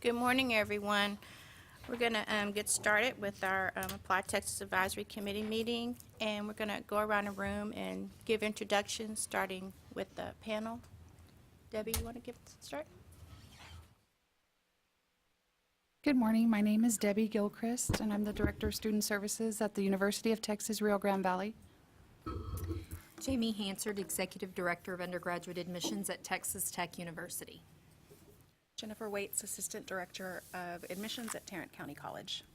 Good morning, everyone. We're going to get started with our ApplyTX Advisory Committee meeting, and we're going to go around the room and give introductions, starting with the panel. Debbie, you want to start? Good morning. My name is Debbie Gilchrist, and I'm the Director of Student Services at the University of Texas Rio Grande Valley. Jamie Hansard, Executive Director of Undergraduate Admissions at Texas Tech University. Jennifer Waits, Assistant Director of Admissions at Tarrant County College.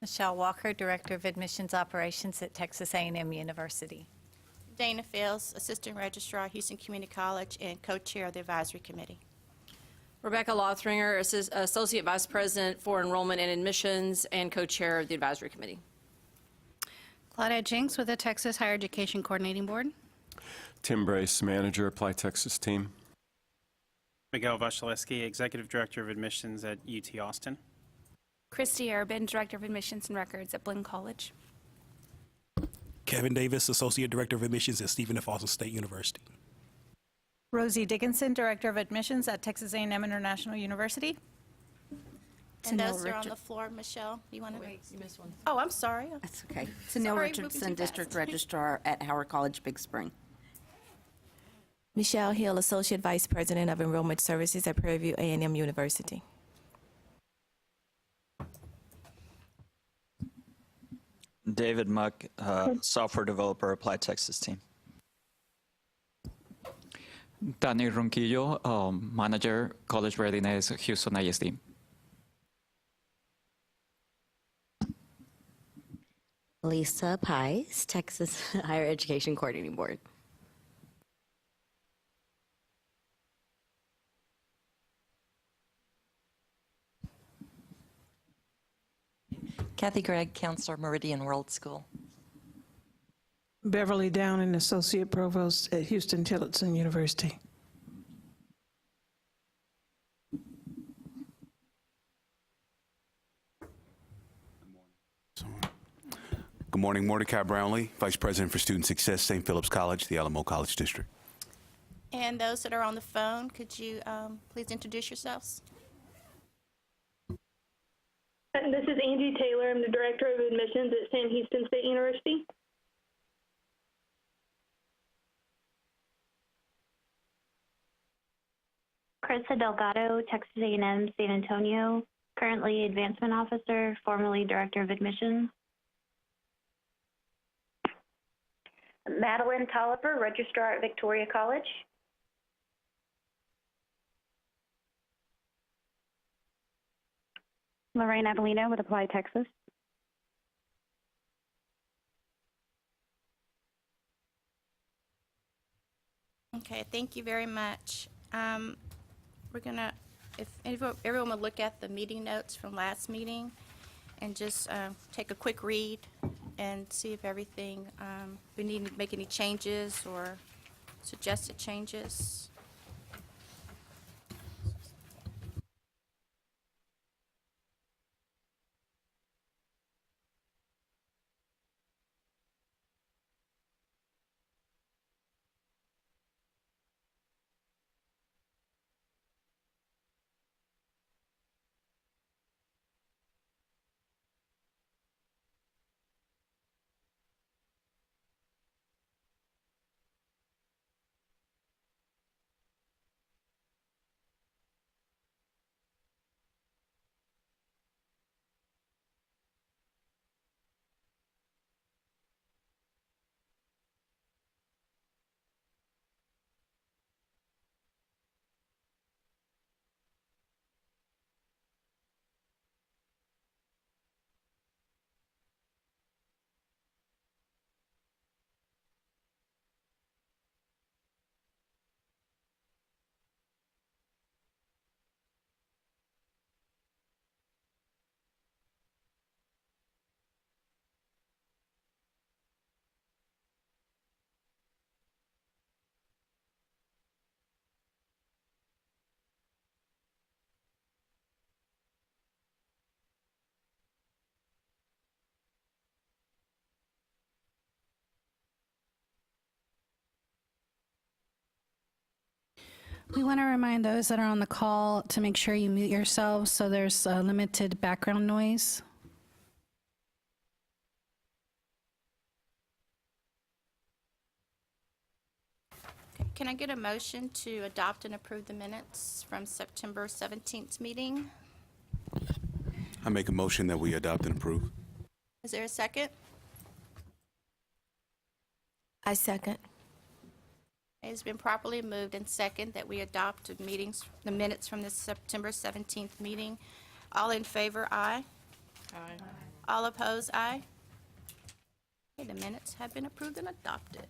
Michelle Walker, Director of Admissions Operations at Texas A&M University. Dana Fields, Assistant Registrar, Houston Community College, and Co-Chair of the Advisory Committee. Rebecca Lothringer, Associate Vice President for Enrollment and Admissions and Co-Chair of the Advisory Committee. Claudette Jinks with the Texas Higher Education Coordinating Board. Tim Brace, Manager, ApplyTX team. Miguel Vasilevsky, Executive Director of Admissions at UT Austin. Christy Urban, Director of Admissions and Records at Blinn College. Kevin Davis, Associate Director of Admissions at Stephen F. Austin State University. Rosie Dickinson, Director of Admissions at Texas A&M International University. And those are on the floor. Michelle, you want to? Wait, you missed one. Oh, I'm sorry. That's okay. Tanil Richardson, District Registrar at Howard College, Big Spring. Michelle Hill, Associate Vice President of Enrollment Services at Prairie View A&M University. David Muck, Software Developer, ApplyTX team. Danny Ronquillo, Manager, College Readiness, Houston ISD. Lisa Pies, Texas Higher Education Coordinating Board. Kathy Gregg, Counselor, Meridian World School. Beverly Downing, Associate Provost at Houston Tillotson University. Good morning, Mordecai Brownlee, Vice President for Student Success, St. Philip's College, the Alamo College District. And those that are on the phone, could you please introduce yourselves? This is Angie Taylor. I'm the Director of Admissions at Sam Houston State University. Carissa Delgado, Texas A&M San Antonio, currently Advancement Officer, formerly Director of Admissions. Madeline Tolliver, Registrar at Victoria College. Lorraine Adelino with ApplyTX. Okay, thank you very much. We're gonna, if everyone would look at the meeting notes from last meeting and just take a quick read and see if everything, we need to make any changes or suggested changes. We want to remind those that are on the call to make sure you mute yourselves so there's limited background noise. Can I get a motion to adopt and approve the minutes from September 17th meeting? I make a motion that we adopt and approve. Is there a second? I second. It's been properly moved and second that we adopt the minutes from the September 17th meeting. All in favor, aye. Aye. All opposed, aye. Okay, the minutes have been approved and adopted.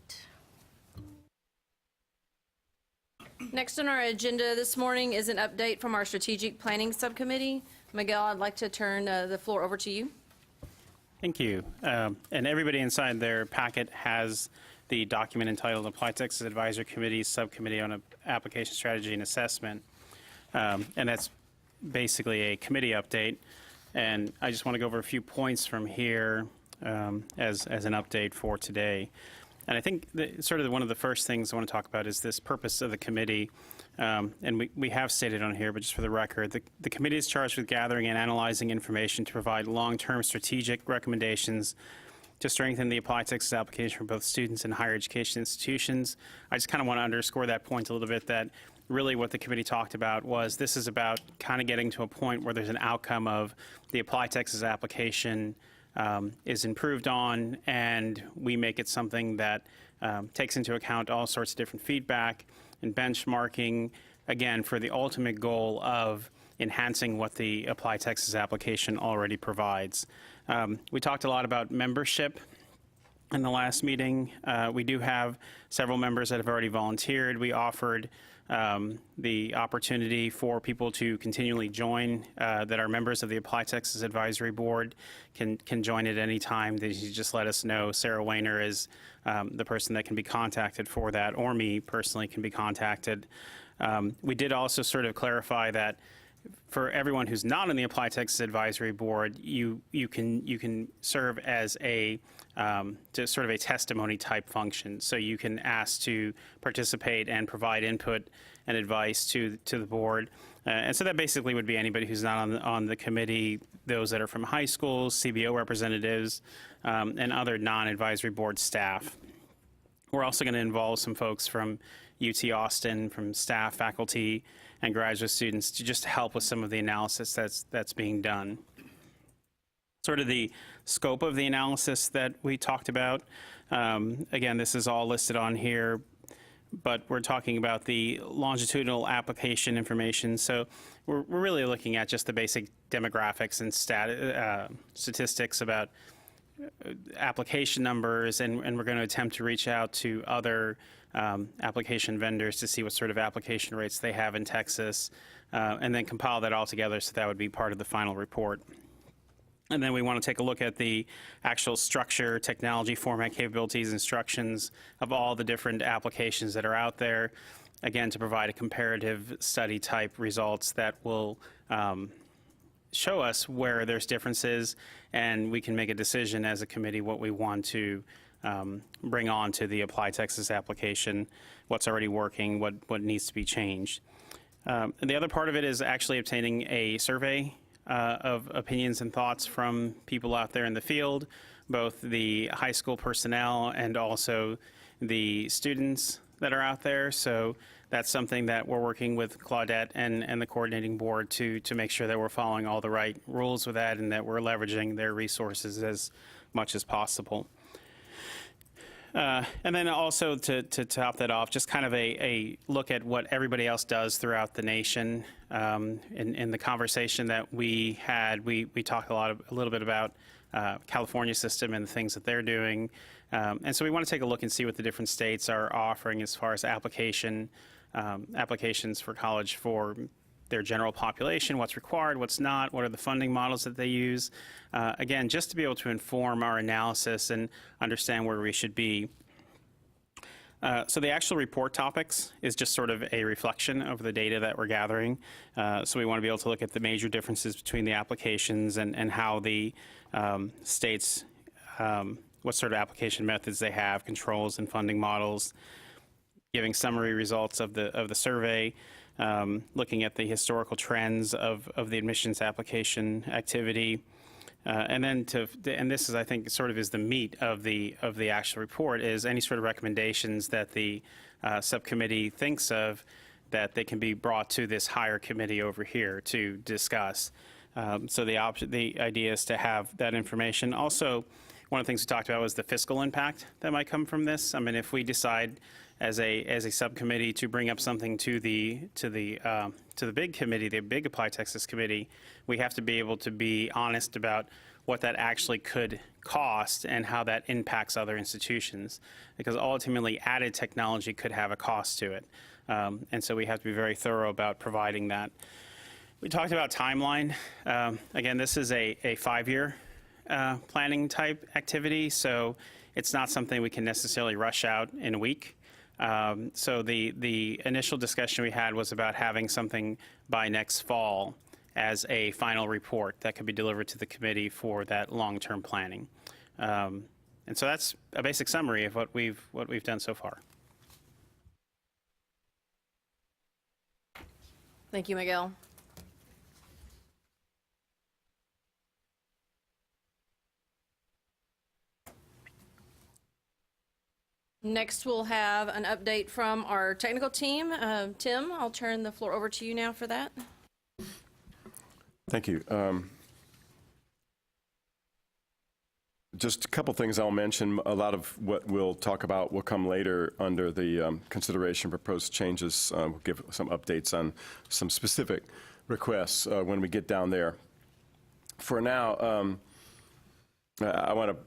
Next on our agenda this morning is an update from our Strategic Planning Subcommittee. Miguel, I'd like to turn the floor over to you. Thank you. And everybody inside their packet has the document entitled ApplyTX Advisory Committee Subcommittee on Application Strategy and Assessment. And that's basically a committee update. And I just want to go over a few points from here as an update for today. And I think one of the first things I want to talk about is this purpose of the committee. And we have stated on here, but just for the record, the committee is charged with gathering and analyzing information to provide long-term strategic recommendations to strengthen the ApplyTX application for both students and higher education institutions. I just kind of want to underscore that point a little bit, that really what the committee talked about was this is about kind of getting to a point where there's an outcome of the ApplyTX application is improved on, and we make it something that takes into account all sorts of different feedback and benchmarking, again, for the ultimate goal of enhancing what the ApplyTX application already provides. We talked a lot about membership in the last meeting. We do have several members that have already volunteered. We offered the opportunity for people to continually join, that are members of the ApplyTX Advisory Board can join at any time. They just let us know. Sarah Weiner is the person that can be contacted for that, or me personally can be contacted. We did also sort of clarify that for everyone who's not on the ApplyTX Advisory Board, you can serve as just sort of a testimony type function. So you can ask to participate and provide input and advice to the board. And so that basically would be anybody who's not on the committee, those that are from high schools, CBO representatives, and other non-advisory board staff. We're also going to involve some folks from UT Austin, from staff, faculty, and graduate students to just help with some of the analysis that's being done. Sort of the scope of the analysis that we talked about. Again, this is all listed on here, but we're talking about the longitudinal application information. So we're really looking at just the basic demographics and statistics about application numbers, and we're going to attempt to reach out to other application vendors to see what sort of application rates they have in Texas, and then compile that all together so that would be part of the final report. And then we want to take a look at the actual structure, technology, format, capabilities, instructions of all the different applications that are out there, again, to provide a comparative study type results that will show us where there's differences, and we can make a decision as a committee what we want to bring on to the ApplyTX application, what's already working, what needs to be changed. And the other part of it is actually obtaining a survey of opinions and thoughts from people out there in the field, both the high school personnel and also the students that are out there. So that's something that we're working with Claudette and the coordinating board to make sure that we're following all the right rules with that, and that we're leveraging their resources as much as possible. And then also to top that off, just kind of a look at what everybody else does throughout the nation. In the conversation that we had, we talked a little bit about California system and the things that they're doing. And so we want to take a look and see what the different states are offering as far as applications for college for their general population, what's required, what's not, what are the funding models that they use. Again, just to be able to inform our analysis and understand where we should be. So the actual report topics is just sort of a reflection of the data that we're gathering. So we want to be able to look at the major differences between the applications and how the states, what sort of application methods they have, controls and funding models. giving summary results of the survey, looking at the historical trends of the admissions application activity, and then and this is, I think, sort of is the meat of the actual report, is any sort of recommendations that the subcommittee thinks of that they can be brought to this higher committee over here to discuss. So the idea is to have that information. Also, one of the things we talked about was the fiscal impact that might come from this. I mean, if we decide as a subcommittee to bring up something to the big committee, the big Apply Texas committee, we have to be able to be honest about what that actually could cost and how that impacts other institutions, because ultimately added technology could have a cost to it. And so we have to be very thorough about providing that. We talked about timeline. Again, this is a 5-year planning type activity, so it's not something we can necessarily rush out in a week. So the initial discussion we had was about having something by next fall as a final report that could be delivered to the committee for that long-term planning. And so that's a basic summary of what we've done so far. Thank you, Miguel. Next, we'll have an update from our technical team. Tim, I'll turn the floor over to you now for that. Thank you. Just a couple things I'll mention. A lot of what we'll talk about will come later under the consideration proposed changes. We'll give some updates on some specific requests when we get down there. For now, I want to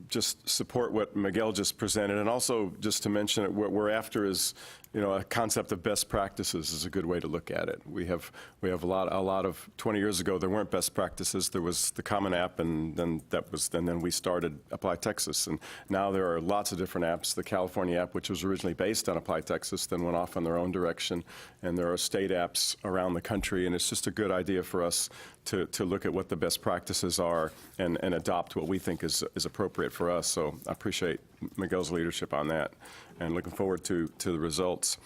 just support what Miguel just presented, and also just to mention that what we're after is, a concept of best practices is a good way to look at it. We have a lot of 20 years ago there weren't best practices. There was the Common App, and then we started Apply Texas, and now there are lots of different apps. The California app, which was originally based on Apply Texas, then went off on their own direction, and there are state apps around the country, and it's just a good idea for us to look at what the best practices are and adopt what we think is appropriate for us. So I appreciate Miguel's leadership on that, and looking forward to the results.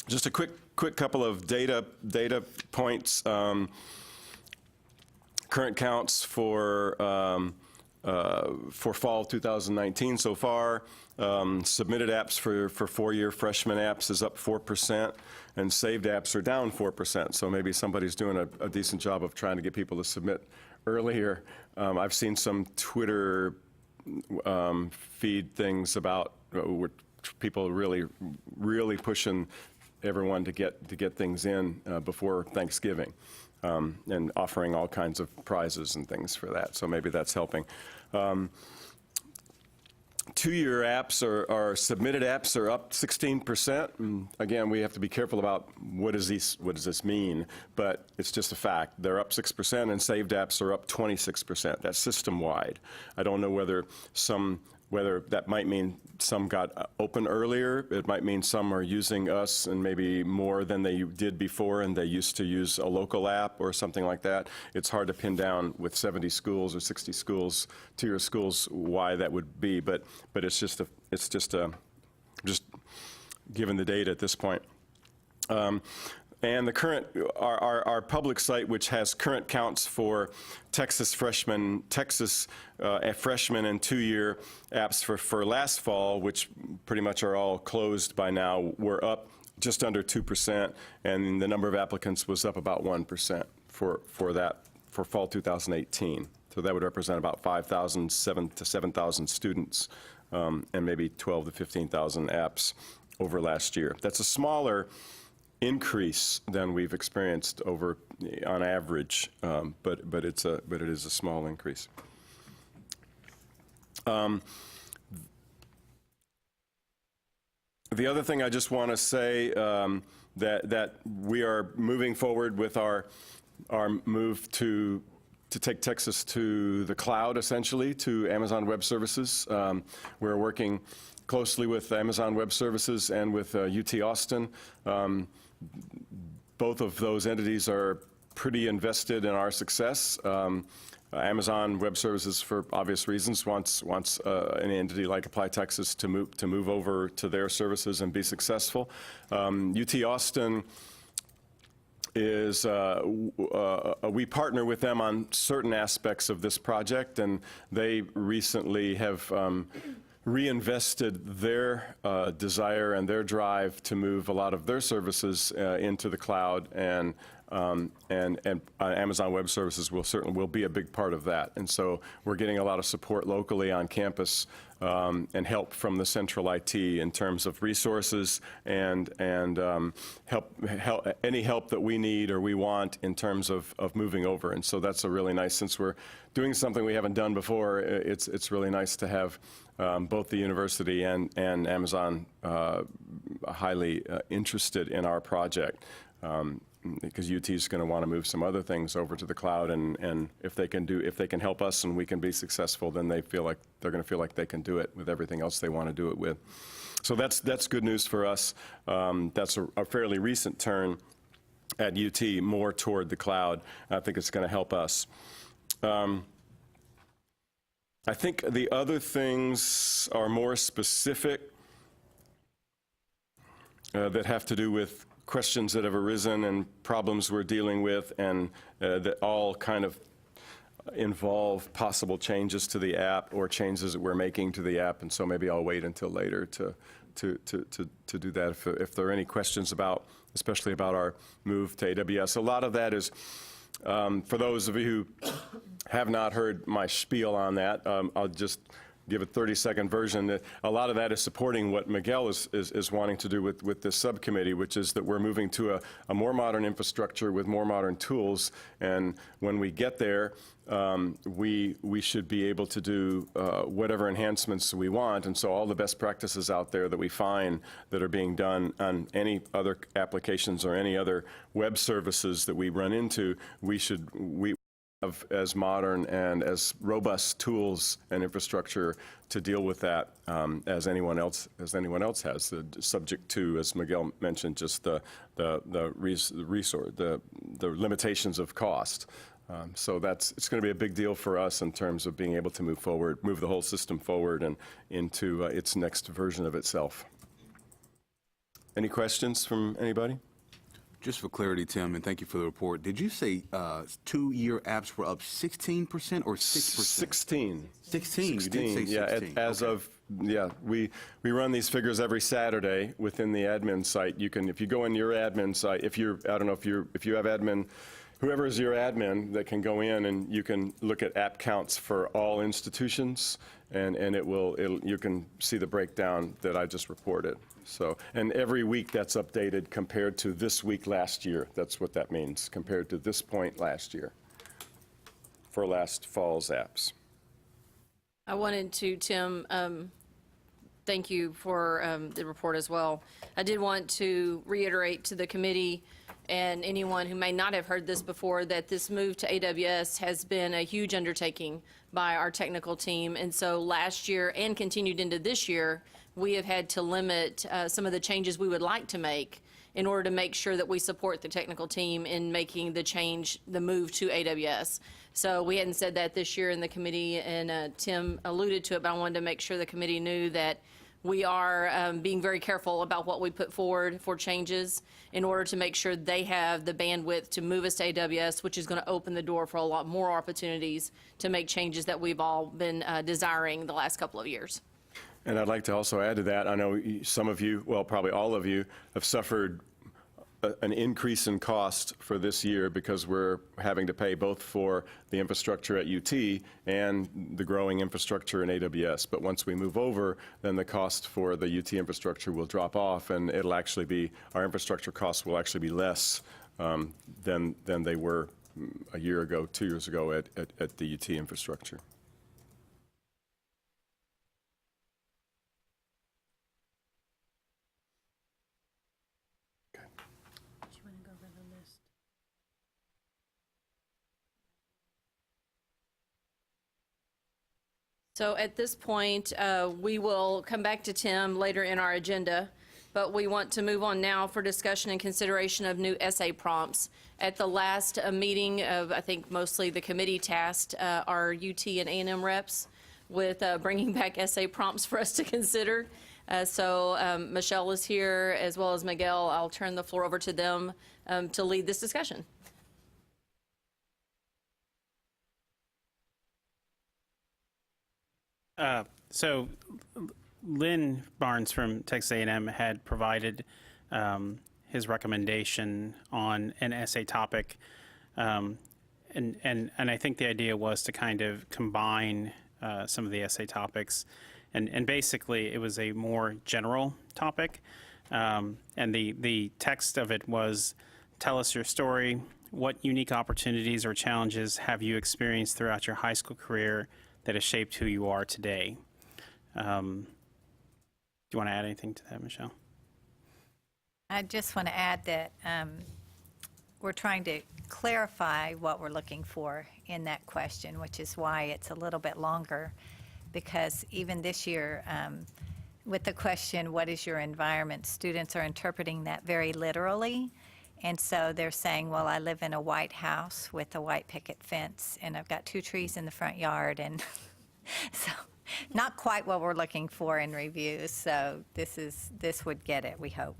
Just a quick couple of data points. Current counts for fall 2019 so far. Submitted apps for four-year freshman apps is up 4%, and saved apps are down 4%. So maybe somebody's doing a decent job of trying to get people to submit earlier. I've seen some Twitter feed things about people really pushing everyone to get things in before Thanksgiving, and offering all kinds of prizes and things for that. So maybe that's helping. Two-year apps or submitted apps are up 16%. And again, we have to be careful about what does this mean, but it's just a fact. They're up 6%, and saved apps are up 26%. That's system-wide. I don't know whether that might mean some got open earlier. It might mean some are using us and maybe more than they did before, and they used to use a local app or something like that. It's hard to pin down with 70 schools or 60 schools, two-year schools, why that would be. But it's just given the data at this point. And the current, our public site, which has current counts for Texas freshman and two-year apps for last fall, which pretty much are all closed by now, were up just under 2%, and the number of applicants was up about 1% for fall 2018. So that would represent about 5,000 to 7,000 students, and maybe 12 to 15,000 apps over last year. That's a smaller increase than we've experienced on average, but it is a small increase. The other thing I just want to say, that we are moving forward with our move to take Texas to the cloud, essentially, to Amazon Web Services. We're working closely with Amazon Web Services and with UT Austin. Both of those entities are pretty invested in our success. Amazon Web Services, for obvious reasons, wants an entity like ApplyTX to move over to their services and be successful. UT Austin is, we partner with them on certain aspects of this project, and they recently have reinvested their desire and their drive to move a lot of their services into the cloud, and Amazon Web Services will be a big part of that. And so we're getting a lot of support locally on campus and help from the central IT in terms of resources and any help that we need or we want in terms of moving over. And so that's a really nice, since we're doing something we haven't done before, it's really nice to have both the university and Amazon highly interested in our project. Because UT is going to want to move some other things over to the cloud, and if they can help us and we can be successful, then they're going to feel like they can do it with everything else they want to do it with. So that's good news for us. That's a fairly recent turn at UT, more toward the cloud. I think it's going to help us. I think the other things are more specific that have to do with questions that have arisen and problems we're dealing with, and that all kind of involve possible changes to the app or changes that we're making to the app. And so maybe I'll wait until later to do that. If there are any questions about, especially about our move to AWS, a lot of that is, for those of you who have not heard my spiel on that, I'll just give a 30-second version. A lot of that is supporting what Miguel is wanting to do with this subcommittee, which is that we're moving to a more modern infrastructure with more modern tools. And when we get there, we should be able to do whatever enhancements we want. And so all the best practices out there that we find that are being done on any other applications or any other web services that we run into, we have as modern and as robust tools and infrastructure to deal with that as anyone else has, subject to, as Miguel mentioned, just the limitations of cost. So it's going to be a big deal for us in terms of being able to move the whole system forward and into its next version of itself. Any questions from anybody? Just for clarity, Tim, and thank you for the report. Did you say 2-year apps were up 16% or 6%? 16. 16. You did say 16. We run these figures every Saturday within the admin site. You can, if you go in your admin site, if you have admin, whoever is your admin, that can go in and you can look at app counts for all institutions, and you can see the breakdown that I just reported. So, and every week that's updated compared to this week last year. That's what that means, compared to this point last year for last fall's apps. I wanted to, Tim, thank you for the report as well. I did want to reiterate to the committee and anyone who may not have heard this before that this move to AWS has been a huge undertaking by our technical team. And so last year and continued into this year, we have had to limit some of the changes we would like to make in order to make sure that we support the technical team in making the move to AWS. So we hadn't said that this year in the committee, and Tim alluded to it, but I wanted to make sure the committee knew that we are being very careful about what we put forward for changes in order to make sure they have the bandwidth to move us to AWS, which is going to open the door for a lot more opportunities to make changes that we've all been desiring the last couple of years. And I'd like to also add to that, I know some of you, well, probably all of you, have suffered an increase in cost for this year because we're having to pay both for the infrastructure at UT and the growing infrastructure in AWS. But once we move over, then the cost for the UT infrastructure will drop off, and it'll actually be, our infrastructure costs will actually be less than they were a year ago, 2 years ago at the UT infrastructure. So at this point, we will come back to Tim later in our agenda but we want to move on now for discussion and consideration of new essay prompts. At the last meeting of, I think, mostly the committee tasked our UT and A&M reps with bringing back essay prompts for us to consider. So Michelle is here, as well as Miguel. I'll turn the floor over to them to lead this discussion. So Lynn Barnes from Texas A&M had provided his recommendation on an essay topic. And I think the idea was to kind of combine some of the essay topics. And basically, it was a more general topic. And the text of it was, tell us your story. What unique opportunities or challenges have you experienced throughout your high school career that has shaped who you are today? Do you want to add anything to that, Michelle? I just want to add that we're trying to clarify what we're looking for in that question, which is why it's a little bit longer, because even this year, with the question, what is your environment, students are interpreting that very literally. And so they're saying, well, I live in a white house with a white picket fence, and I've got 2 trees in the front yard. And so not quite what we're looking for in reviews. So this would get it, we hope.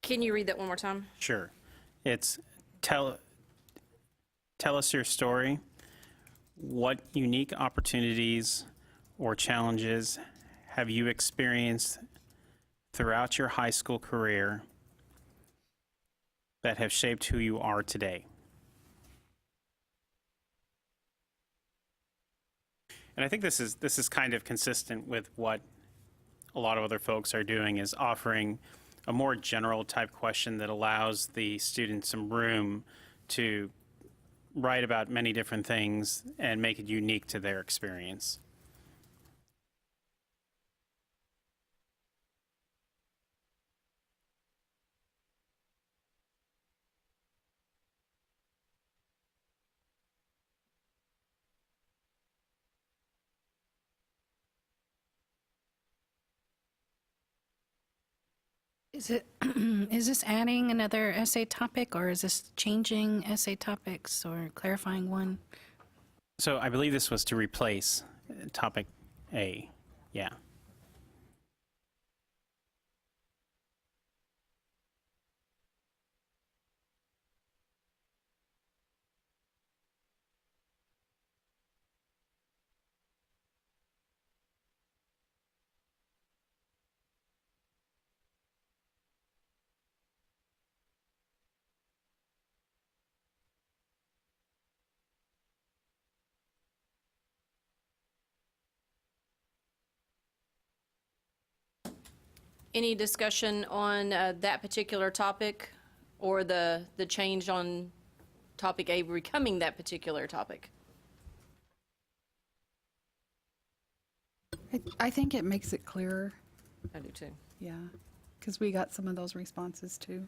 Can you read that one more time? Sure. It's tell us your story. What unique opportunities or challenges have you experienced throughout your high school career that have shaped who you are today? And I think this is kind of consistent with what a lot of other folks are doing, is offering a more general type question that allows the students some room to write about many different things and make it unique to their experience. Is this adding another essay topic, or is this changing essay topics or clarifying one? So I believe this was to replace topic A. Yeah. Any discussion on that particular topic, or the change on topic A becoming that particular topic? I think it makes it clearer. I do too. Yeah, because we got some of those responses too.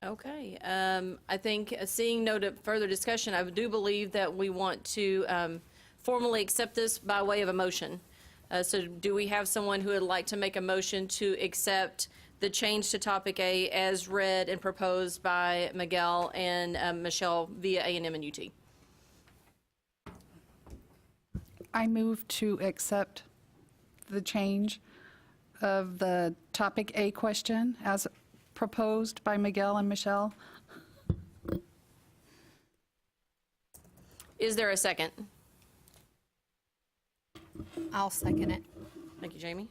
Okay, I think seeing no further discussion, I do believe that we want to formally accept this by way of a motion. So do we have someone who would like to make a motion to accept the change to topic A as read and proposed by Miguel and Michelle via A&M and UT? I move to accept the change of the topic A question as proposed by Miguel and Michelle. Is there a second? I'll second it. Thank you, Jamie.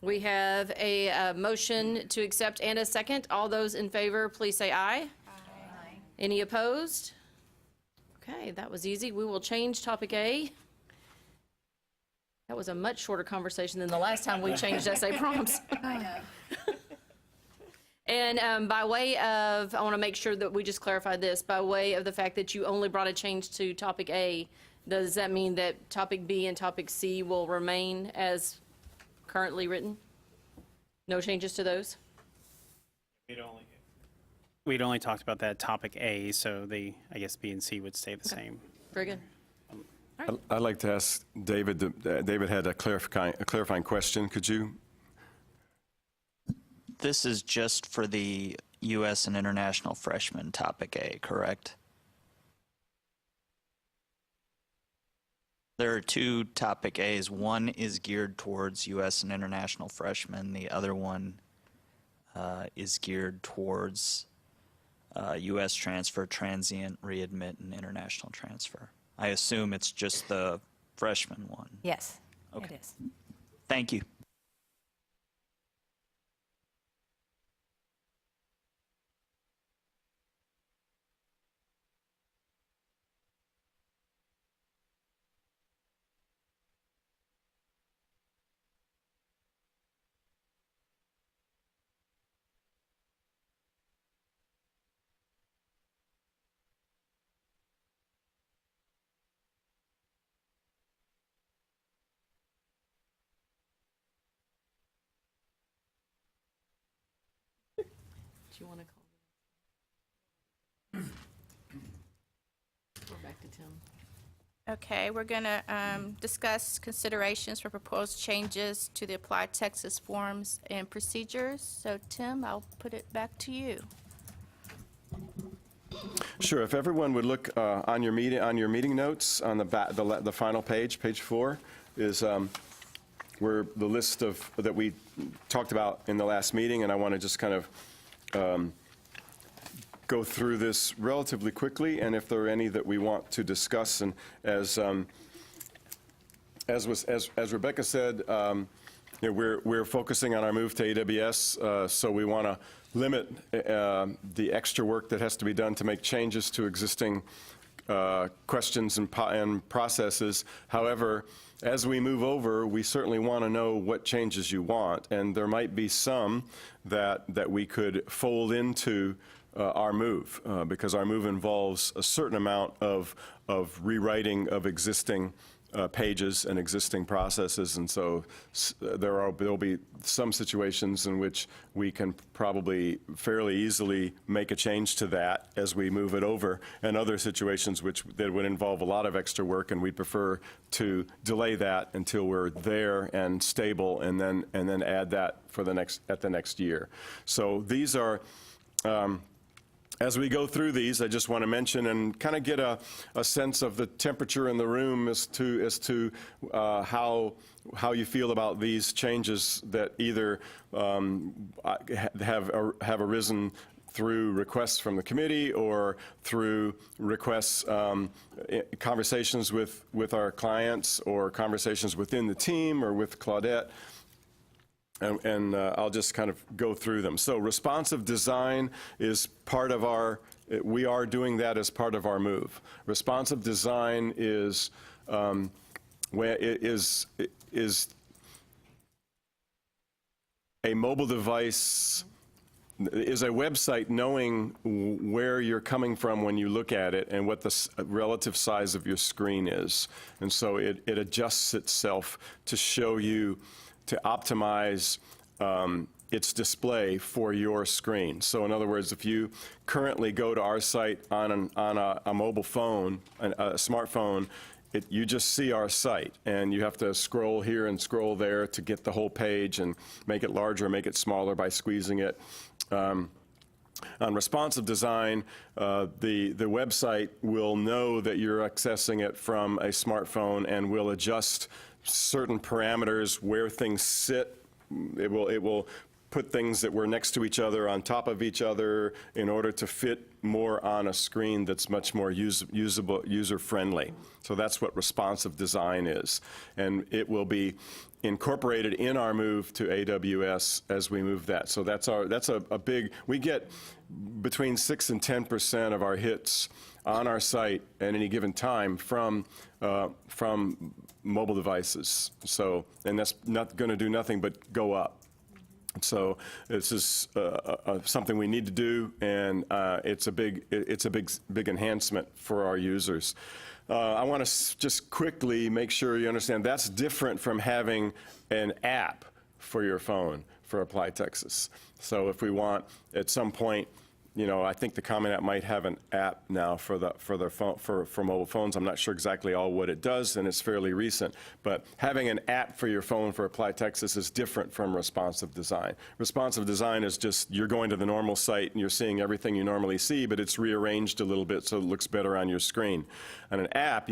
We have a motion to accept and a second. All those in favor, please say aye. Aye. Any opposed? Okay, that was easy. We will change topic A. That was a much shorter conversation than the last time we changed essay prompts. I know. And by way of, I want to make sure that we just clarify this, by way of the fact that you only brought a change to topic A, does that mean that topic B and topic C will remain as currently written? No changes to those? We'd only talked about that topic A, so I guess B and C would stay the same. Very good. I'd like to ask David, David had a clarifying question. Could you? This is just for the U.S. and international freshmen topic A, correct? There are two topic A's. One is geared towards U.S. and international freshmen. The other one is geared towards U.S. transfer, transient, readmit, and international transfer. I assume it's just the freshman one. Yes, Okay. it is. Thank you. Do you want to call? Go back to Tim. Okay, we're going to discuss considerations for proposed changes to the Apply Texas forms and procedures. So Tim, I'll put it back to you. Sure. If everyone would look on your meeting notes on the final page, page 4, is where the list of that we talked about in the last meeting, and I want to just kind of go through this relatively quickly, and if there are any that we want to discuss, and as Rebecca said, we're focusing on our move to AWS, so we want to limit the extra work that has to be done to make changes to existing questions and processes. However, as we move over, we certainly want to know what changes you want, and there might be some that we could fold into our move, because our move involves a certain amount of rewriting of existing pages and existing processes, and so there'll be some situations in which we can probably fairly easily make a change to that as we move it over, and other situations that would involve a lot of extra work, and we'd prefer to delay that until we're there and stable, and then add that for the next year. So these are. As we go through these, I just want to mention and kind of get a sense of the temperature in the room as to how you feel about these changes that either have arisen through requests from the committee or through requests, conversations with our clients or conversations within the team or with Claudette. And I'll just kind of go through them. So responsive design is part of we are doing that as part of our move. Responsive design is a mobile device, is a website knowing where you're coming from when you look at it and what the relative size of your screen is. And so it adjusts itself to show you, to optimize its display for your screen. So in other words, if you currently go to our site on a mobile phone, a smartphone, you just see our site, and you have to scroll here and scroll there to get the whole page and make it larger, make it smaller by squeezing it. On responsive design, the website will know that you're accessing it from a smartphone and will adjust certain parameters where things sit. It will put things that were next to each other on top of each other in order to fit more on a screen that's much more user-friendly. So that's what responsive design is. And it will be incorporated in our move to AWS as we move that. So that's a big, we get between 6 and 10% of our hits on our site at any given time from mobile devices. So, and that's not going to do nothing but go up. So this is something we need to do, and it's a big enhancement for our users. I want to just quickly make sure you understand that's different from having an app for your phone for Apply Texas. So if we want, at some point, you know, I think the Common App might have an app now for mobile phones. I'm not sure exactly all what it does, and it's fairly recent. But having an app for your phone for Apply Texas is different from responsive design. Responsive design is just you're going to the normal site and you're seeing everything you normally see, but it's rearranged a little bit so it looks better on your screen. And an app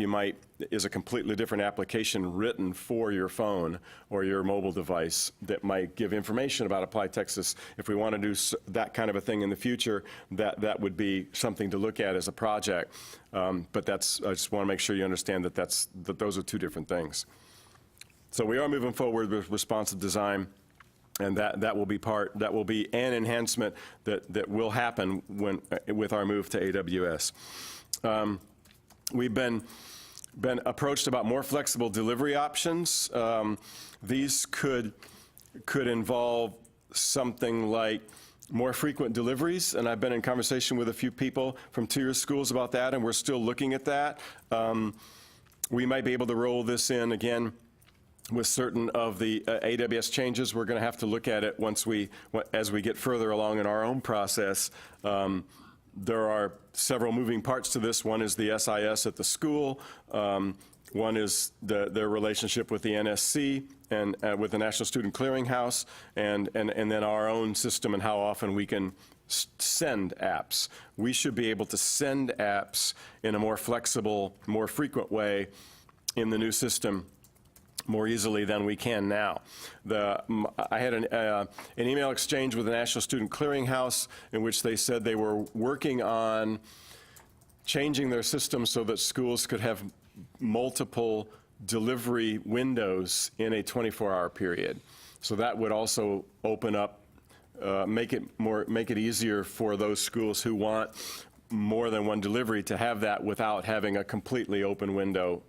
is a completely different application written for your phone or your mobile device that might give information about Apply Texas. If we want to do that kind of a thing in the future, that would be something to look at as a project. But I just want to make sure you understand that those are two different things. So we are moving forward with responsive design, and that will be an enhancement that will happen with our move to AWS. We've been approached about more flexible delivery options. These could involve something like more frequent deliveries, and I've been in conversation with a few people from two-year schools about that, and we're still looking at that. We might be able to roll this in again with certain of the AWS changes. We're going to have to look at it as we get further along in our own process. There are several moving parts to this. One is the SIS at the school. One is their relationship with the NSC and with the National Student Clearinghouse, and then our own system and how often we can send apps. We should be able to send apps in a more flexible, more frequent way in the new system more easily than we can now. I had an email exchange with the National Student Clearinghouse in which they said they were working on changing their system so that schools could have multiple delivery windows in a 24-hour period. So that would also open up, make it easier for those schools who want more than one delivery to have that without having a completely open window,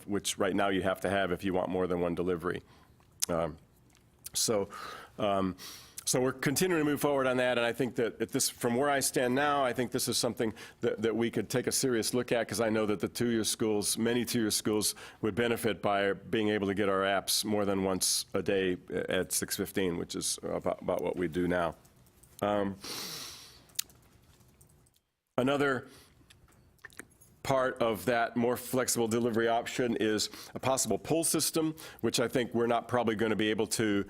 which right now you have to have if you want more than one delivery. So we're continuing to move forward on that, and I think that from where I stand now, I think this is something that we could take a serious look at, because I know that many two-year schools would benefit by being able to get our apps more than once a day at 6:15, which is about what we do now. Another part of that more flexible delivery option is a possible pull system, which I think we're not probably going to be able to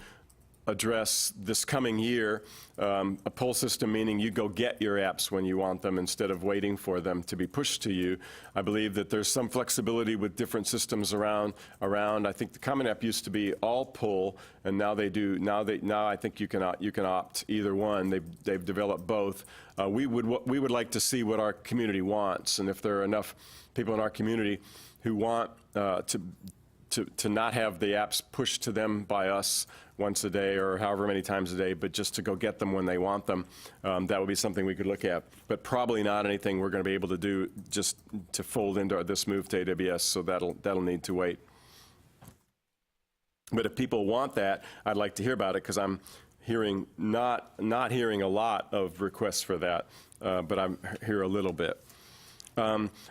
address this coming year. A pull system meaning you go get your apps when you want them instead of waiting for them to be pushed to you. I believe that there's some flexibility with different systems around. I think the Common App used to be all pull, and now they do. Now I think you can opt either one. They've developed both. We would like to see what our community wants, and if there are enough people in our community who want to not have the apps pushed to them by us once a day or however many times a day, but just to go get them when they want them, that would be something we could look at. But probably not anything we're going to be able to do just to fold into this move to AWS, so that'll need to wait. But if people want that, I'd like to hear about it, because I'm hearing not hearing a lot of requests for that, but I'm hear a little bit.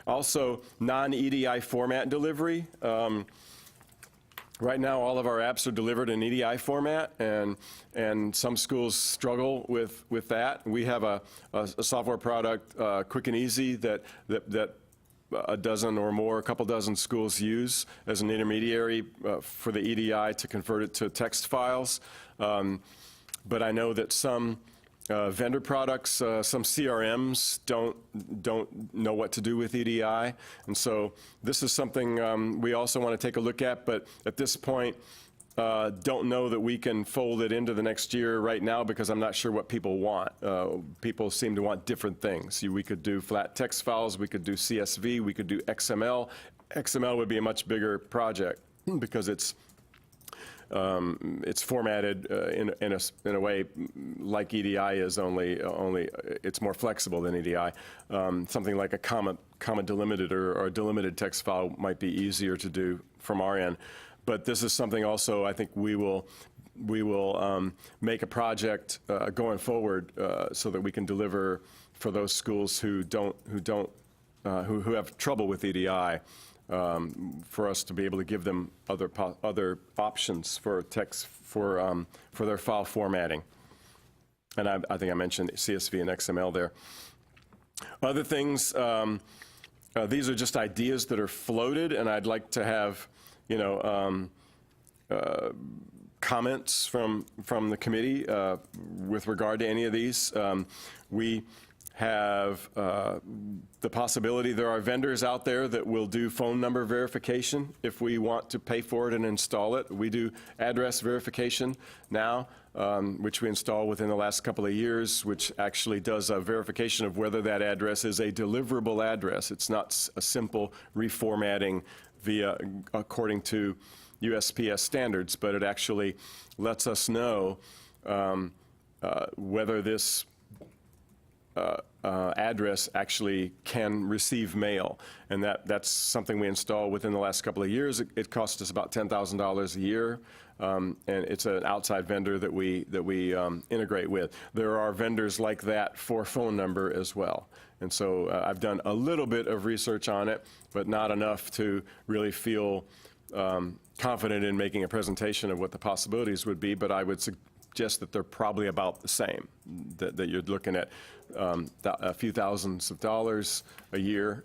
Also, non-EDI format delivery. Right now, all of our apps are delivered in EDI format, and some schools struggle with that. We have a software product, Quick and Easy, that a dozen or more, a couple dozen schools use as an intermediary for the EDI to convert it to text files. But I know that some vendor products, some CRMs don't know what to do with EDI, and so this is something we also want to take a look at, but at this point don't know that we can fold it into the next year right now, because I'm not sure what people want. People seem to want different things. We could do flat text files, we could do CSV, we could do XML. XML would be a much bigger project because it's formatted in a way like EDI is, only it's more flexible than EDI. Something like a comma delimited or a delimited text file might be easier to do from our end. But this is something also I think we will make a project going forward so that we can deliver for those schools who have trouble with EDI. for us to be able to give them other options for text for their file formatting. And I think I mentioned CSV and XML there. Other things, these are just ideas that are floated, and I'd like to have, comments from the committee with regard to any of these. We have the possibility, there are vendors out there that will do phone number verification if we want to pay for it and install it. We do address verification now, which we installed within the last couple of years, which actually does a verification of whether that address is a deliverable address. It's not a simple reformatting according to USPS standards, but it actually lets us know whether this address actually can receive mail. And that's something we installed within the last couple of years. It cost us about $10,000 a year. And it's an outside vendor that we integrate with. There are vendors like that for phone number as well. And so I've done a little bit of research on it, but not enough to really feel confident in making a presentation of what the possibilities would be, but I would suggest that they're probably about the same, that you're looking at a few thousands of dollars a year,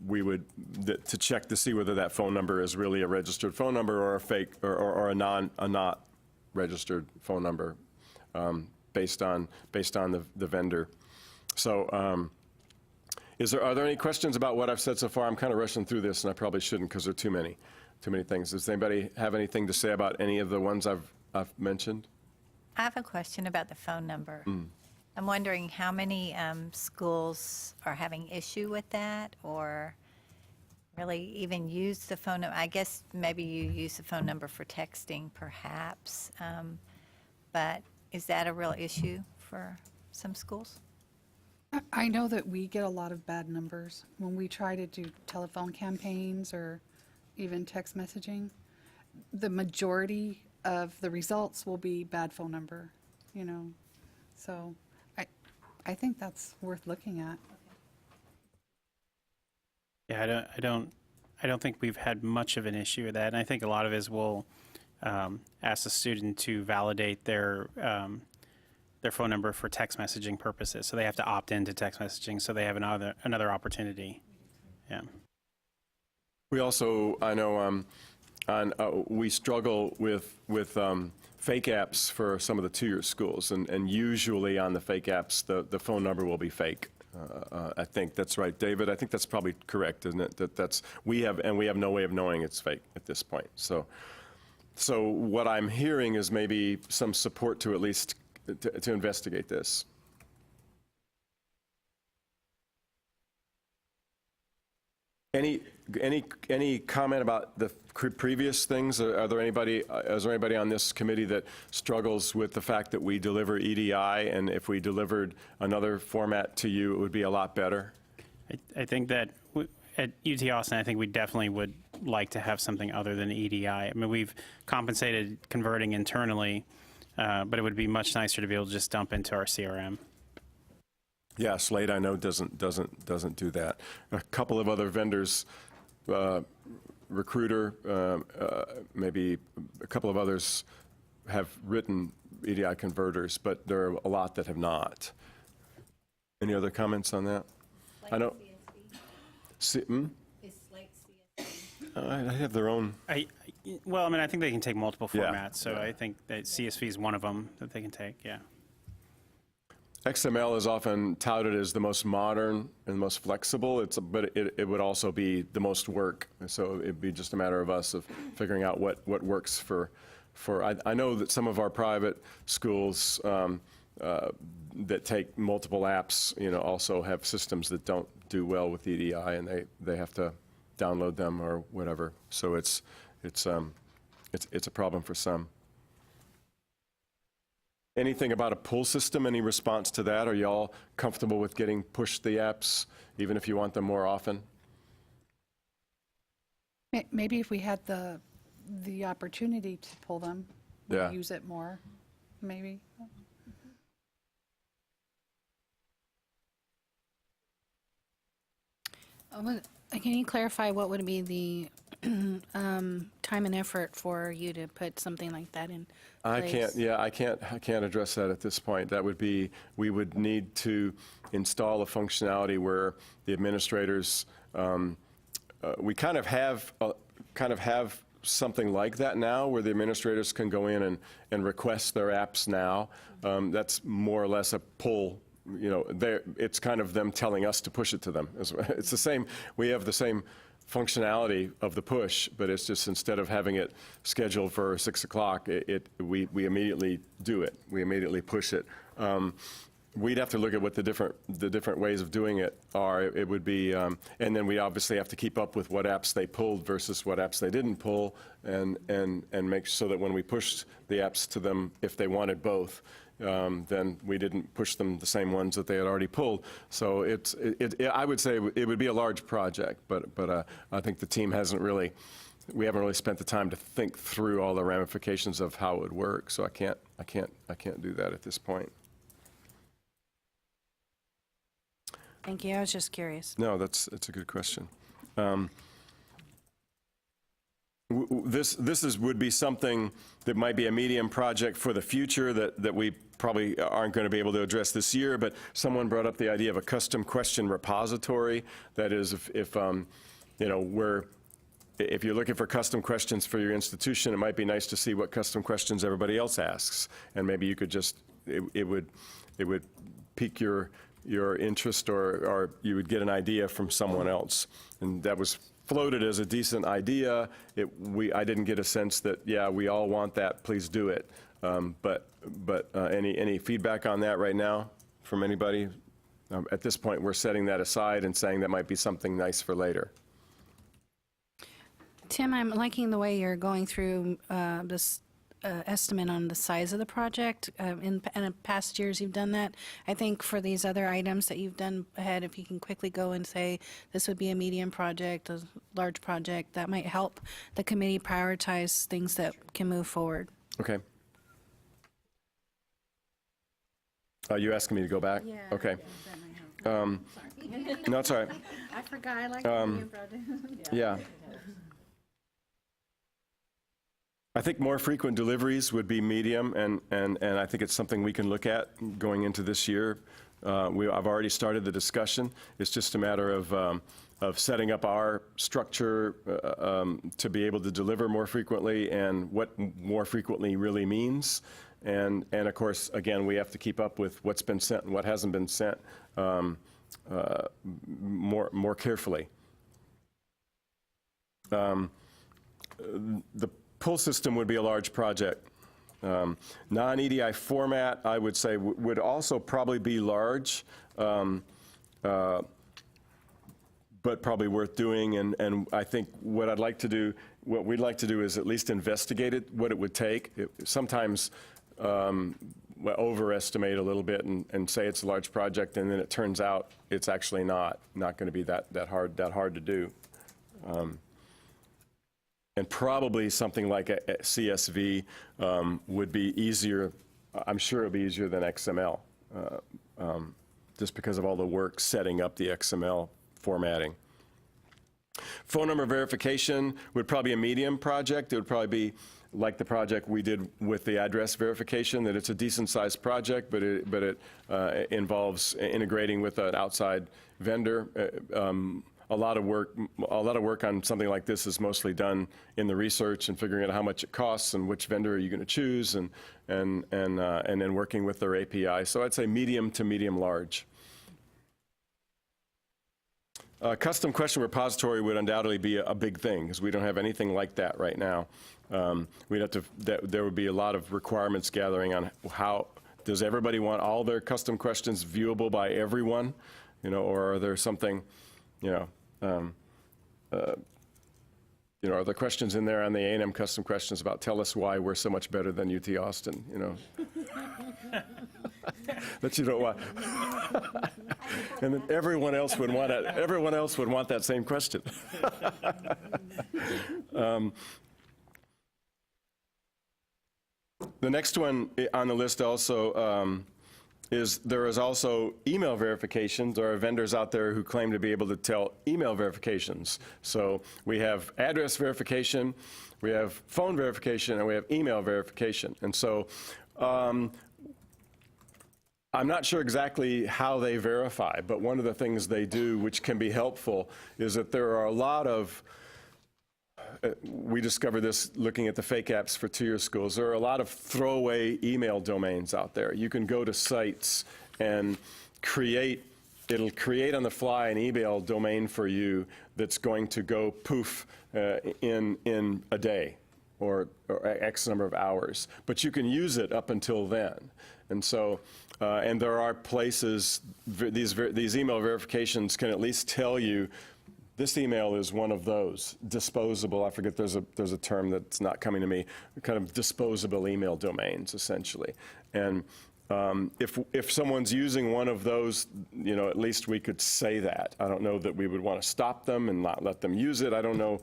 we would, to check to see whether that phone number is really a registered phone number or a fake, or a not registered phone number, based on the vendor. So, are there any questions about what I've said so far? I'm kind of rushing through this, and I probably shouldn't because there are too many things. Does anybody have anything to say about any of the ones I've mentioned? I have a question about the phone number. I'm wondering how many schools are having issue with that, or really even use the phone number. I guess maybe you use the phone number for texting, perhaps, but is that a real issue for some schools? I know that we get a lot of bad numbers when we try to do telephone campaigns or even text messaging. The majority of the results will be bad phone number, so I think that's worth looking at. Yeah, I don't think we've had much of an issue with that, and I think a lot of it is we'll ask the student to validate their phone number for text messaging purposes, so they have to opt into text messaging, so they have another opportunity. Yeah. We also, I know, we struggle with fake apps for some of the two-year schools, and usually on the fake apps, the phone number will be fake. I think that's right, David. I think that's probably correct, isn't it? We have no way of knowing it's fake at this point. So what I'm hearing is maybe some support to at least to investigate this. Any comment about the previous things? Is there anybody on this committee that struggles with the fact that we deliver EDI, and if we delivered another format to you, it would be a lot better? I think that at UT Austin, I think we definitely would like to have something other than EDI. I mean, we've compensated converting internally, but it would be much nicer to be able to just dump into our CRM. Yeah, Slate, I know, doesn't do that. A couple of other vendors, Recruiter, maybe a couple of others have written EDI converters, but there are a lot that have not. Any other comments on that? Slate I know. CSV? Is Slate CSV? I have their own. Well, I mean, I think they can take multiple formats, Yeah. so I think that CSV is one of them that they can take, yeah. XML is often touted as the most modern and most flexible, but it would also be the most work. So it'd be just a matter of us of figuring out what works for. I know that some of our private schools that take multiple apps, also have systems that don't do well with EDI, and they have to download them or whatever. So it's a problem for some. Anything about a pull system? Any response to that? Are y'all comfortable with getting pushed the apps, even if you want them more often? Maybe if we had the opportunity to pull them, we'd Yeah. use it more, maybe. Can you clarify what would be the time and effort for you to put something like that in place? I can't address that at this point. That would be, we would need to install a functionality where the administrators, we kind of have something like that now, where the administrators can go in and request their apps now. That's more or less a pull. It's kind of them telling us to push it to them. It's the same, we have the same functionality of the push, but it's just instead of having it scheduled for 6 o'clock, we immediately do it. We immediately push it. We'd have to look at what the different ways of doing it are. It would be, and then we obviously have to keep up with what apps they pulled versus what apps they didn't pull, and make so that when we pushed the apps to them, if they wanted both, then we didn't push them the same ones that they had already pulled. So I would say it would be a large project, but I think the team we haven't really spent the time to think through all the ramifications of how it would work. So I can't do that at this point. Thank you. I was just curious. No, it's a good question. This would be something that might be a medium project for the future that we probably aren't going to be able to address this year, but someone brought up the idea of a custom question repository. That is, if you're looking for custom questions for your institution, it might be nice to see what custom questions everybody else asks, and maybe you could just, it would pique your interest, or you would get an idea from someone else. And that was floated as a decent idea. I didn't get a sense that, yeah, we all want that, please do it. But any feedback on that right now from anybody? At this point, we're setting that aside and saying that might be something nice for later. Tim, I'm liking the way you're going through this estimate on the size of the project. In past years, you've done that. I think for these other items that you've done ahead, if you can quickly go and say, this would be a medium project, a large project, that might help the committee prioritize things that can move forward. Okay. Are you asking me to go back? Yeah. Okay. Sorry. No, it's all right. I forgot. I like the medium project. Yeah. I think more frequent deliveries would be medium, and I think it's something we can look at going into this year. I've already started the discussion. It's just a matter of setting up our structure to be able to deliver more frequently, and what more frequently really means. And of course, again, we have to keep up with what's been sent and what hasn't been sent more carefully. The pull system would be a large project. Non-EDI format, I would say, would also probably be large, but probably worth doing. And I think what we'd like to do is at least investigate it, what it would take. Sometimes overestimate a little bit and say it's a large project, and then it turns out it's actually not going to be that hard to do. And probably something like a CSV would be easier. I'm sure it would be easier than XML, just because of all the work setting up the XML formatting. Phone number verification would probably be a medium project. It would probably be like the project we did with the address verification, that it's a decent-sized project, but it involves integrating with an outside vendor. A lot of work on something like this is mostly done in the research and figuring out how much it costs and which vendor are you going to choose, and then working with their API. So I'd say medium to medium large. Custom question repository would undoubtedly be a big thing, because we don't have anything like that right now. There would be a lot of requirements gathering on how does everybody want all their custom questions viewable by everyone, or are there something, are there questions in there on the A&M custom questions about tell us why we're so much better than UT Austin, that you don't want. And then everyone else would want it. Everyone else would want that same question. The next one on the list also is there is also email verifications. There are vendors out there who claim to be able to tell email verifications. So we have address verification, we have phone verification, and we have email verification. And so I'm not sure exactly how they verify, but one of the things they do, which can be helpful, is that there are a lot of we discovered this looking at the fake apps for two-year schools. There are a lot of throwaway email domains out there. You can go to sites and it'll create on the fly an email domain for you that's going to go poof in a day or X number of hours. But you can use it up until then. And so, and there are places, these email verifications can at least tell you this email is one of those disposable. I forget, there's a term that's not coming to me. Kind of disposable email domains, essentially. And if someone's using one of those, at least we could say that. I don't know that we would want to stop them and not let them use it. I don't know.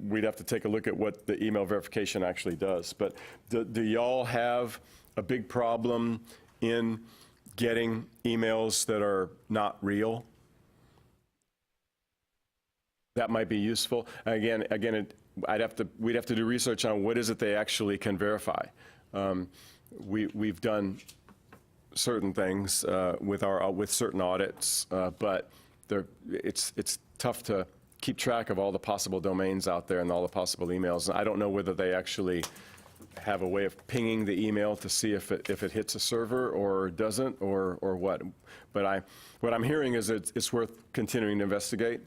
We'd have to take a look at what the email verification actually does. But do y'all have a big problem in getting emails that are not real? That might be useful. Again, we'd have to do research on what is it they actually can verify. We've done certain things with certain audits, but it's tough to keep track of all the possible domains out there and all the possible emails. And I don't know whether they actually have a way of pinging the email to see if it hits a server or doesn't or what. But what I'm hearing is it's worth continuing to investigate.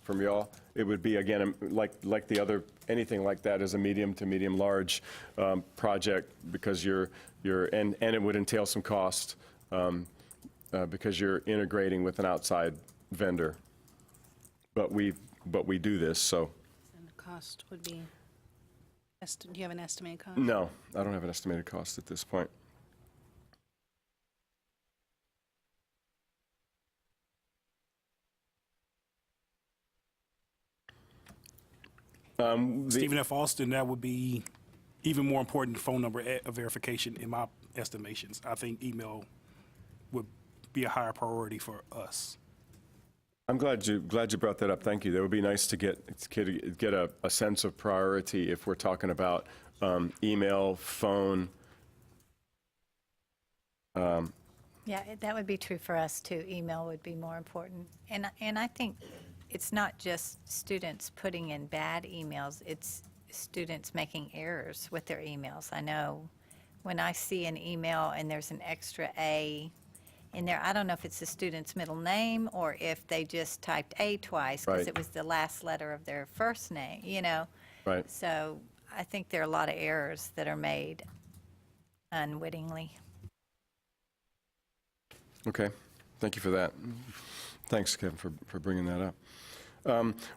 From y'all, it would be, again, like the other, anything like that is a medium to medium large project, because and it would entail some cost because you're integrating with an outside vendor. But we do this, so. And the cost would be, do you have an estimated cost? No, I don't have an estimated cost at this point. Stephen F. Austin, that would be even more important than phone number verification in my estimations. I think email would be a higher priority for us. I'm glad you brought that up. Thank you. That would be nice to get a sense of priority if we're talking about email, phone. Yeah, that would be true for us too. Email would be more important. And I think it's not just students putting in bad emails, it's students making errors with their emails. I know when I see an email and there's an extra A in there, I don't know if it's the student's middle name or if they just typed A twice because Right. it was the last letter of their first name, Right. So I think there are a lot of errors that are made unwittingly. Okay, thank you for that. Thanks, Kevin, for bringing that up.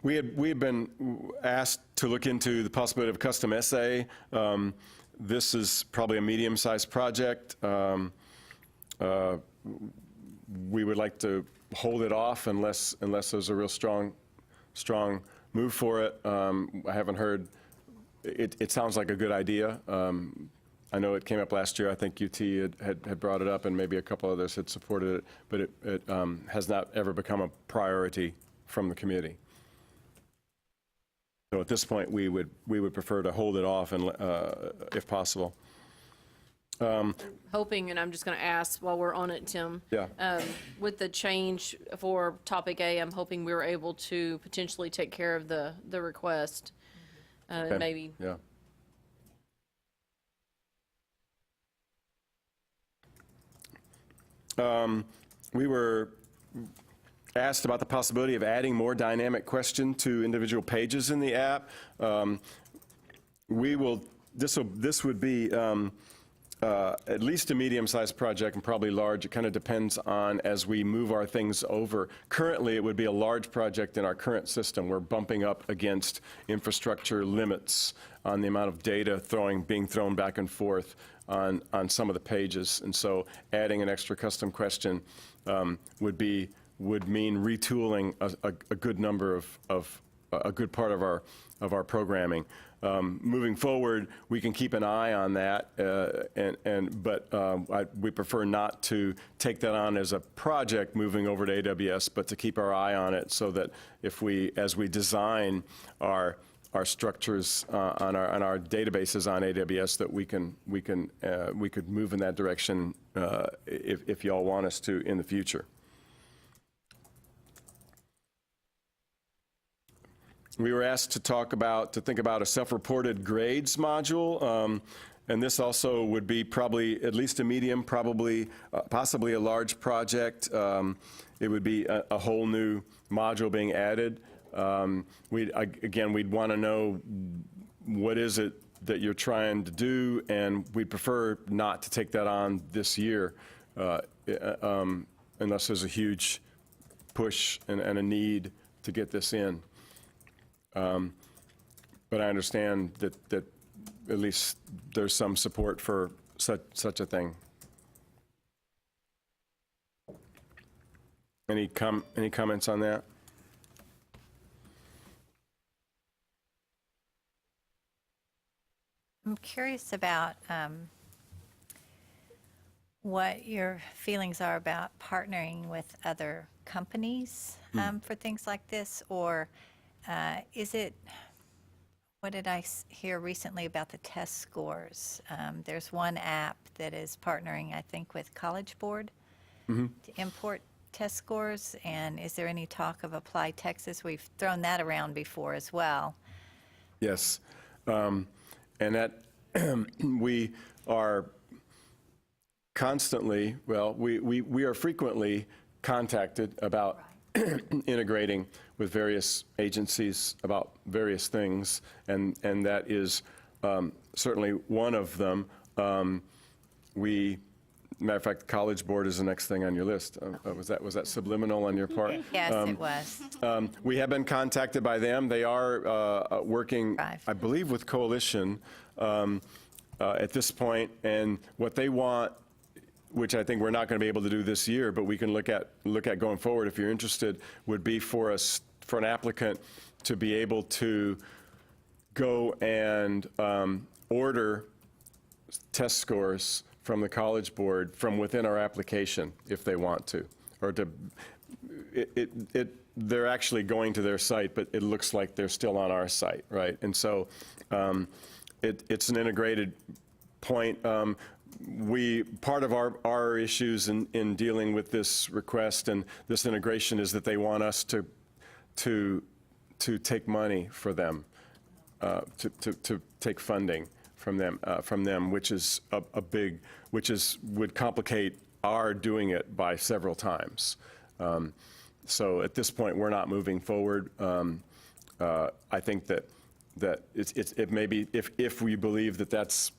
We had been asked to look into the possibility of a custom essay. This is probably a medium-sized project. We would like to hold it off unless there's a real strong move for it. I haven't heard. It sounds like a good idea. I know it came up last year. I think UT had brought it up, and maybe a couple others had supported it, but it has not ever become a priority from the committee. So at this point, we would prefer to hold it off, and if possible. Hoping, and I'm just going to ask while we're on it, Tim. Yeah. With the change for topic A, I'm hoping we were able to potentially take care of the request. Okay. Maybe. Yeah. We were asked about the possibility of adding more dynamic question to individual pages in the app. This would be at least a medium-sized project and probably large. It kind of depends on as we move our things over. Currently, it would be a large project in our current system. We're bumping up against infrastructure limits on the amount of data being thrown back and forth on some of the pages. And so adding an extra custom question would mean retooling a good number of a good part of our programming. Moving forward, we can keep an eye on that, but we prefer not to take that on as a project moving over to AWS, but to keep our eye on it so that as we design our structures on our databases on AWS, that we could move in that direction if y'all want us to in the future. We were asked to think about a self-reported grades module, and this also would be probably at least a medium, possibly a large project. It would be a whole new module being added. We'd want to know what is it that you're trying to do, and we'd prefer not to take that on this year unless there's a huge push and a need to get this in. But I understand that at least there's some support for such a thing. Any comments on that? I'm curious about what your feelings are about partnering with other companies for things like this, or is it, what did I hear recently about the test scores? There's one app that is partnering, I think, with College Board to import test scores, and is there any talk of ApplyTX? We've thrown that around before as well. Yes, and that we are constantly, we are frequently contacted about integrating with various agencies about various things, and that is certainly one of them. Matter of fact, College Board is the next thing on your list. Was that subliminal on your part? Yes, it was. We have been contacted by them. They are working, I believe, with Coalition at this point, and what they want, which I think we're not going to be able to do this year, but we can look at going forward if you're interested, would be for an applicant to be able to go and order test scores from the College Board from within our application if they want to, or they're actually going to their site, but it looks like they're still on our site, right? And so it's an integrated point. Part of our issues in dealing with this request and this integration is that they want us to take money for them, to take funding from them, which is would complicate our doing it by several times. So at this point, we're not moving forward. I think that it may be, if we believe that that's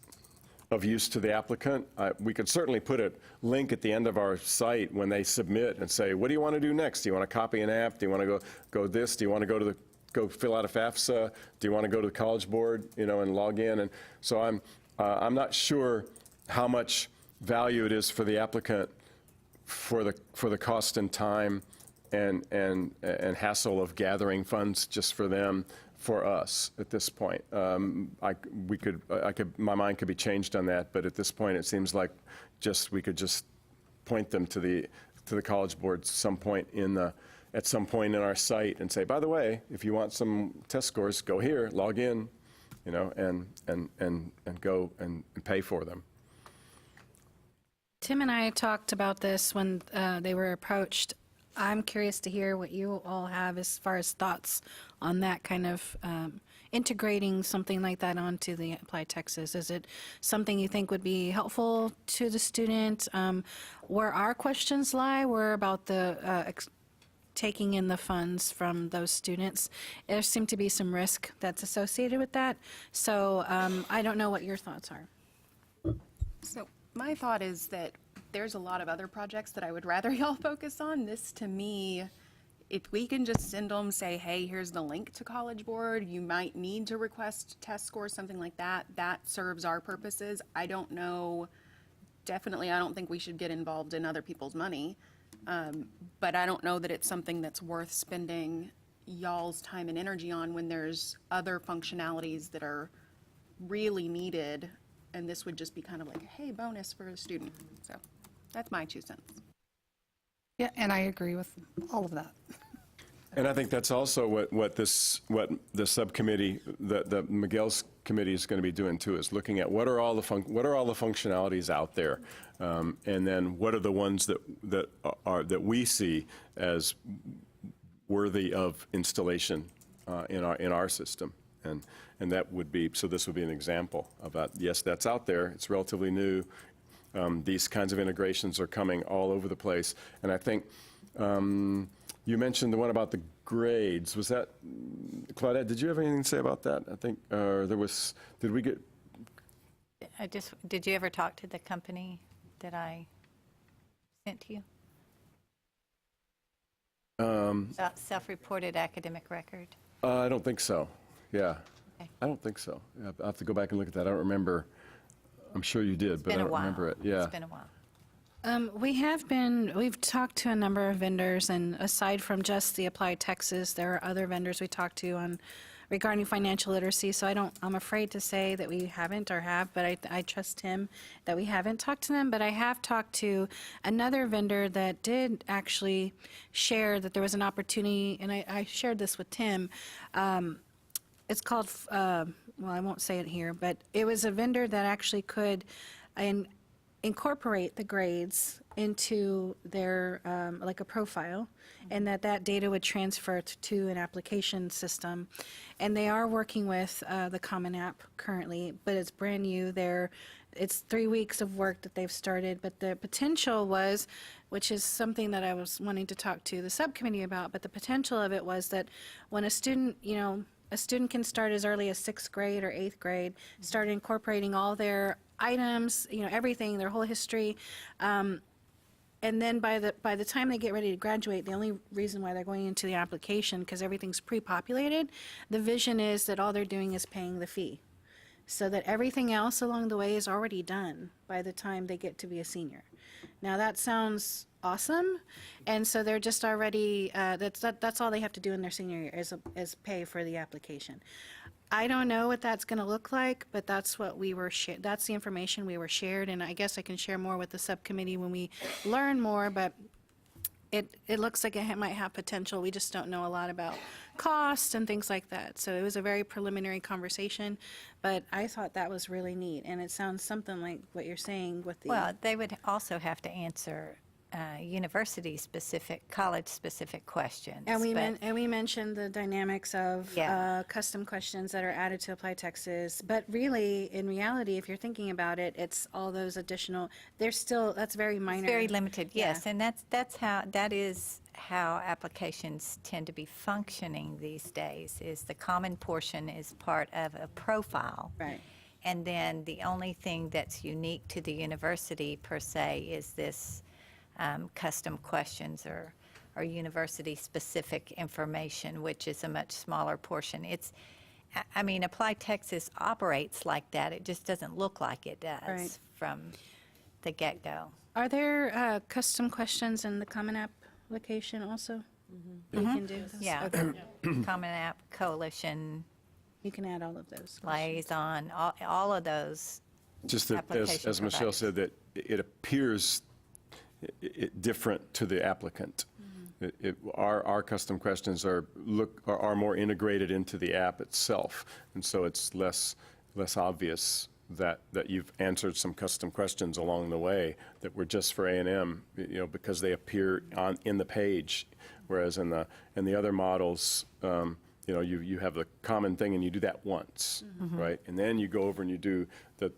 of use to the applicant, we could certainly put a link at the end of our site when they submit and say, what do you want to do next? Do you want to copy an app? Do you want to go this? Do you want to go fill out a FAFSA? Do you want to go to the College Board, and log in? And so I'm not sure how much value it is for the applicant for the cost and time and hassle of gathering funds just for them, for us at this point. My mind could be changed on that, but at this point it seems like we could just point them to the College Board at some point in our site and say, by the way, if you want some test scores, go here, log in, and go and pay for them. Tim and I talked about this when they were approached. I'm curious to hear what you all have as far as thoughts on that kind of integrating something like that onto the ApplyTX. Is it something you think would be helpful to the student? Where our questions lie were about the taking in the funds from those students. There seemed to be some risk that's associated with that. So I don't know what your thoughts are. So my thought is that there's a lot of other projects that I would rather y'all focus on. This, to me, if we can just send them, say, hey, here's the link to College Board, you might need to request test scores, something like that, that serves our purposes. I don't know, definitely I don't think we should get involved in other people's money, but I don't know that it's something that's worth spending y'all's time and energy on when there's other functionalities that are really needed, and this would just be kind of like a hey bonus for a student. So that's my 2 cents. Yeah, and I agree with all of that. And I think that's also what the subcommittee, the Miguel's committee is going to be doing too, is looking at what are all the functionalities out there, and then what are the ones that we see as worthy of installation in our system, and that would be, so this would be an example of that. Yes, that's out there. It's relatively new. These kinds of integrations are coming all over the place, and I think. You mentioned the one about the grades. Was that, Claudette, did you have anything to say about that? I think did we get? Did you ever talk to the company that I sent to you? About self-reported academic record? I don't think so. Yeah. Okay. I don't think so. Yeah, I'll have to go back and look at that. I don't remember. I'm sure you did, but I don't remember it. Yeah. It's been a while. We've talked to a number of vendors, and aside from just the ApplyTX, there are other vendors we talked to regarding financial literacy. So I'm afraid to say that we haven't or have, but I trust him that we haven't talked to them. But I have talked to another vendor that did actually share that there was an opportunity, and I shared this with Tim. It's called, well, I won't say it here, but it was a vendor that actually could incorporate the grades into their, like a profile, and that data would transfer to an application system. And they are working with the Common App currently, but it's brand new. It's 3 weeks of work that they've started, but the potential was, which is something that I was wanting to talk to the subcommittee about, but the potential of it was that when a student can start as early as 6th grade or 8th grade, start incorporating all their items, everything, their whole history. And then by the time they get ready to graduate, the only reason why they're going into the application, because everything's pre-populated, the vision is that all they're doing is paying the fee. So that everything else along the way is already done by the time they get to be a senior. Now that sounds awesome, and so they're just already, that's all they have to do in their senior year is pay for the application. I don't know what that's going to look like, but that's what that's the information we were shared, and I guess I can share more with the subcommittee when we learn more, but it looks like it might have potential. We just don't know a lot about cost and things like that. So it was a very preliminary conversation, but I thought that was really neat, and it sounds something like what you're saying with the... Well, they would also have to answer university-specific, college-specific questions. And we mentioned the dynamics of custom questions that are added to ApplyTX. But really, in reality, if you're thinking about it, it's all those additional. That's very minor. It's very limited, yes, and that is how applications tend to be functioning these days. Is the common portion is part of a profile, right? And then the only thing that's unique to the university per se is this. Custom questions or university-specific information, which is a much smaller portion. ApplyTX operates like that. It just doesn't look like it does from the get-go. Are there custom questions in the Common App application also? Mm-hmm. You can do those? Yeah. Okay. Common App, Coalition. You can add all of those. Liaison, all of those. Just that, as Michelle said, that it appears different to the applicant. Mm-hmm. Our custom questions are more integrated into the app itself, and so it's less obvious that you've answered some custom questions along the way that were just for A&M, because they appear in the page, whereas in the other models, you have the common thing and you do that once, mm-hmm. right? And then you go over and you do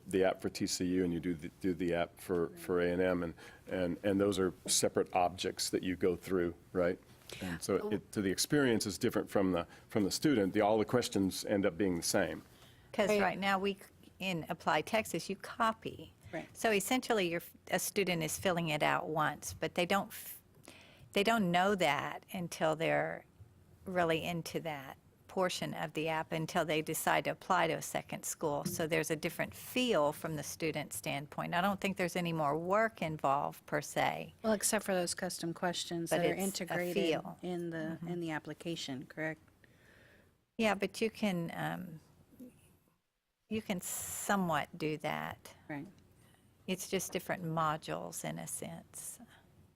the app for TCU and you do the app for A&M, and those are separate objects that you go through, right? And so to the experience is different from the student. All the questions end up being the same. Because right now in ApplyTX you copy. Right. So essentially a student is filling it out once, but they don't know that until they're really into that portion of the app until they decide to apply to a second school. So there's a different feel from the student standpoint. I don't think there's any more work involved per se. Well, except for those custom questions But that are it's a integrated feel. in the application, correct? Yeah, but you can somewhat do that. Right. It's just different modules in a sense.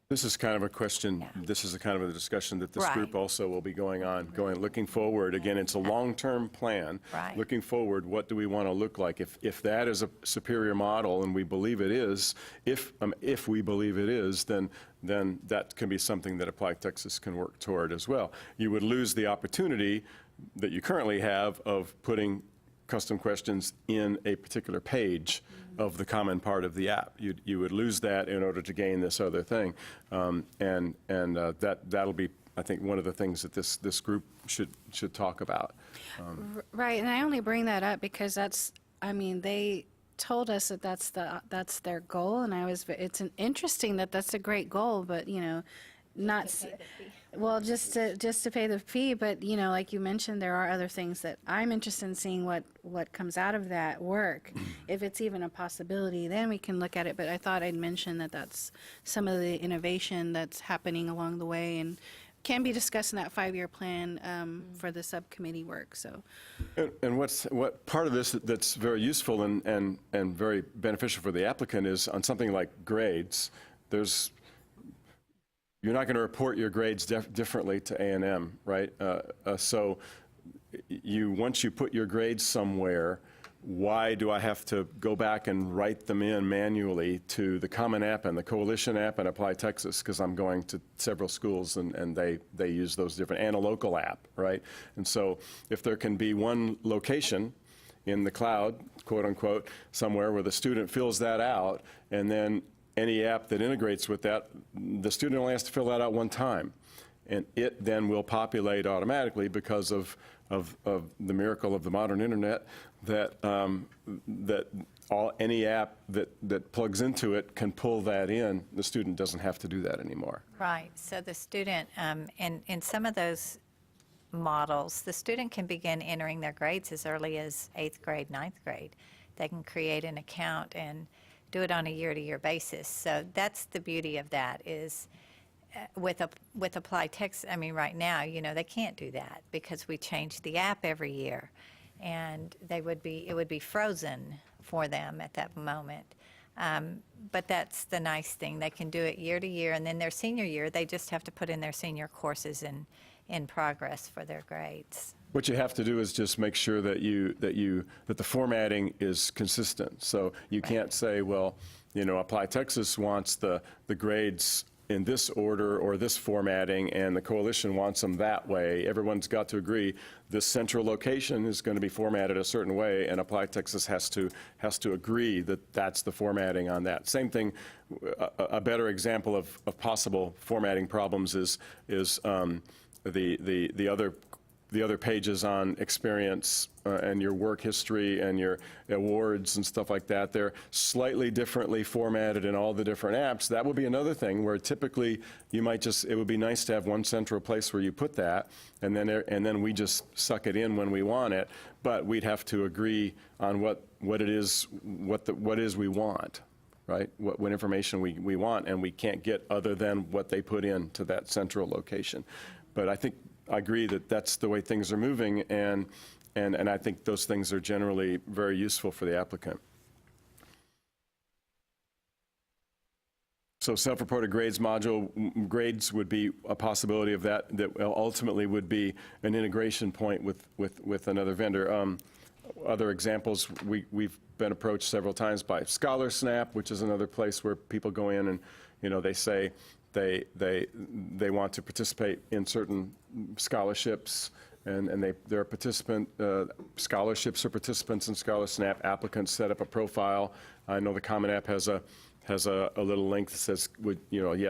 This is kind of a question, this is a kind of a discussion that this group Right. also will be looking forward. Again, it's a long-term plan. Right. Looking forward, what do we want to look like? If that is a superior model, and we believe it is, if we believe it is, then that can be something that Apply Texas can work toward as well. You would lose the opportunity that you currently have of putting custom questions in a particular page of the common part of the app. You would lose that in order to gain this other thing. That'll be, I think, one of the things that this group should talk about. Right, and I only bring that up because they told us that that's their goal, and it's interesting that that's a great goal, but well, just to pay the fee, but like you mentioned, there are other things that I'm interested in seeing what comes out of that work. If it's even a possibility, then we can look at it. But I thought I'd mention that that's some of the innovation that's happening along the way and can be discussed in that 5-year plan for the subcommittee work. So, and what part of this that's very useful and very beneficial for the applicant is on something like grades. You're not going to report your grades differently to A&M, right? So once you put your grades somewhere, why do I have to go back and write them in manually to the Common App and the Coalition App and Apply Texas, because I'm going to several schools and they use those different, and a local app, right? And so if there can be one location in the cloud, quote unquote, somewhere where the student fills that out, and then any app that integrates with that, the student only has to fill that out one time. And it then will populate automatically because of the miracle of the modern internet that any app that plugs into it can pull that in. The student doesn't have to do that anymore. Right. So the student, in some of those models, the student can begin entering their grades as early as 8th grade, 9th grade. They can create an account and do it on a year-to-year basis. So that's the beauty of that is with Apply Texas, right now, they can't do that because we change the app every year, and it would be frozen for them at that moment. But that's the nice thing. They can do it year to year, and then their senior year, they just have to put in their senior courses in progress for their grades. What you have to do is just make sure that the formatting is consistent. So you can't say, well, Apply Texas wants the grades in this order or this formatting, and the coalition wants them that way. Everyone's got to agree this central location is going to be formatted a certain way, and Apply Texas has to agree that that's the formatting on that. Same thing. A better example of possible formatting problems is the other pages on experience and your work history and your awards and stuff like that. They're slightly differently formatted in all the different apps. That would be another thing where typically you might it would be nice to have one central place where you put that, and then we just suck it in when we want it. But we'd have to agree on what it is, what is we want, right? What information we want, and we can't get other than what they put into that central location. But I agree that that's the way things are moving, and I think those things are generally very useful for the applicant. So self-reported grades module, grades would be a possibility of that ultimately would be an integration point with another vendor. Other examples, we've been approached several times by ScholarSnap, which is another place where people go in and they say they want to participate in certain scholarships, and they're scholarships or participants in ScholarSnap. Applicants set up a profile. I know the Common App has a little link that says,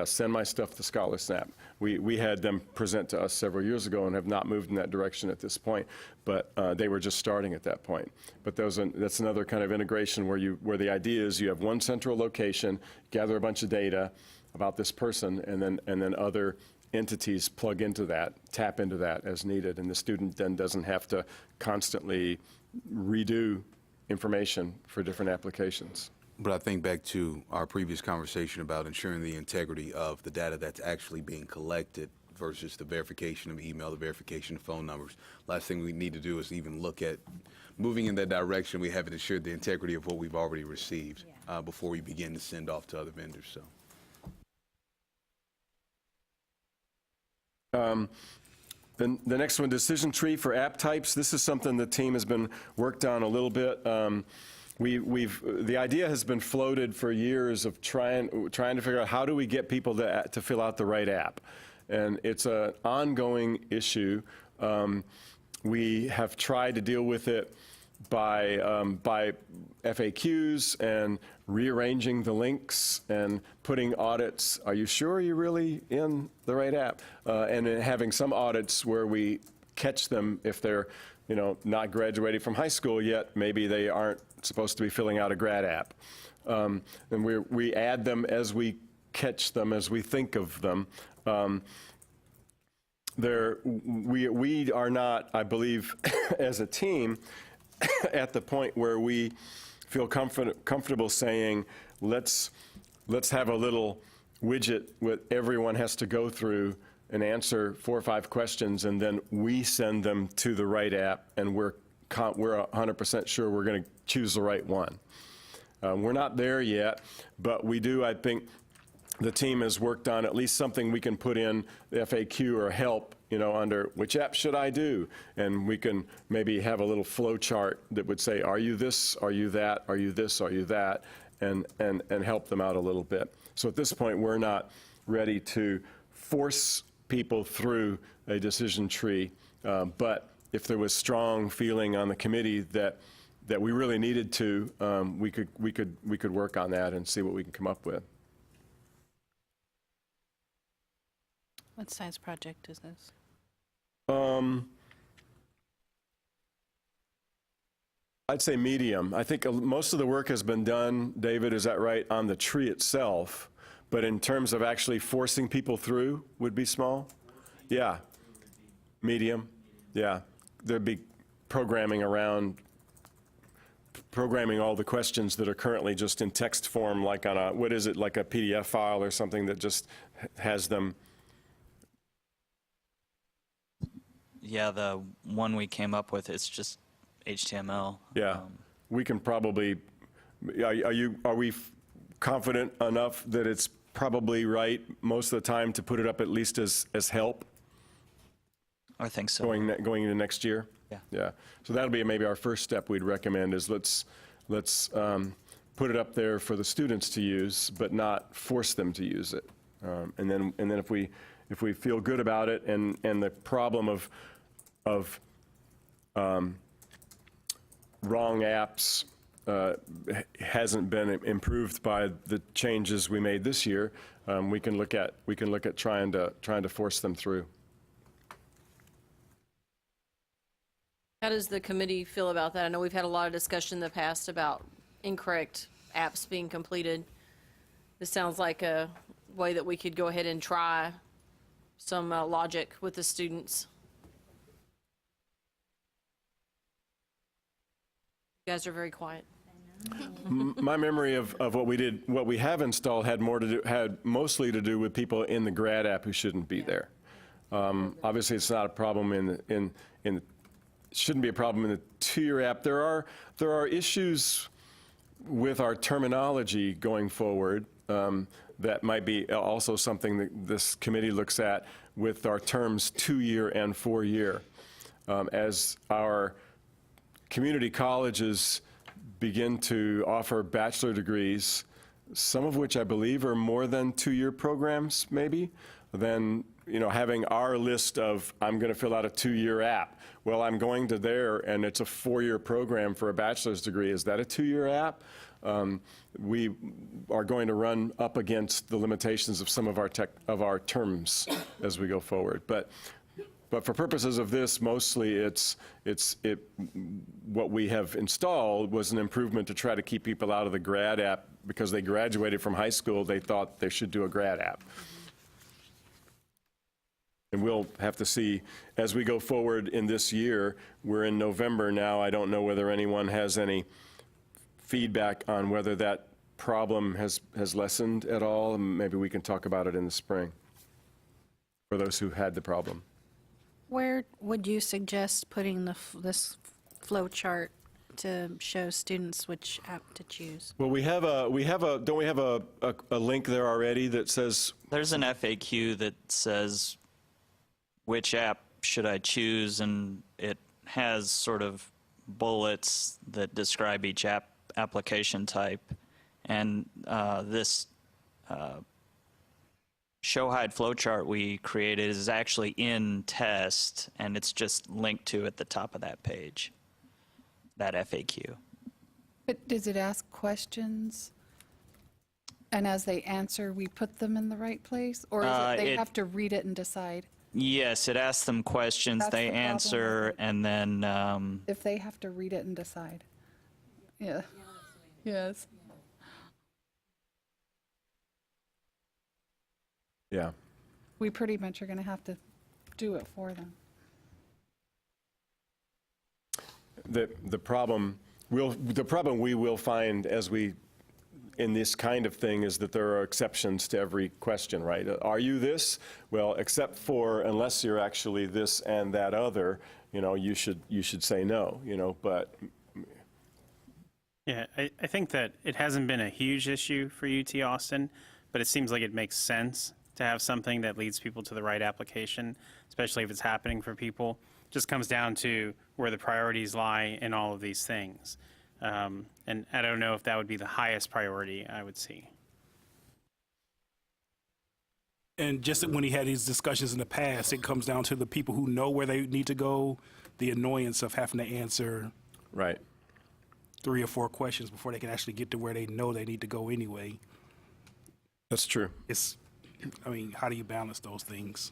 send my stuff to ScholarSnap. We had them present to us several years ago and have not moved in that direction at this point, but they were just starting at that point. But that's another kind of integration where the idea is you have one central location, gather a bunch of data about this person, and then other entities plug into that, tap into that as needed, and the student then doesn't have to constantly redo information for different applications. But I think back to our previous conversation about ensuring the integrity of the data that's actually being collected versus the verification of email, the verification of phone numbers. Last thing we need to do is even look at moving in that direction. We haven't ensured the integrity of what we've already received before we begin to send off to other vendors. So. The next one, decision tree for app types. This is something the team has been worked on a little bit. The idea has been floated for years of trying to figure out how do we get people to fill out the right app, and it's an ongoing issue. We have tried to deal with it by FAQs and rearranging the links and putting audits. Are you sure you're really in the right app? And then having some audits where we catch them if they're, not graduated from high school yet. Maybe they aren't supposed to be filling out a grad app. And we add them as we catch them, as we think of them. We are not, I believe, as a team, at the point where we feel comfortable saying, let's have a little widget what everyone has to go through and answer 4 or 5 questions, and then we send them to the right app, and we're 100% sure we're going to choose the right one. We're not there yet, but we do, I think, the team has worked on at least something we can put in the FAQ or help, under which app should I do? And we can maybe have a little flow chart that would say, are you this, are you that, are you this, are you that, and help them out a little bit. So at this point, we're not ready to force people through a decision tree, but if there was strong feeling on the committee that we really needed to, we could work on that and see what we can come up with. What size project is this? I'd say medium. I think most of the work has been done, David, is that right, on the tree itself, but in terms of actually forcing people through would be small? Yeah. Medium. Yeah. There'd be programming around programming all the questions that are currently just in text form, like on a, what is it, like a PDF file or something that just has them. Yeah, the one we came up with, it's just HTML. Yeah, we can probably, are we confident enough that it's probably right most of the time to put it up at least as help? I think so. Going into next year? Yeah. Yeah, so that'll be maybe our first step we'd recommend is let's put it up there for the students to use, but not force them to use it. And then if we feel good about it and the problem of wrong apps hasn't been improved by the changes we made this year, we can look at trying to force them through. How does the committee feel about that? I know we've had a lot of discussion in the past about incorrect apps being completed. This sounds like a way that we could go ahead and try some logic with the students. You guys are very quiet. My memory of what we have installed had mostly to do with people in the grad app who shouldn't be there. Obviously, it's not a problem shouldn't be a problem in the 2-year app. There are issues with our terminology going forward that might be also something that this committee looks at with our terms 2-year and 4-year. As our community colleges begin to offer bachelor degrees, some of which I believe are more than 2-year programs, maybe, then having our list of, I'm going to fill out a 2-year app. Well, I'm going to there, and it's a 4-year program for a bachelor's degree. Is that a 2-year app? We are going to run up against the limitations of some of our terms as we go forward. But for purposes of this, mostly what we have installed was an improvement to try to keep people out of the grad app because they graduated from high school. They thought they should do a grad app. And we'll have to see, as we go forward in this year, we're in November now, I don't know whether anyone has any feedback on whether that problem has lessened at all, and maybe we can talk about it in the spring, for those who had the problem. Where would you suggest putting this flow chart to show students which app to choose? Well, don't we have a link there already that says? There's an FAQ that says which app should I choose, and it has sort of bullets that describe each application type. And this show hide flowchart we created is actually in test, and it's just linked to at the top of that page, that FAQ. But does it ask questions? And as they answer, we put them in the right place? Or is it they have to read it and decide? Yes, it asks them questions, That's they the problem, answer, and then If they have to read it and decide. Yeah. Yes. Yeah. We pretty much are going to have to do it for them. The problem we will find as we in this kind of thing is that there are exceptions to every question, right? Are you this? Well, except for unless you're actually this and that other, you should say no, but. Yeah, I think that it hasn't been a huge issue for UT Austin, but it seems like it makes sense to have something that leads people to the right application, especially if it's happening for people. Just comes down to where the priorities lie in all of these things. And I don't know if that would be the highest priority I would see. And just when he had these discussions in the past, it comes down to the people who know where they need to go, the annoyance of having to answer right 3 or 4 questions before they can actually get to where they know they need to go anyway. That's true. How do you balance those things?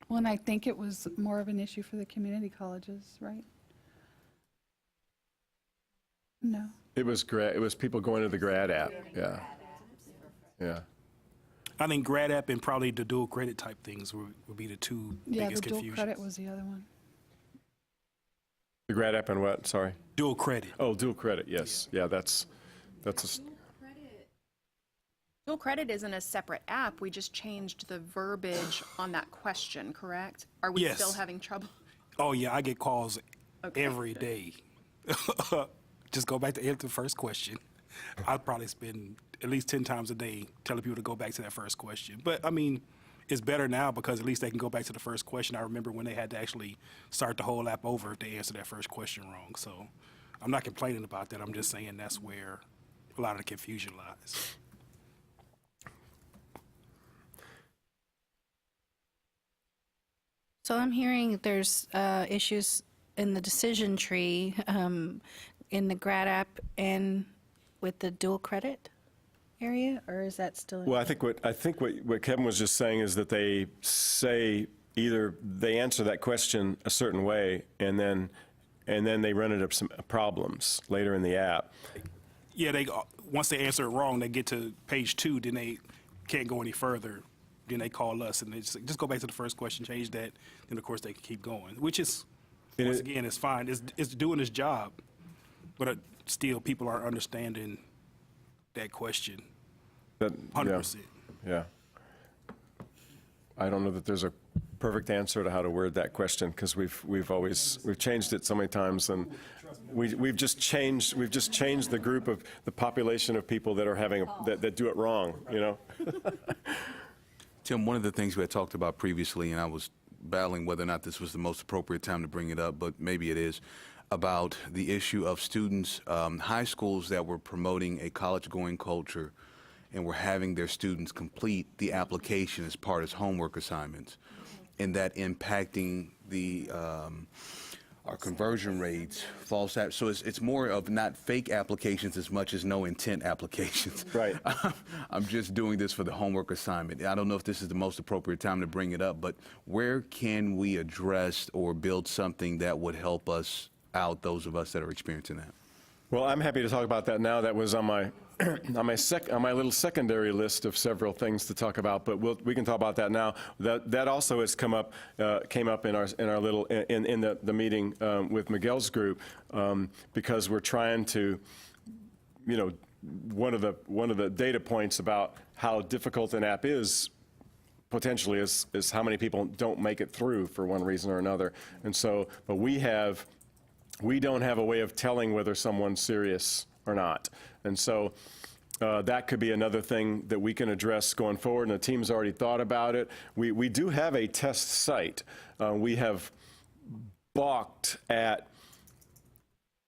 Well, and I think it was more of an issue for the community colleges, right? No. It was people going to the grad app. Yeah. Yeah. I think grad app and probably the dual credit type things would be the two biggest the dual confusions. credit was the other one. The grad app and what? Sorry. Dual credit. Oh, dual credit. Yes. Yeah. That's a. Dual credit isn't a separate app. We just changed the verbiage on that question, correct? Are we Yes. still having trouble? Oh yeah, I get calls every day. Just go back to answer the first question. I'd probably spend at least 10 times a day telling people to go back to that first question. But it's better now because at least they can go back to the first question. I remember when they had to actually start the whole app over if they answered that first question wrong. So I'm not complaining about that. I'm just saying that's where a lot of the confusion lies. So I'm hearing there's issues in the decision tree in the grad app and with the dual credit area, or is that still? Well, I think what Kevin was just saying is that they say either they answer that question a certain way and then they run into some problems later in the app. Yeah, once they answer it wrong, they get to page 2, then they can't go any further. Then they call us and they just go back to the first question, change that, then of course they can keep going, which is, once again, it's fine. It's doing its job, but still people aren't understanding that question 100%. Yeah. I don't know that there's a perfect answer to how to word that question because we've changed it so many times, and we've just changed the group of the population of people that are having that do it wrong. Tim, one of the things we had talked about previously, and I was battling whether or not this was the most appropriate time to bring it up, but maybe it is, about the issue of students, high schools that were promoting a college-going culture and were having their students complete the application as part of homework assignments, and that impacting our conversion rates, false apps. So it's more of not fake applications as much as no intent applications. Right. I'm just doing this for the homework assignment. I don't know if this is the most appropriate time to bring it up, but where can we address or build something that would help us out, those of us that are experiencing that? Well, I'm happy to talk about that now. That was on my on my little secondary list of several things to talk about, but we can talk about that now. That also has came up in our little in the meeting with Miguel's group, because we're trying to, you know, one of the data points about how difficult an app is potentially is how many people don't make it through for one reason or another. And so, but we don't have a way of telling whether someone's serious or not. And so that could be another thing that we can address going forward, and the team's already thought about it. We do have a test site. We have balked at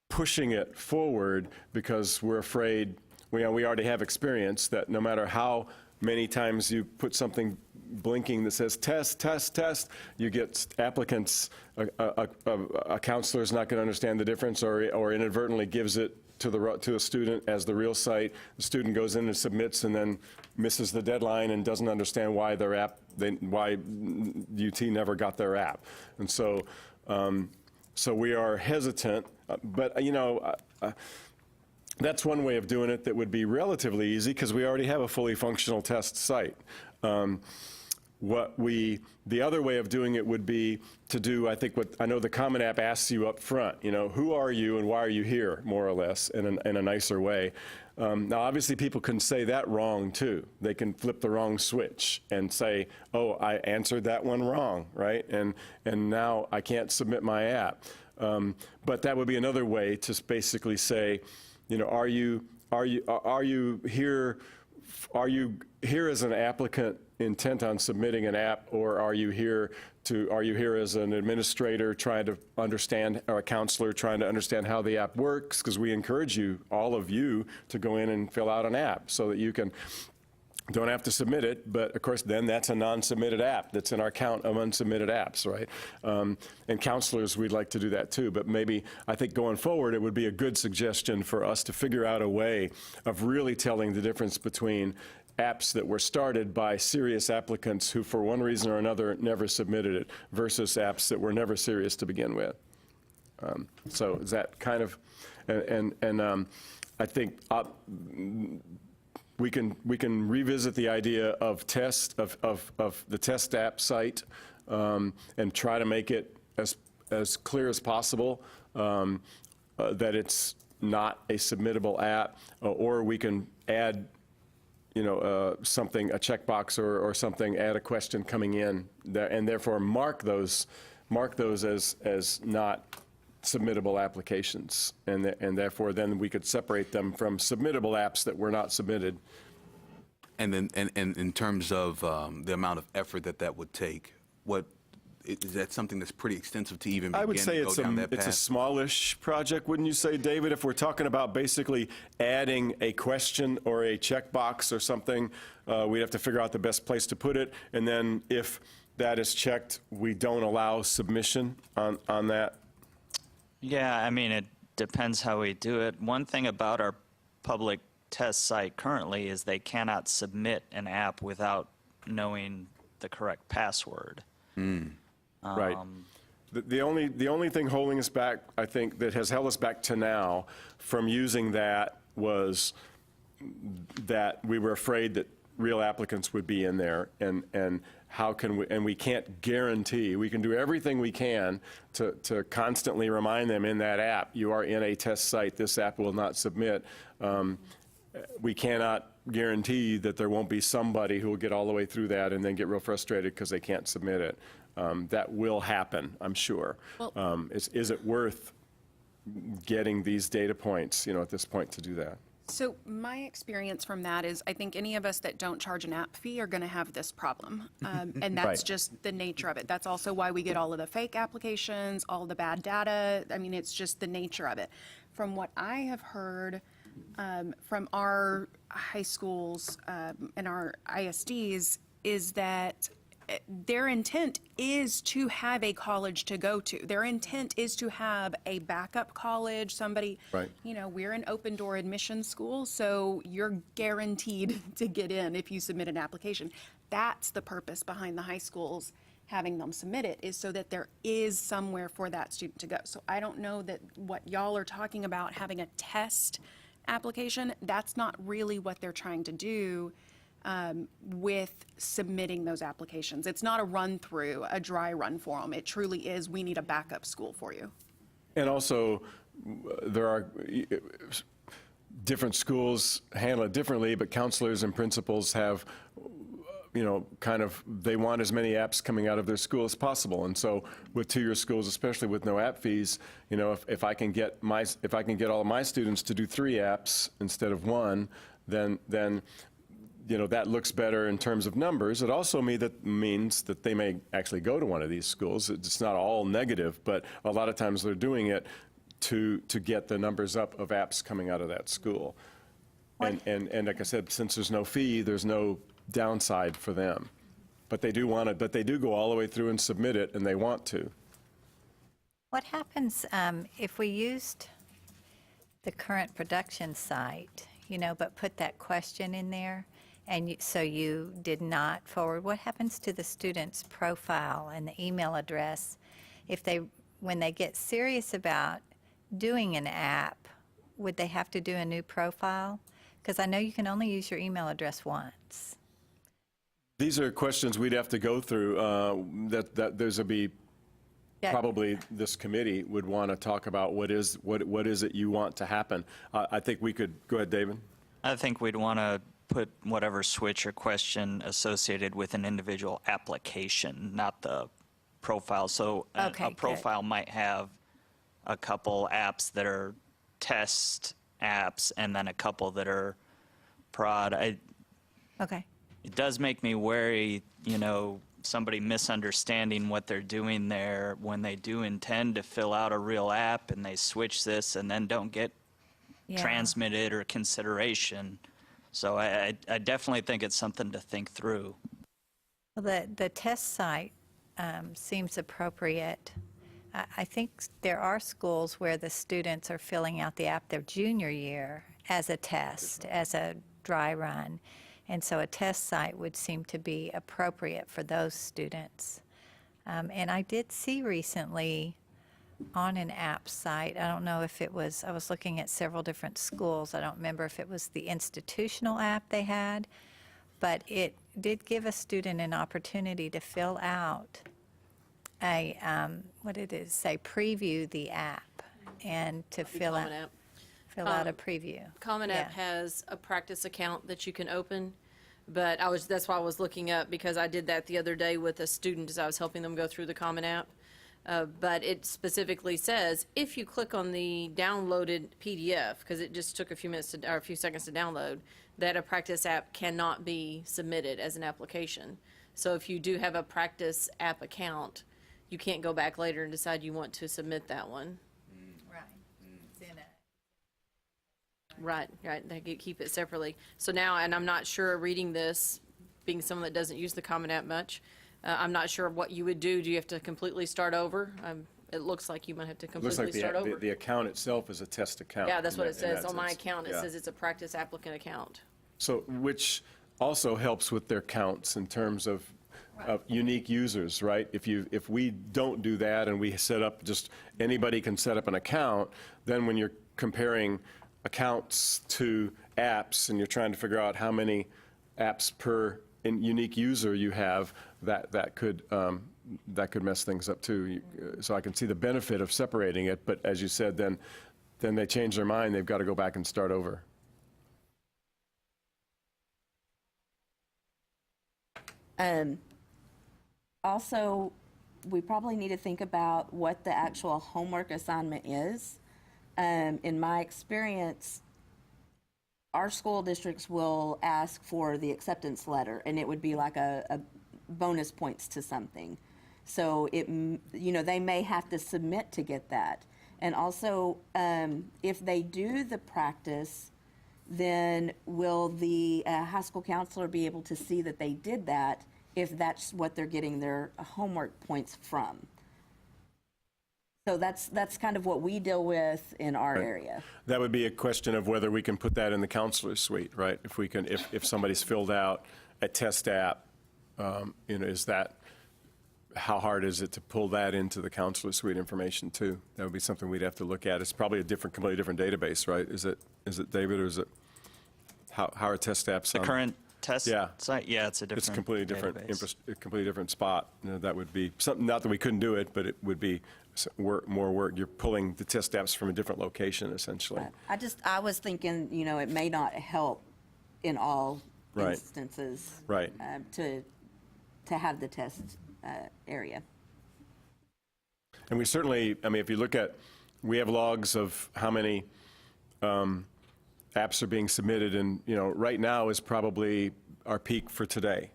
pushing it forward because we're afraid, we already have experience that no matter how many times you put something blinking that says test, test, test, you get applicants, a counselor's not going to understand the difference, or inadvertently gives it to a student as the real site. The student goes in and submits and then misses the deadline and doesn't understand why why UT never got their app. And so, so we are hesitant, but you know, that's one way of doing it that would be relatively easy because we already have a fully functional test site. The other way of doing it would be to do, I think, what I know the Common App asks you up front, you know, who are you and why are you here, more or less, in a nicer way. Now, obviously, people can say that wrong, too. They can flip the wrong switch and say, oh, I answered that one wrong, right? And now I can't submit my app. But that would be another way to basically say, you know, are you here as an applicant intent on submitting an app, or are you here as an administrator trying to understand, or a counselor trying to understand how the app works? Because we encourage you, all of you, to go in and fill out an app so that you don't have to submit it, but of course then that's a non-submitted app that's in our count of unsubmitted apps, right? And counselors, we'd like to do that too, but maybe I think going forward it would be a good suggestion for us to figure out a way of really telling the difference between apps that were started by serious applicants who for one reason or another never submitted it versus apps that were never serious to begin with. So is that kind of, I think we can revisit the idea of the test app site and try to make it as clear as possible that it's not a submittable app, or we can add, you know, something, a checkbox or something, add a question coming in, and therefore mark those as not submittable applications, and therefore then we could separate them from submittable apps that were not submitted. And then, and in terms of the amount of effort that would take, is that something that's pretty extensive to even begin I would say to go down that path? it's a smallish project, wouldn't you say, David? If we're talking about basically adding a question or a checkbox or something, we'd have to figure out the best place to put it, and then if that is checked, we don't allow submission on that. Yeah, I mean, it depends how we do it. One thing about our public test site currently is they cannot submit an app without knowing the correct password. Right. The only thing holding us back, I think, that has held us back to now from using that was that we were afraid that real applicants would be in there, and how can we, and we can't guarantee, we can do everything we can to constantly remind them in that app, you are in a test site, this app will not submit. We cannot guarantee that there won't be somebody who will get all the way through that and then get real frustrated because they can't submit it. That will happen, I'm sure. Well, is it worth getting these data points, you know, at this point to do that? So my experience from that is I think any of us that don't charge an app fee are going to have this problem. And that's Right. just the nature of it. That's also why we get all of the fake applications, all the bad data. I mean, it's just the nature of it. From what I have heard from our high schools and our ISDs is that their intent is to have a college to go to. Their intent is to have a backup college, somebody, Right. you know, we're an open door admission school, so you're guaranteed to get in if you submit an application. That's the purpose behind the high schools having them submit it is so that there is somewhere for that student to go. So I don't know that what y'all are talking about, having a test application, that's not really what they're trying to do with submitting those applications. It's not a run-through, a dry run for them. It truly is, we need a backup school for you. And also, there are different schools handle it differently, but counselors and principals have, they want as many apps coming out of their school as possible. And so with two-year schools, especially with no app fees, if I can get all of my students to do 3 apps instead of 1, then that looks better in terms of numbers. It also means that they may actually go to one of these schools. It's not all negative, but a lot of times they're doing it to get the numbers up of apps coming out of that school. And like I said, since there's no fee, there's no downside for them. But they do want it, but they do go all the way through and submit it, and they want to. What happens if we used the current production site, but put that question in there, and so you did not forward? What happens to the student's profile and the email address when they get serious about doing an app? Would they have to do a new profile? Because I know you can only use your email address once. These are questions we'd have to go through. That there's probably this committee would want to talk about what is it you want to happen. I think we could go ahead, David. I think we'd want to put whatever switch or question associated with an individual application, not the profile. So a profile might have a couple apps that are test apps and then a couple that are prod. Okay. It does make me wary, somebody misunderstanding what they're doing there when they do intend to fill out a real app and they switch this and then don't get transmitted or consideration. So I definitely think it's something to think through. Well, the test site seems appropriate. I think there are schools where the students are filling out the app their junior year as a test, as a dry run. And so a test site would seem to be appropriate for those students. And I did see recently on an app site, I don't know if it was, I was looking at several different schools. I don't remember if it was the institutional app they had, but it did give a student an opportunity to fill out a, preview the app and to fill out a preview. Common App has a practice account that you can open, but that's why I was looking up, because I did that the other day with a student as I was helping them go through the Common App. But it specifically says if you click on the downloaded PDF, because it just took a few seconds to download, that a practice app cannot be submitted as an application. So if you do have a practice app account, you can't go back later and decide you want to submit that one. Right. They keep it separately. So now, and I'm not sure, reading this, being someone that doesn't use the Common App much, I'm not sure what you would do. Do you have to completely start over? It looks like you might have to completely start over. The account itself is a test account. Yeah, that's what it says. On my account, it says it's a practice applicant account. So, which also helps with their counts in terms of unique users, right? If we don't do that and we set up, just anybody can set up an account, then when you're comparing accounts to apps and you're trying to figure out how many apps per unique user you have, that could mess things up too. So I can see the benefit of separating it, but as you said, then they change their mind, they've got to go back and start over. Also, we probably need to think about what the actual homework assignment is. In my experience, our school districts will ask for the acceptance letter, and it would be like a bonus points to something. So they may have to submit to get that. And also, if they do the practice, then will the high school counselor be able to see that they did that if that's what they're getting their homework points from? So that's kind of what we deal with in our area. That would be a question of whether we can put that in the counselor suite, right? If somebody's filled out a test app, is that how hard is it to pull that into the counselor suite information too? That would be something we'd have to look at. It's probably a completely different database, right? Is it David, or is it, how are test apps? The current test Yeah. site, yeah, it's a different It's a completely different, database. a completely different spot. That would be something, not that we couldn't do it, but it would be more work. You're pulling the test apps from a different location, essentially. I was thinking, it may not help in all Right. instances. Right. To have the test area. And we certainly, I mean, if you look at, we have logs of how many apps are being submitted, and, right now is probably our peak for today.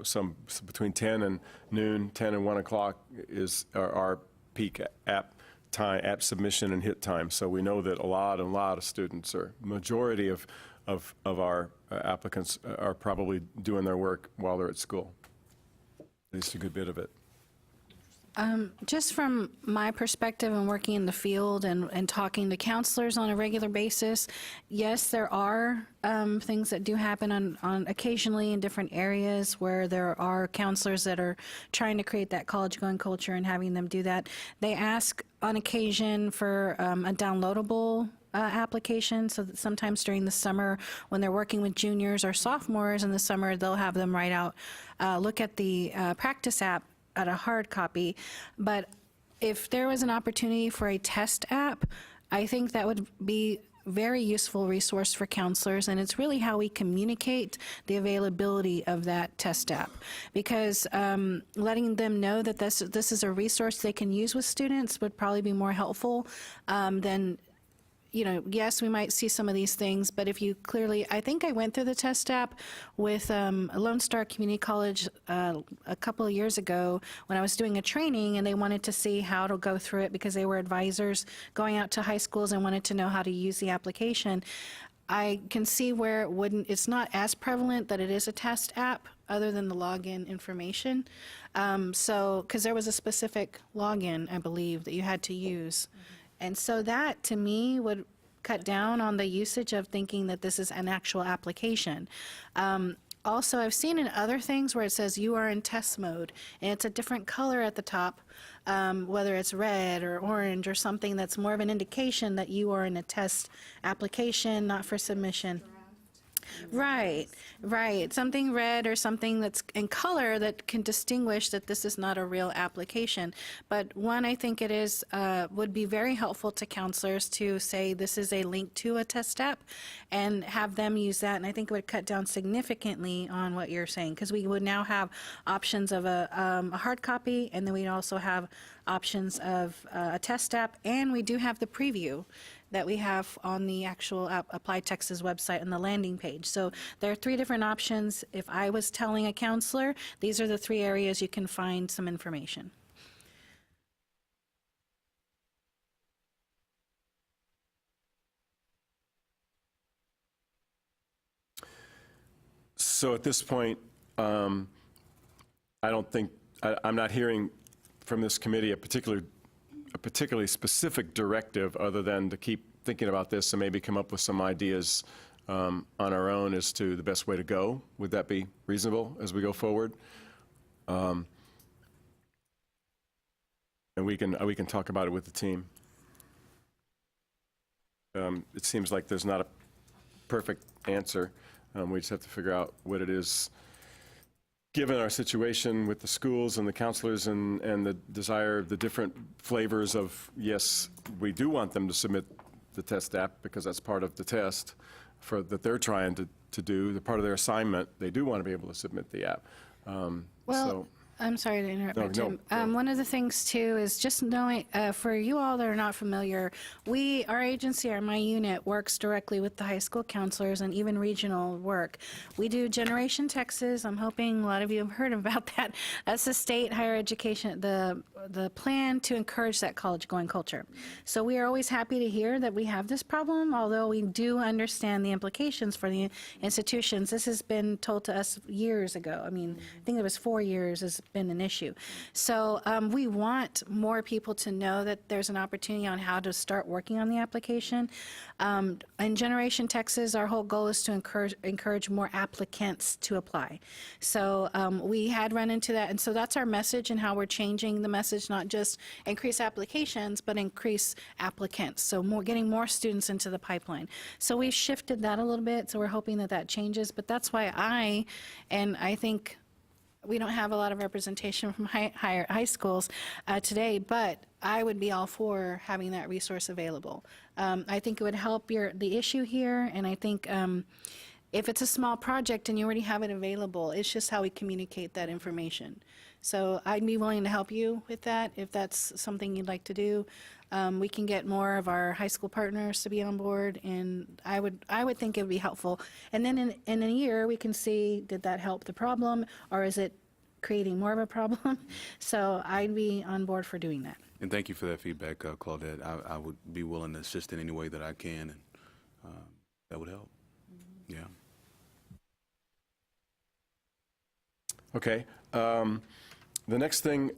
Some between 10 and noon, 10 and 1 o'clock is our peak app submission and hit time. So we know that a lot of students, or majority of our applicants are probably doing their work while they're at school. At least a good bit of it. Just from my perspective and working in the field and talking to counselors on a regular basis, yes, there are things that do happen on occasionally in different areas where there are counselors that are trying to create that college-going culture and having them do that. They ask on occasion for a downloadable application, so that sometimes during the summer when they're working with juniors or sophomores in the summer, they'll have them write out, look at the practice app at a hard copy. But if there was an opportunity for a test app, I think that would be very useful resource for counselors, and it's really how we communicate the availability of that test app, because letting them know that this is a resource they can use with students would probably be more helpful than, yes, we might see some of these things, but if you clearly, I think I went through the test app with Lone Star Community College a couple of years ago when I was doing a training, and they wanted to see how to go through it because they were advisors going out to high schools and wanted to know how to use the application. I can see where it's not as prevalent that it is a test app other than the login information. Because there was a specific login, I believe, that you had to use. And so that, to me, would cut down on the usage of thinking that this is an actual application. Also, I've seen in other things where it says you are in test mode, and it's a different color at the top, whether it's red or orange or something that's more of an indication that you are in a test application, not for submission. Right. Something red or something that's in color that can distinguish that this is not a real application. But one, I think it is, would be very helpful to counselors to say this is a link to a test app and have them use that. And I think it would cut down significantly on what you're saying, because we would now have options of a hard copy, and then we'd also have options of a test app, and we do have the preview that we have on the actual ApplyTX's website on the landing page. So there are 3 different options. If I was telling a counselor, these are the 3 areas you can find some information. So at this point, I don't think, I'm not hearing from this committee a particularly specific directive other than to keep thinking about this and maybe come up with some ideas on our own as to the best way to go. Would that be reasonable as we go forward? And we can talk about it with the team. It seems like there's not a perfect answer. We just have to figure out what it is, given our situation with the schools and the counselors and the desire, the different flavors of, yes, we do want them to submit the test app because that's part of the test that they're trying to do, the part of their assignment. They do want to be able to submit the app. I'm sorry to interrupt, No, Tim. no. One of the things, too, is just knowing, for you all that are not familiar, our agency, my unit, works directly with the high school counselors and even regional work. We do Generation Texas. I'm hoping a lot of you have heard about that. That's the state higher education, the plan to encourage that college-going culture. So we are always happy to hear that we have this problem, although we do understand the implications for the institutions. This has been told to us years ago. I mean, I think it was 4 years is been an issue. So we want more people to know that there's an opportunity on how to start working on the application. In Generation Texas, our whole goal is to encourage more applicants to apply. So we had run into that, and so that's our message and how we're changing the message, not just increase applications, but increase applicants. So getting more students into the pipeline. So we've shifted that a little bit, so we're hoping that that changes, but that's why I think we don't have a lot of representation from high schools today, but I would be all for having that resource available. I think it would help the issue here, and I think if it's a small project and you already have it available, it's just how we communicate that information. So I'd be willing to help you with that if that's something you'd like to do. We can get more of our high school partners to be on board, and I would think it would be helpful. And then in a year, we can see, did that help the problem, or is it creating more of a problem? So I'd be on board for doing that. And thank you for that feedback, Claudette. I would be willing to assist in any way that I can, and that would help. Yeah. Okay. The next thing,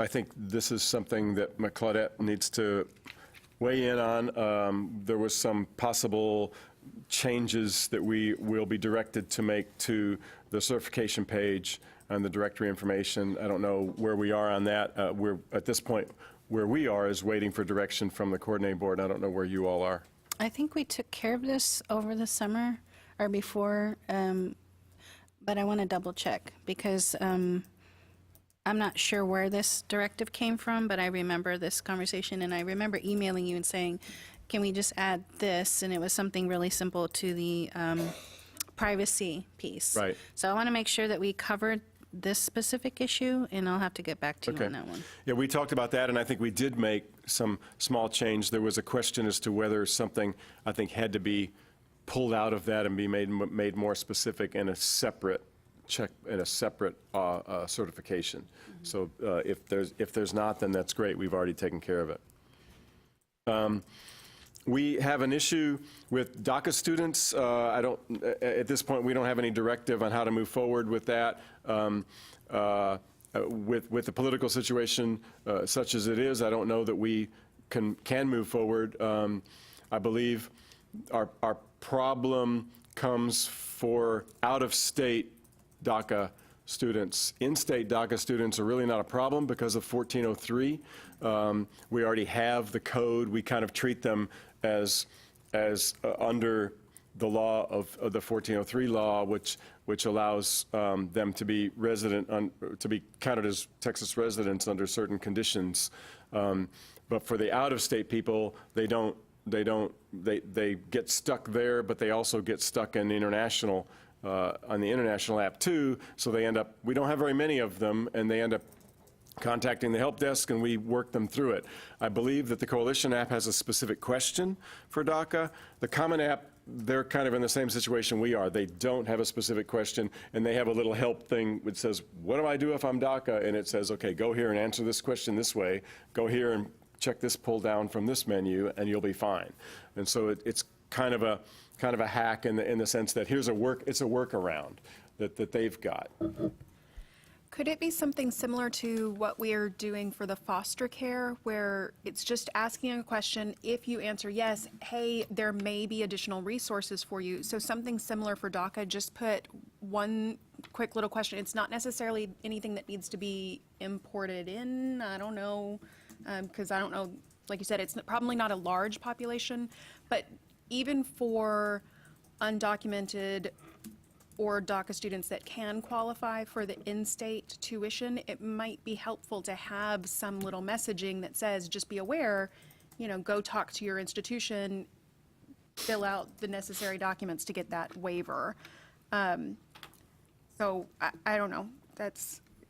I think this is something that Claudette needs to weigh in on. There was some possible changes that we will be directed to make to the certification page and the directory information. I don't know where we are on that. We're at this point, where we are is waiting for direction from the coordinating board. I don't know where you all are. I think we took care of this over the summer or before, but I want to double check because I'm not sure where this directive came from, but I remember this conversation, and I remember emailing you and saying, can we just add this? And it was something really simple to the privacy piece. Right. So I want to make sure that we covered this specific issue, and I'll have to get back to you on that one. Yeah, we talked about that, and I think we did make some small change. There was a question as to whether something, I think, had to be pulled out of that and be made more specific in a separate check, in a separate certification. So if there's not, then that's great. We've already taken care of it. We have an issue with DACA students. At this point, we don't have any directive on how to move forward with that. With the political situation such as it is, I don't know that we can move forward. I believe our problem comes for out-of-state DACA students. In-state DACA students are really not a problem because of 1403. We already have the code. We kind of treat them as under the law of the 1403 law, which allows them to be to be counted as Texas residents under certain conditions. But for the out-of-state people, they get stuck there, but they also get stuck in international on the international app too. So they end up, we don't have very many of them, and they end up contacting the help desk, and we work them through it. I believe that the Coalition app has a specific question for DACA. The Common app, they're kind of in the same situation we are. They don't have a specific question, and they have a little help thing which says, what do I do if I'm DACA? And it says, okay, go here and answer this question this way. Go here and check this pull down from this menu, and you'll be fine. And so it's kind of a hack in the sense that it's a workaround that they've got. Could it be something similar to what we are doing for the foster care, where it's just asking a question? If you answer yes, hey, there may be additional resources for you. So something similar for DACA, just put one quick little question. It's not necessarily anything that needs to be imported in. I don't know, because I don't know, like you said, it's probably not a large population, but even for undocumented or DACA students that can qualify for the in-state tuition, it might be helpful to have some little messaging that says, just be aware, go talk to your institution, fill out the necessary documents to get that waiver. So I don't know,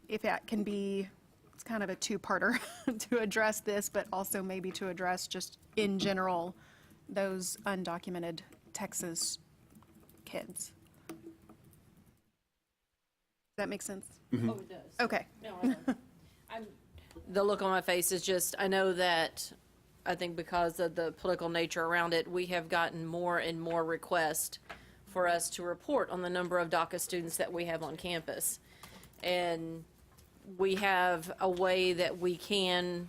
if that can be, it's kind of a two-parter to address this, but also maybe to address just in general those undocumented Texas kids. Does that make sense? Oh, it does. Okay. No, the look on my face is just, I know that, I think because of the political nature around it, we have gotten more and more requests for us to report on the number of DACA students that we have on campus. And we have a way that we can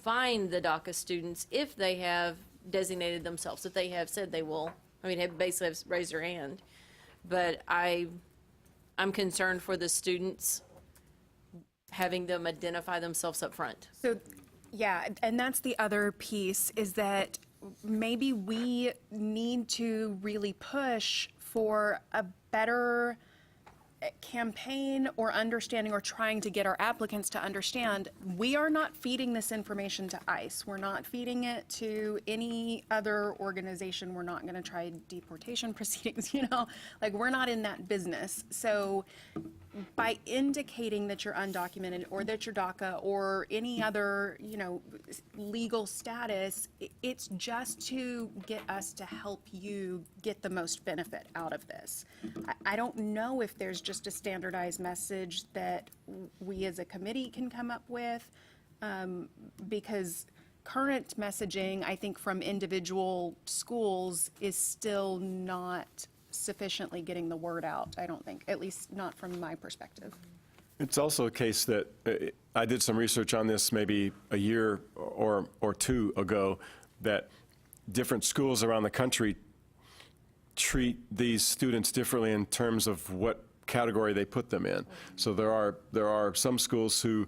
find the DACA students if they have designated themselves, if they have said they will, have basically have raised their hand. But I'm concerned for the students, having them identify themselves up front. So, yeah, and that's the other piece, is that maybe we need to really push for a better campaign or understanding, or trying to get our applicants to understand, we are not feeding this information to ICE. We're not feeding it to any other organization. We're not going to try deportation proceedings, like we're not in that business. So by indicating that you're undocumented or that you're DACA or any other, legal status, it's just to get us to help you get the most benefit out of this. I don't know if there's just a standardized message that we as a committee can come up with, because current messaging, I think, from individual schools is still not sufficiently getting the word out, I don't think, at least not from my perspective. It's also a case that I did some research on this maybe a year or two ago, that different schools around the country treat these students differently in terms of what category they put them in. So there are some schools who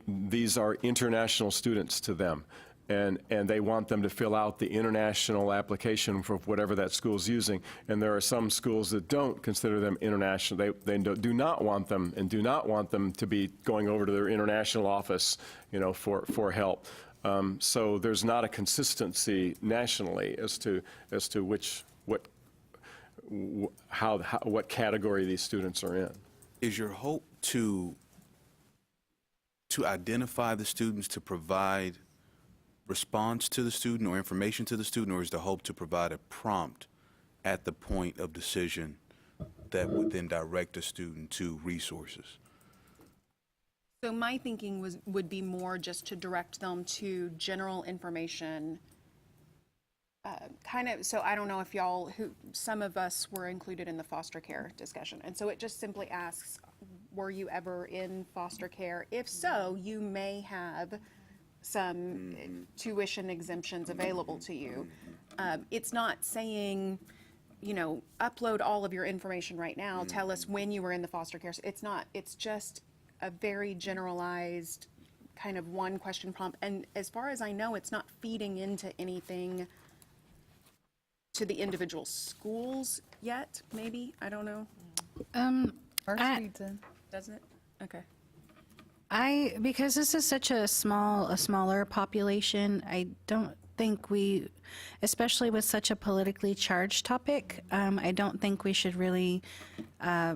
these are international students to them. And they want them to fill out the international application for whatever that school's using. And there are some schools that don't consider them international. They do not want them, and do not want them to be going over to their international office, for help. So there's not a consistency nationally as to what category these students are in. Is your hope to identify the students, to provide response to the student or information to the student, or is the hope to provide a prompt at the point of decision that would then direct the student to resources? So my thinking would be more just to direct them to general information, so I don't know if some of us were included in the foster care discussion. And so it just simply asks, were you ever in foster care? If so, you may have some tuition exemptions available to you. It's not saying, upload all of your information right now, tell us when you were in the foster care. It's not, it's just a very generalized kind of one question prompt. And as far as I know, it's not feeding into anything to the individual schools yet, maybe, I don't know. Ours feeds in. Doesn't it? Okay. Because this is such a smaller population, I don't think we, especially with such a politically charged topic, I don't think we should really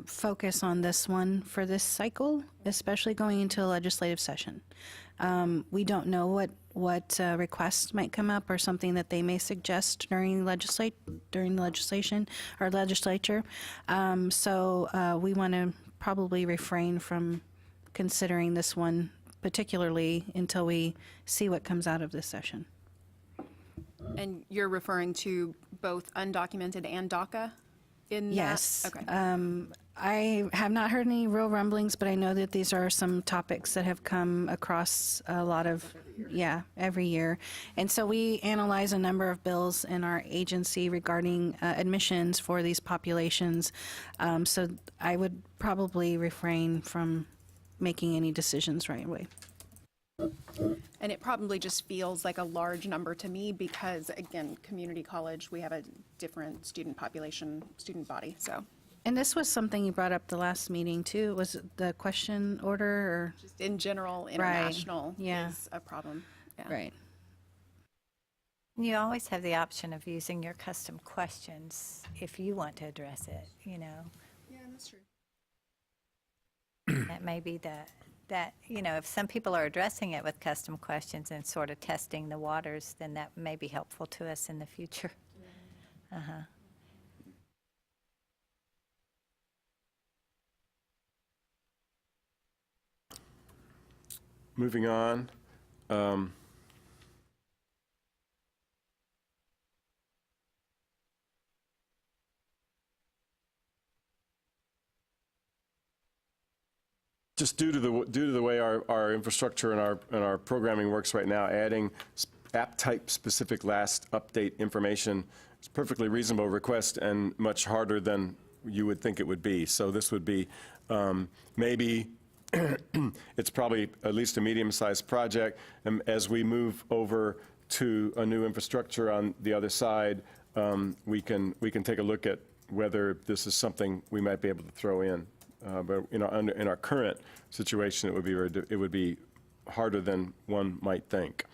focus on this one for this cycle, especially going into a legislative session. We don't know what requests might come up or something that they may suggest during the legislation or legislature. So we want to probably refrain from considering this one particularly until we see what comes out of this session. And you're referring to both undocumented and DACA in that? Yes. Okay. I have not heard any real rumblings, but I know that these are some topics that have come across a lot of, every year. And so we analyze a number of bills in our agency regarding admissions for these populations. So I would probably refrain from making any decisions right away. And it probably just feels like a large number to me because, again, community college, we have a different student population, student body, so. And this was something you brought up the last meeting too. Was it the question order or? Just in general, international is a problem. Yeah. Right. You always have the option of using your custom questions if you want to address it, Yeah, that's true. That may be that, if some people are addressing it with custom questions and sort of testing the waters, then that may be helpful to us in the future. Moving on. just due to the way our infrastructure and our programming works right now, adding app type specific last update information is a perfectly reasonable request and much harder than you would think it would be. So this would be maybe it's probably at least a medium-sized project. And as we move over to a new infrastructure on the other side, we can take a look at whether this is something we might be able to throw in. But in our current situation, it would be harder than one might think.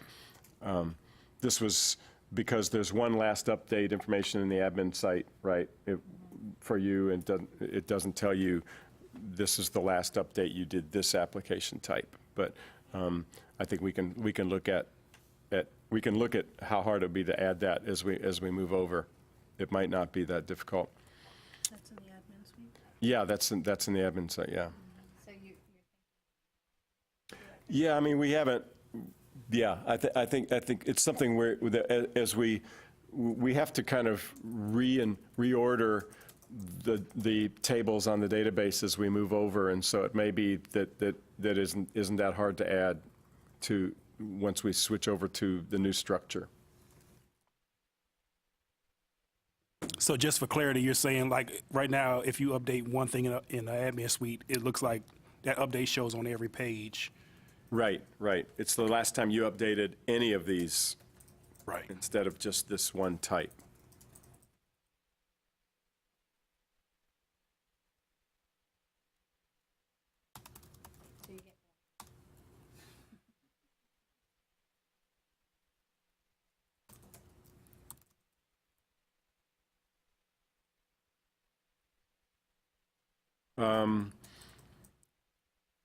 This was because there's one last update information in the admin site, right? For you, and it doesn't tell you this is the last update you did this application type. But I think we can look at how hard it would be to add that as we move over. It might not be that difficult. That's in the admin suite? Yeah, that's in the admin site. Yeah. So Yeah, I mean, we haven't. Yeah, I think it's something where as we have to kind of reorder the tables on the database as we move over, and so it may be that isn't that hard to add to once we switch over to the new structure. So just for clarity, you're saying like right now, if you update one thing in the admin suite, it looks like that update shows on every page. Right. It's the last time you updated any of these. Right. Instead of just this one type.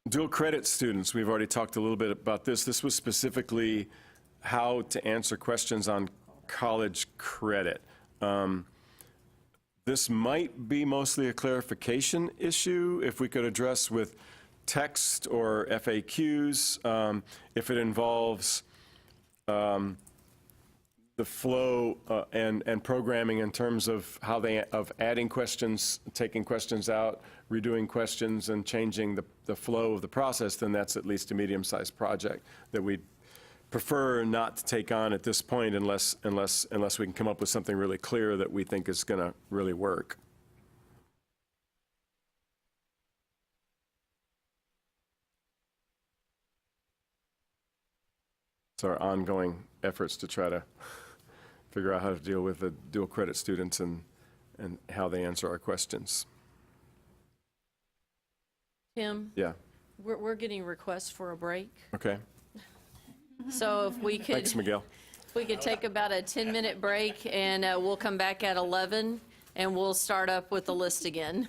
Dual credit students, we've already talked a little bit about this. This was specifically how to answer questions on college credit. This might be mostly a clarification issue if we could address with text or FAQs, if it involves the flow and programming in terms of how of adding questions, taking questions out, redoing questions, and changing the flow of the process, then that's at least a medium-sized project that we'd prefer not to take on at this point unless we can come up with something really clear that we think is going to really work. It's our ongoing efforts to try to figure out how to deal with the dual credit students and how they answer our questions. Tim? Yeah. We're getting requests for a break. Okay. So if we could. Thanks, Miguel. If we could take about a 10-minute break, and we'll come back at 11, and we'll start up with the list again.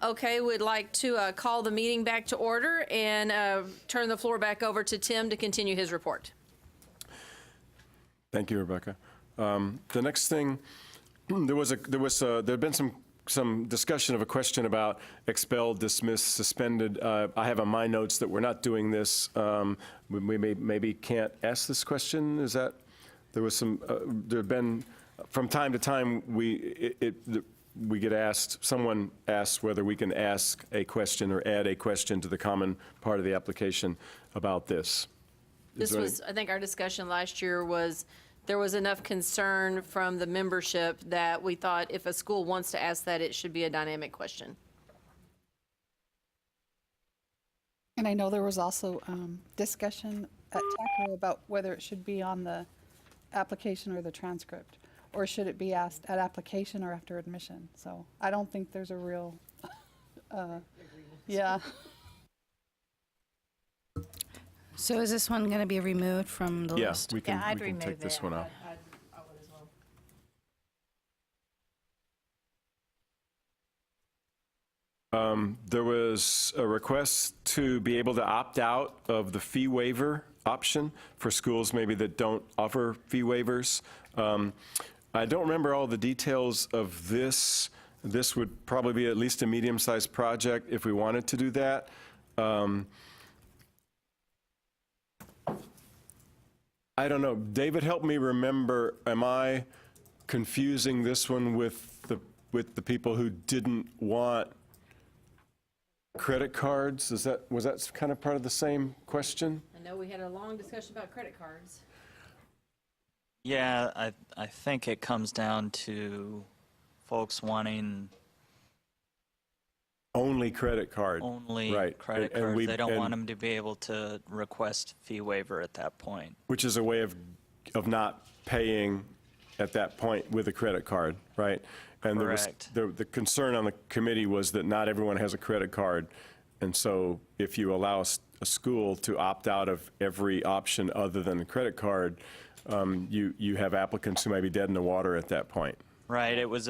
Okay, we'd like to call the meeting back to order and turn the floor back over to Tim to continue his report. Thank you, Rebecca. The next thing, there had been some discussion of a question about expelled, dismissed, suspended. I have on my notes that we're not doing this. We maybe can't ask this question. Is that there was some? There have been from time to time we get asked. Someone asks whether we can ask a question or add a question to the common part of the application about this. I think our discussion last year was there was enough concern from the membership that we thought if a school wants to ask that, it should be a dynamic question. And I know there was also discussion at TACO about whether it should be on the application or the transcript, or should it be asked at application or after admission. So I don't think there's a real, yeah. So is this one going to be removed from the list? We can, I'd we can take remove this it. one out. I would as well. There was a request to be able to opt out of the fee waiver option for schools maybe that don't offer fee waivers. I don't remember all the details of this. This would probably be at least a medium-sized project if we wanted to do that. I don't know. David, help me remember, am I confusing this one with the people who didn't want credit cards? Was that kind of part of the same question? I know we had a long discussion about credit cards. Yeah, I think it comes down to folks wanting only credit card. Only right. credit And cards. They don't want them to be able to request fee waiver at that point. Which is a way of not paying at that point with a credit card, right? And Correct. The concern on the committee was that not everyone has a credit card. And so if you allow a school to opt out of every option other than a credit card, you have applicants who may be dead in the water at that point. Right, it was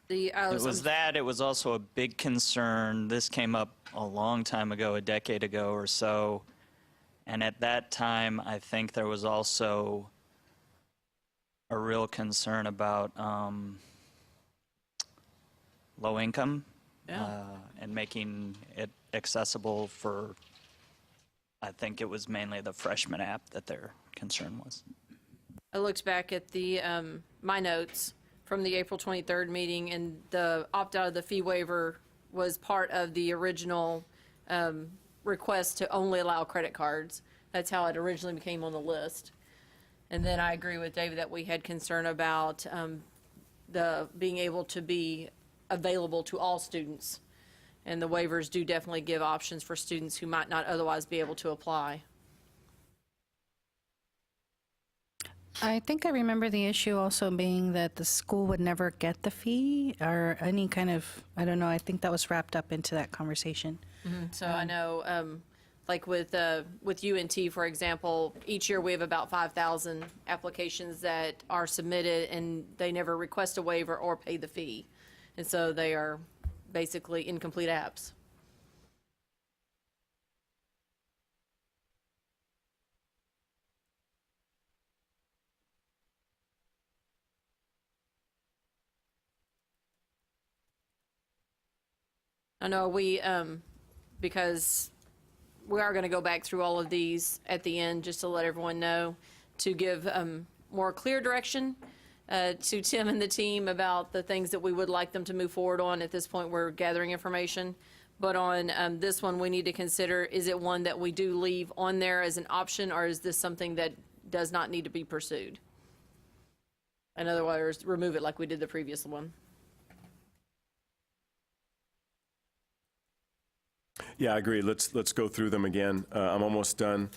It was also a big concern. This came up a long time ago, a decade ago or so. And at that time, I think there was also a real concern about low income and making it accessible for, I think it was mainly the freshman app that their concern was. I looked back at the my notes from the April 23rd meeting, and the opt-out of the fee waiver was part of the original request to only allow credit cards. That's how it originally became on the list. And then I agree with David that we had concern about the being able to be available to all students. And the waivers do definitely give options for students who might not otherwise be able to apply. I think I remember the issue also being that the school would never get the fee or any kind of, I don't know, I think that was wrapped up into that conversation. So I know, like with UNT, for example, each year we have about 5,000 applications that are submitted, and they never request a waiver or pay the fee. And so they are basically incomplete apps. I know because we are going to go back through all of these at the end, just to let everyone know, to give more clear direction to Tim and the team about the things that we would like them to move forward on. At this point, we're gathering information. But on this one, we need to consider, is it one that we do leave on there as an option, or is this something that does not need to be pursued? In other words, remove it like we did the previous one. Yeah, I agree. Let's go through them again. I'm almost done.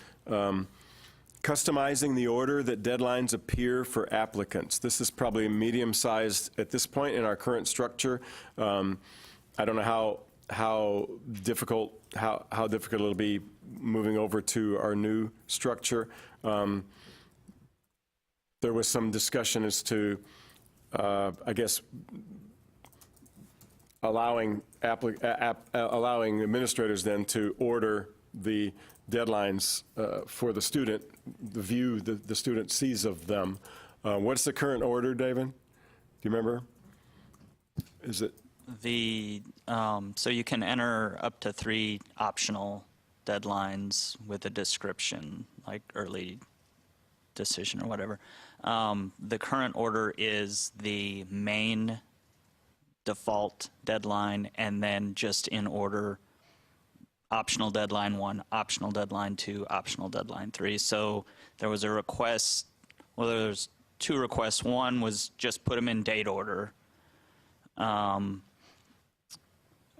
Customizing the order that deadlines appear for applicants. This is probably medium-sized at this point in our current structure. I don't know how difficult it'll be moving over to our new structure. There was some discussion as to, I guess, allowing administrators then to order the deadlines for the student, the view the student sees of them. What's the current order, David? Do you remember? Is it? So you can enter up to 3 optional deadlines with a description, like early decision or whatever. The current order is the main default deadline, and then just in order, optional deadline 1, optional deadline 2, optional deadline 3. So there was a request, well, there's 2 requests. One was just put them in date order. And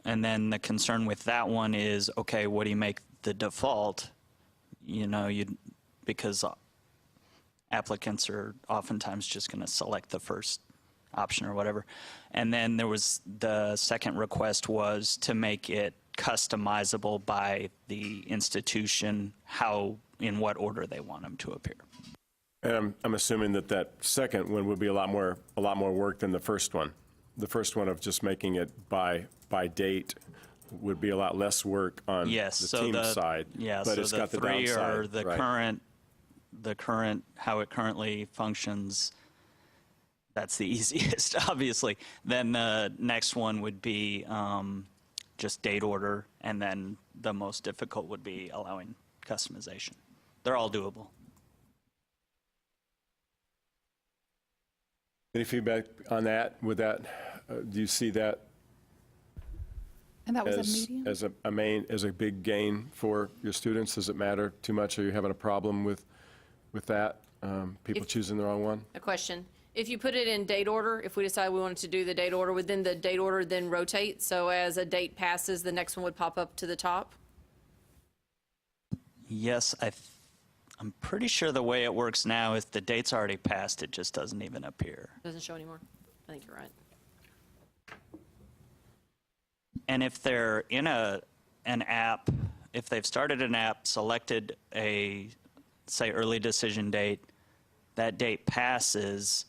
then the concern with that one is, okay, what do you make the default? You know, because applicants are oftentimes just going to select the first option or whatever. And then there was the second request was to make it customizable by the institution, in what order they want them to appear. And I'm assuming that second one would be a lot more work than the first one. The first one of just making it by date would be a lot less work on the team side. Yeah, but so it's the got the 3 downside, are the right. current, how it currently functions. That's the easiest, obviously. Then the next one would be just date order, and then the most difficult would be allowing customization. They're all doable. Any feedback on that? Do you see that And that was a medium? as a big gain for your students? Does it matter too much? Are you having a problem with that? People choosing the wrong one? A question. If you put it in date order, if we decide we wanted to do the date order, would then the date order then rotate? So as a date passes, the next one would pop up to the top? Yes, I'm pretty sure the way it works now is the date's already passed, it just doesn't even appear. Doesn't show anymore? I think you're right. And if they're in an app if they've started an app, selected a, say, early decision date, that date passes,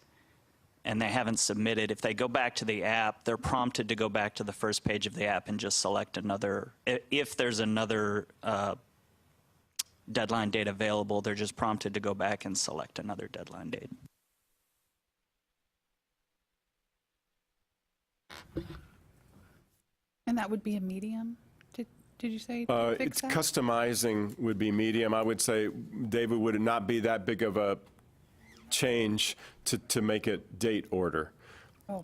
and they haven't submitted, if they go back to the app, they're prompted to go back to the first page of the app and just select another, if there's another deadline date available, they're just prompted to go back and select another deadline date. And that would be a medium? Did you say to fix It's that? customizing would be medium. I would say, David, would it not be that big of a change to make it date order? Oh.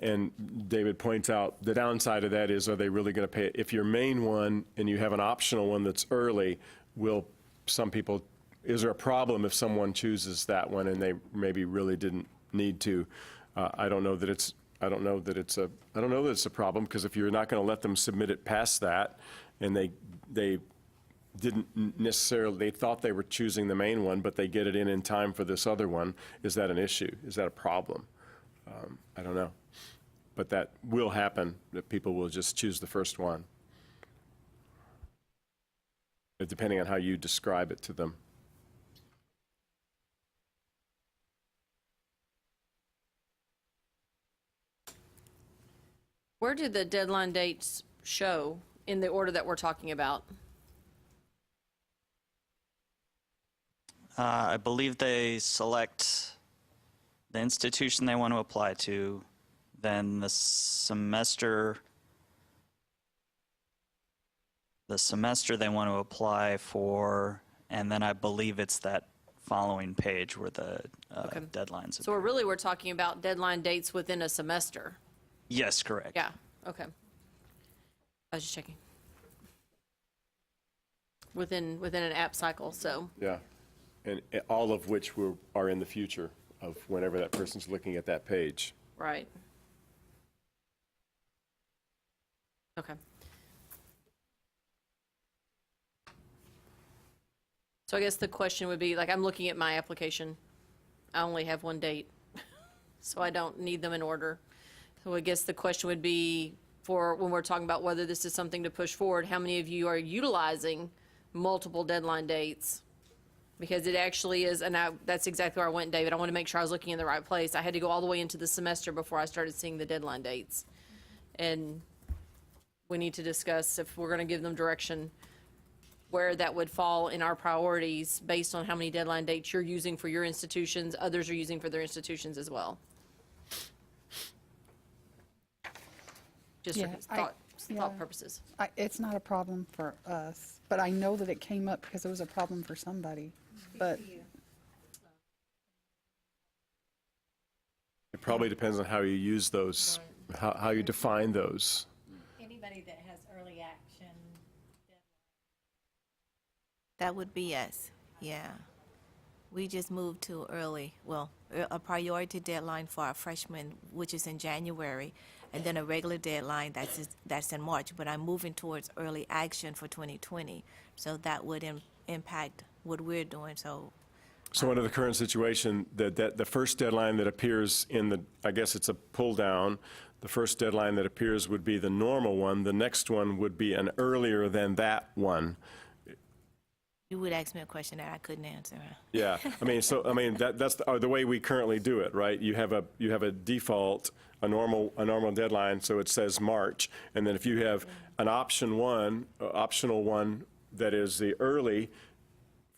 And David points out the downside of that is, are they really going to pay it? If your main one and you have an optional one that's early, will some people, is there a problem if someone chooses that one and they maybe really didn't need to? I don't know that it's a problem, because if you're not going to let them submit it past that, and they didn't necessarily, they thought they were choosing the main one, but they get it in time for this other one, is that an issue? Is that a problem? I don't know. But that will happen, that people will just choose the first one, depending on how you describe it to them. Where do the deadline dates show in the order that we're talking about? I believe they select the institution they want to apply to, then the semester they want to apply for, and then I believe it's that following page where the deadlines So we're talking about deadline dates within a semester. Yes, correct. Yeah, okay. I was just checking. Within an app cycle, so. Yeah, and all of which are in the future of whenever that person's looking at that page. Right. Okay. So I guess the question would be, like, I'm looking at my application. I only have one date, so I don't need them in order. So I guess the question would be, for when we're talking about whether this is something to push forward, how many of you are utilizing multiple deadline dates? Because it actually is, and that's exactly where I went, David. I want to make sure I was looking in the right place. I had to go all the way into the semester before I started seeing the deadline dates. And we need to discuss, if we're going to give them direction, where that would fall in our priorities based on how many deadline dates you're using for your institutions, others are using for their institutions as well. Just for thought purposes. It's not a problem for us, but I know that it came up because it was a problem for somebody. But It probably depends on how you use those, how you define those. Anybody that has early action. That would be us, yeah. We just moved to early, well, a priority deadline for our freshmen, which is in January, and then a regular deadline that's in March. But I'm moving towards early action for 2020, so that would impact what we're doing, so. So under the current situation, the first deadline that appears in the, I guess it's a pull down, the first deadline that appears would be the normal one. The next one would be an earlier than that one. You would ask me a question that I couldn't answer. Yeah, that's the way we currently do it, right? You have a default, a normal deadline, so it says March, and then if you have an optional one that is the early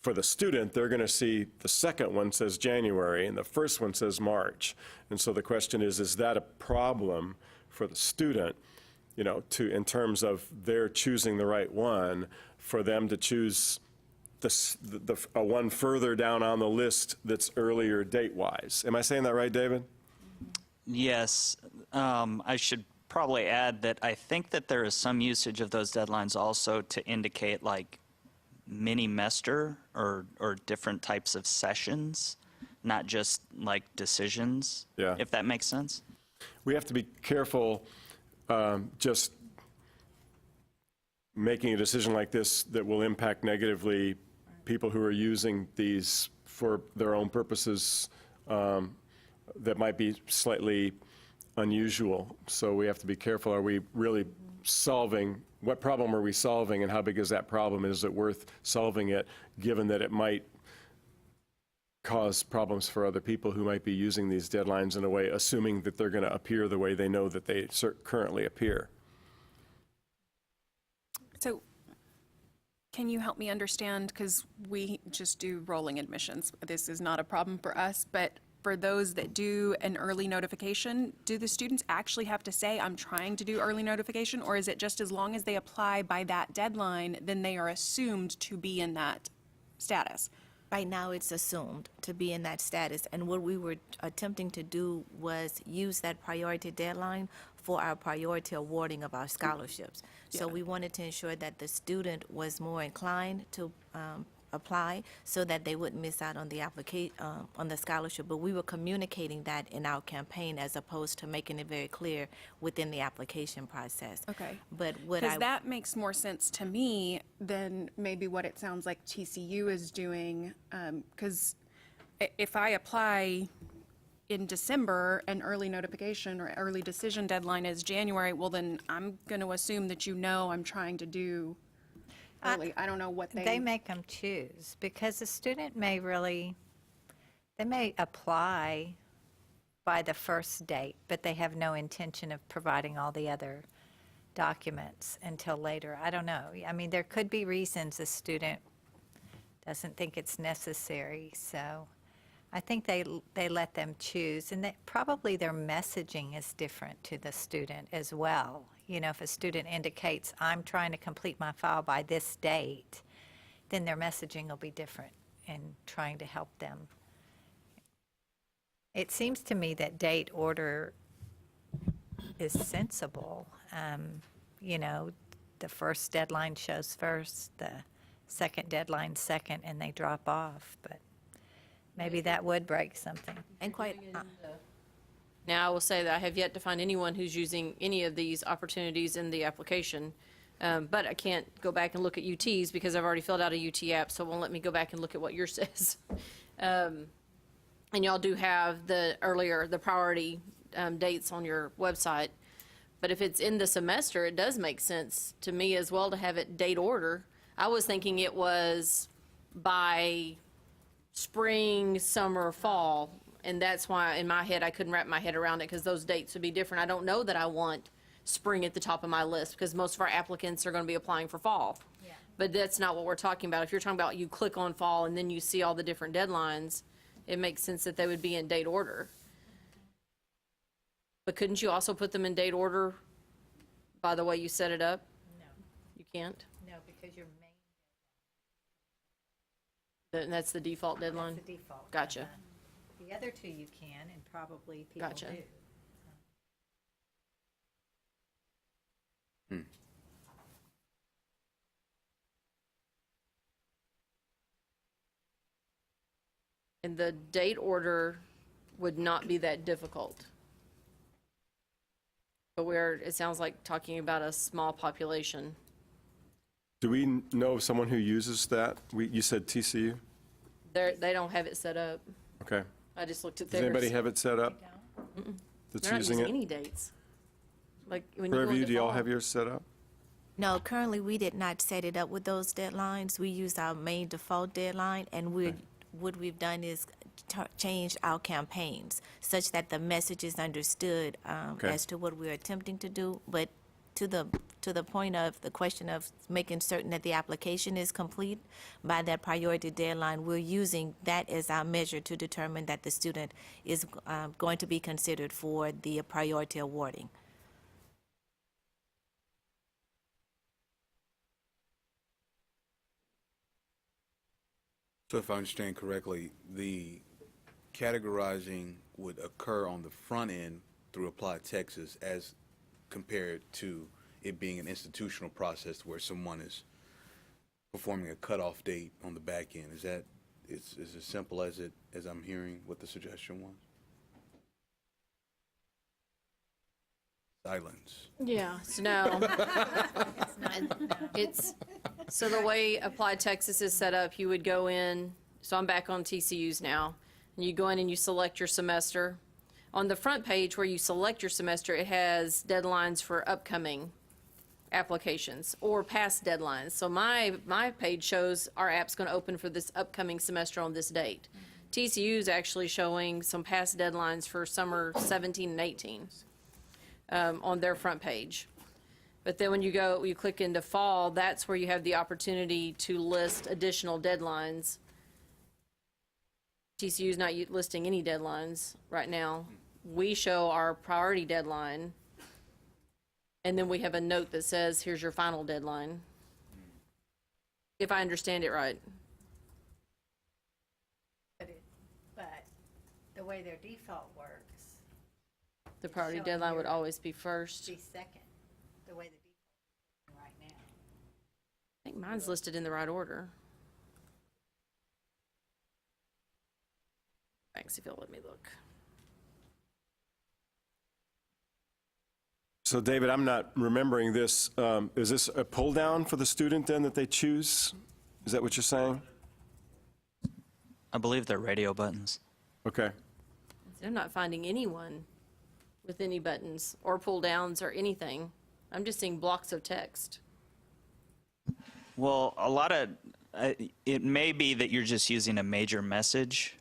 for the student, they're going to see the second one says January and the first one says March, and so the question is that a problem for the student? You know, in terms of their choosing the right one, for them to choose a one further down on the list that's earlier date-wise. Am I saying that right, David? Yes. I should probably add that I think that there is some usage of those deadlines also to indicate like mini-mester or different types of sessions, not just like decisions, if that makes sense. We have to be careful just making a decision like this that will impact negatively people who are using these for their own purposes that might be slightly unusual. So we have to be careful. Are we really solving what problem are we solving and how big is that problem? Is it worth solving it, given that it might cause problems for other people who might be using these deadlines in a way, assuming that they're going to appear the way they know that they currently appear? So can you help me understand, because we just do rolling admissions. This is not a problem for us, but for those that do an early notification, do the students actually have to say, I'm trying to do early notification, or is it just as long as they apply by that deadline, then they are assumed to be in that status? Right now, it's assumed to be in that status, and what we were attempting to do was use that priority deadline for our priority awarding of our scholarships. So we wanted to ensure that the student was more inclined to apply, so that they wouldn't miss out on the on the scholarship. But we were communicating that in our campaign, as opposed to making it very clear within the application process. Okay. But what Because that makes more sense to me than maybe what it sounds like TCU is doing. Because if I apply in December, an early notification or early decision deadline is January, well, then I'm going to assume that I'm trying to do early. I don't know what They make them choose, because the student may they may apply by the first date, but they have no intention of providing all the other documents until later. I don't know. I mean, there could be reasons the student doesn't think it's necessary, so I think they let them choose, and probably their messaging is different to the student as well. You know, if a student indicates, I'm trying to complete my file by this date, then their messaging will be different in trying to help them. It seems to me that date order is sensible. You know, the first deadline shows first, the second deadline second, and they drop off, but maybe that would break something. And quite Now, I will say that I have yet to find anyone who's using any of these opportunities in the application. But I can't go back and look at UT's because I've already filled out a UT app, so it won't let me go back and look at what yours says. And y'all do have the priority dates on your website. But if it's in the semester, it does make sense to me as well to have it date order. I was thinking it was by spring, summer, fall. And that's why in my head, I couldn't wrap my head around it, because those dates would be different. I don't know that I want spring at the top of my list, because most of our applicants are going to be applying for fall. Yeah. But that's not what we're talking about. If you're talking about you click on fall and then you see all the different deadlines, it makes sense that they would be in date order. But couldn't you also put them in date order by the way you set it up? No. You can't? No, because your main And that's the default deadline? That's the default. Gotcha. The other two you can, and probably people Gotcha. do. And the date order would not be that difficult. But it sounds like talking about a small population. Do we know of someone who uses that? You said TCU? They don't have it set up. Okay. I just looked at Does theirs. anybody have it set up that's They're not using using it? any dates. Like when you go Prairie, into do y'all fall. have yours set up? No, currently we did not set it up with those deadlines. We used our main default deadline, and what we've done is changed our campaigns such that the message is understood as to what we're attempting to do. But to the point of the question of making certain that the application is complete by that priority deadline, we're using that as our measure to determine that the student is going to be considered for the priority awarding. So if I understand correctly, the categorizing would occur on the front end through ApplyTX as compared to it being an institutional process where someone is performing a cutoff date on the back end. Is that it's as simple as I'm hearing what the suggestion was? Silence. Yeah, so no. So the way ApplyTX is set up, you would go in, so I'm back on TCU's now, and you go in and you select your semester. On the front page where you select your semester, it has deadlines for upcoming applications or past deadlines. So my page shows our app's going to open for this upcoming semester on this date. TCU is actually showing some past deadlines for summer 17 and 18 on their front page. But then when you click into fall, that's where you have the opportunity to list additional deadlines. TCU is not listing any deadlines right now. We show our priority deadline, and then we have a note that says, here's your final deadline. If I understand it right. But the way their default works, The priority showing deadline would your- always be first. be second, the way the default is right now. I think mine's listed in the right order. Thanks, if you'll let me look. So David, I'm not remembering this. Is this a pull down for the student then that they choose? Is that what you're saying? I believe they're radio buttons. Okay. I'm not finding anyone with any buttons or pull downs or anything. I'm just seeing blocks of text. Well, a lot of, it may be that you're just using a major message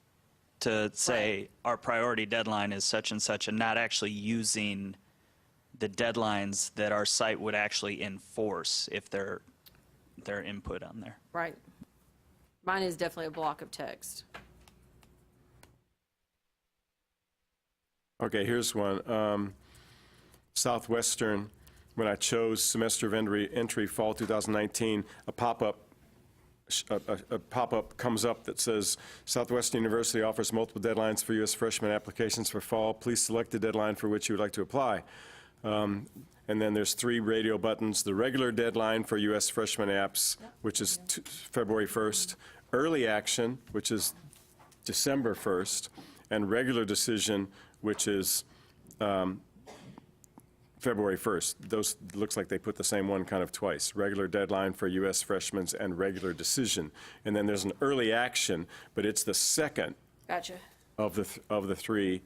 to say our priority deadline is such and such, and not actually using the deadlines that our site would actually enforce if they're input on there. Right. Mine is definitely a block of text. Okay, here's one. Southwestern, when I chose semester of entry fall 2019, a pop-up comes up that says, Southwestern University offers multiple deadlines for U.S. freshman applications for fall. Please select the deadline for which you would like to apply. And then there's 3 radio buttons. The regular deadline for U.S. freshman apps, which is February 1st. Early action, which is December 1st. And regular decision, which is February 1st. Those, looks like they put the same one kind of twice. Regular deadline for U.S. freshmen and regular decision. And then there's an early action, but it's the second Gotcha. of the 3.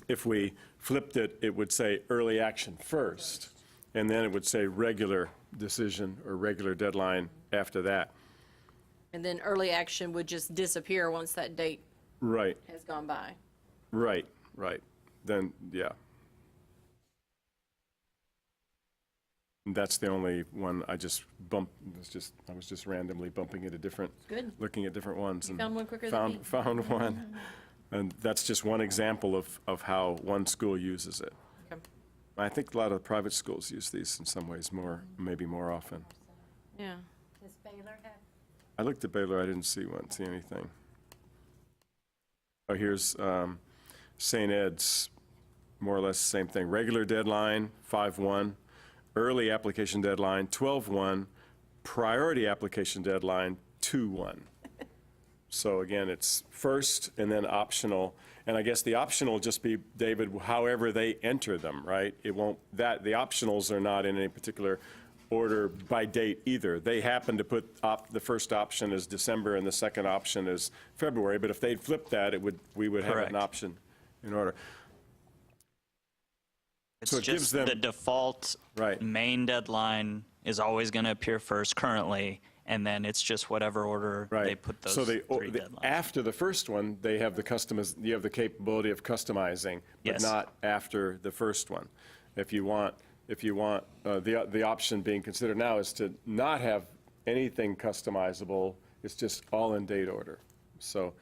If we flipped it, it would say early action first, and then it would say regular decision or regular deadline after that. And then early action would just disappear once that date Right, has gone by. right. Then, yeah. And that's the only one I just bumped, I was just randomly bumping into different, Good. looking at different ones. You and found one quicker than me. Found one. And that's just one example of how one school uses it. Okay. I think a lot of private schools use these in some ways maybe more often. Yeah. Does Baylor have? I looked at Baylor, I didn't see anything. Oh, here's St. Ed's, more or less the same thing. Regular deadline, 5/1. Early application deadline, 12/1. Priority application deadline, 2/1. So again, it's first and then optional. And I guess the optional will just be, David, however they enter them, right? It won't, the optionals are not in any particular order by date either. They happen to put the first option as December and the second option as February, but if they'd flipped that, we would have Correct. an option in order. It's So it gives just them- the default main deadline is always going to appear first currently, and then it's just whatever order they put those So 3 deadlines. after the first one, they have you have the capability of customizing, but Yes. not after the first one. If you want, the option being considered now is to not have anything customizable. It's just all in date order. So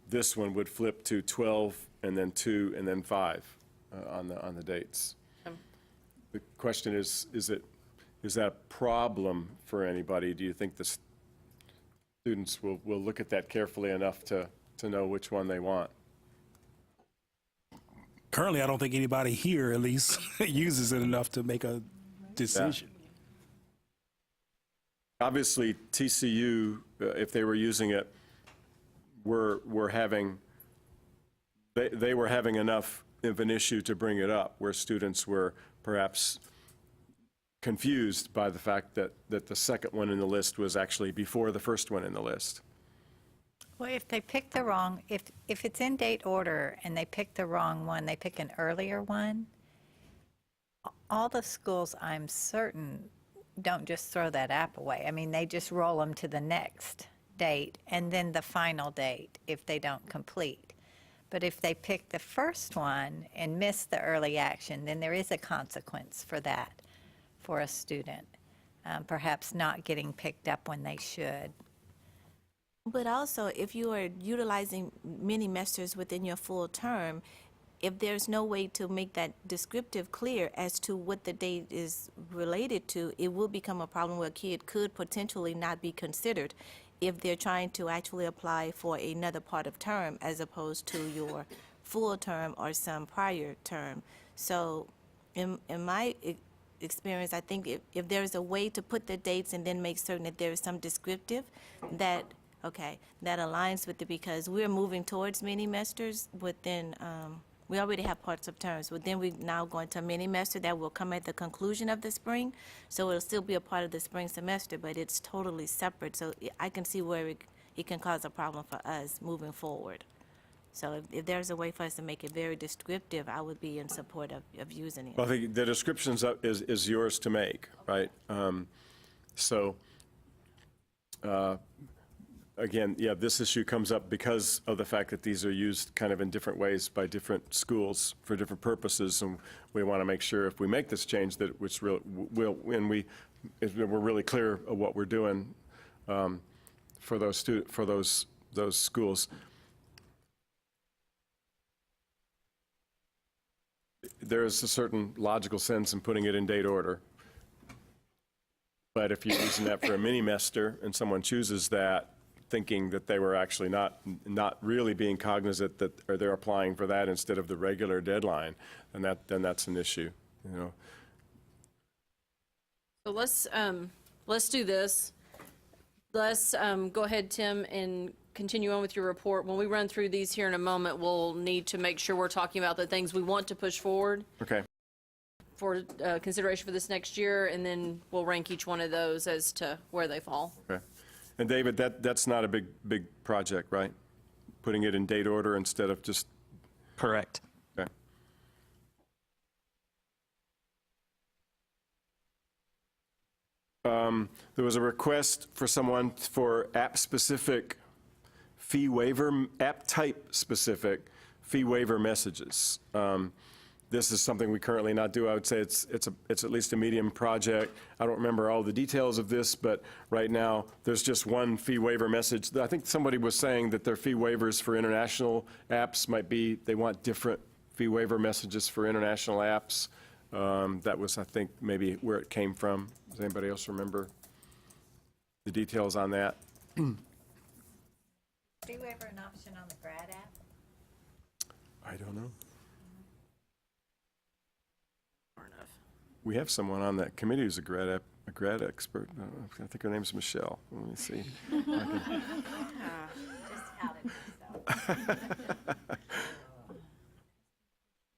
this one would flip to 12 and then 2 and then 5 on the dates. The question is that a problem for anybody? Do you think the students will look at that carefully enough to know which one they want? Currently, I don't think anybody here, at least, uses it enough to make a decision. Obviously, TCU, if they were using it, were having enough of an issue to bring it up, where students were perhaps confused by the fact that the second one in the list was actually before the first one in the list. Well, if they pick the wrong, if it's in date order and they pick the wrong one, they pick an earlier one, all the schools, I'm certain, don't just throw that app away. I mean, they just roll them to the next date and then the final date if they don't complete. But if they pick the first one and miss the early action, then there is a consequence for that, for a student, perhaps not getting picked up when they should. But also, if you are utilizing mini masters within your full term, if there's no way to make that descriptive clear as to what the date is related to, it will become a problem where a kid could potentially not be considered if they're trying to actually apply for another part of term as opposed to your full term or some prior term. So in my experience, I think if there's a way to put the dates and then make certain that there is some descriptive that, okay, that aligns with it, because we're moving towards mini masters within, we already have parts of terms, but then we're now going to a mini master that will come at the conclusion of the spring. So it'll still be a part of the spring semester, but it's totally separate. So I can see where it can cause a problem for us moving forward. So if there's a way for us to make it very descriptive, I would be in support of using it. Well, I think the descriptions is yours to make, right? Again, yeah, this issue comes up because of the fact that these are used kind of in different ways by different schools for different purposes, and we want to make sure if we make this change that it's real, we're really clear of what we're doing for those schools. There is a certain logical sense in putting it in date order. But if you're using that for a mini-mester and someone chooses that, thinking that they were actually not really being cognizant that, or they're applying for that instead of the regular deadline, then that's an issue, you know. So let's do this. Let's go ahead, Tim, and continue on with your report. When we run through these here in a moment, we'll need to make sure we're talking about the things we want to push forward. Okay. For consideration for this next year, and then we'll rank each one of those as to where they fall. Okay. And David, that's not a big project, right? Putting it in date order instead of just... Correct. Okay. There was a request for someone for app-specific fee waiver, app-type specific fee waiver messages. This is something we currently not do. I would say it's at least a medium project. I don't remember all the details of this, but right now there's just one fee waiver message. I think somebody was saying that their fee waivers for international apps might be, they want different fee waiver messages for international apps. That was, I think, maybe where it came from. Does anybody else remember the details on that? Fee waiver an option on the grad app? I don't know. We have someone on that committee who's a grad expert. I think her name's Michelle. Let me see. Just outed myself.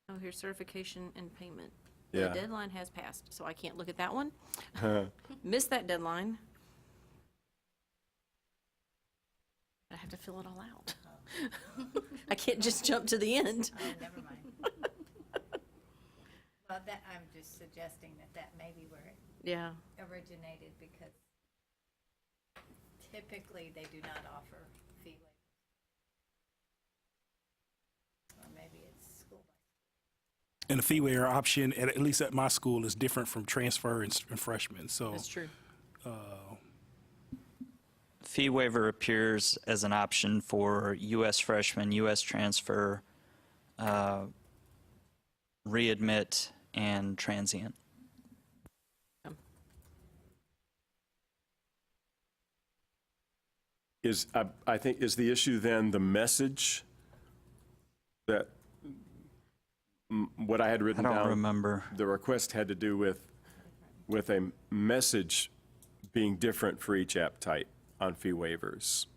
Oh, here's certification and payment. Yeah. The deadline has passed, so I can't look at that one. Missed that deadline. I have to fill it all out. I can't just jump to the end. Oh, never mind. Well, I'm just suggesting that may be where it originated, because typically they do not offer fee waivers. Or maybe it's school by. And the fee waiver option, at least at my school, is different from transfer and freshmen. So that's true. Fee waiver appears as an option for U.S. freshmen, U.S. transfer, readmit, and transient. I think, is the issue then the message that what I had written down? I don't remember. The request had to do with a message being different for each app type on fee waivers.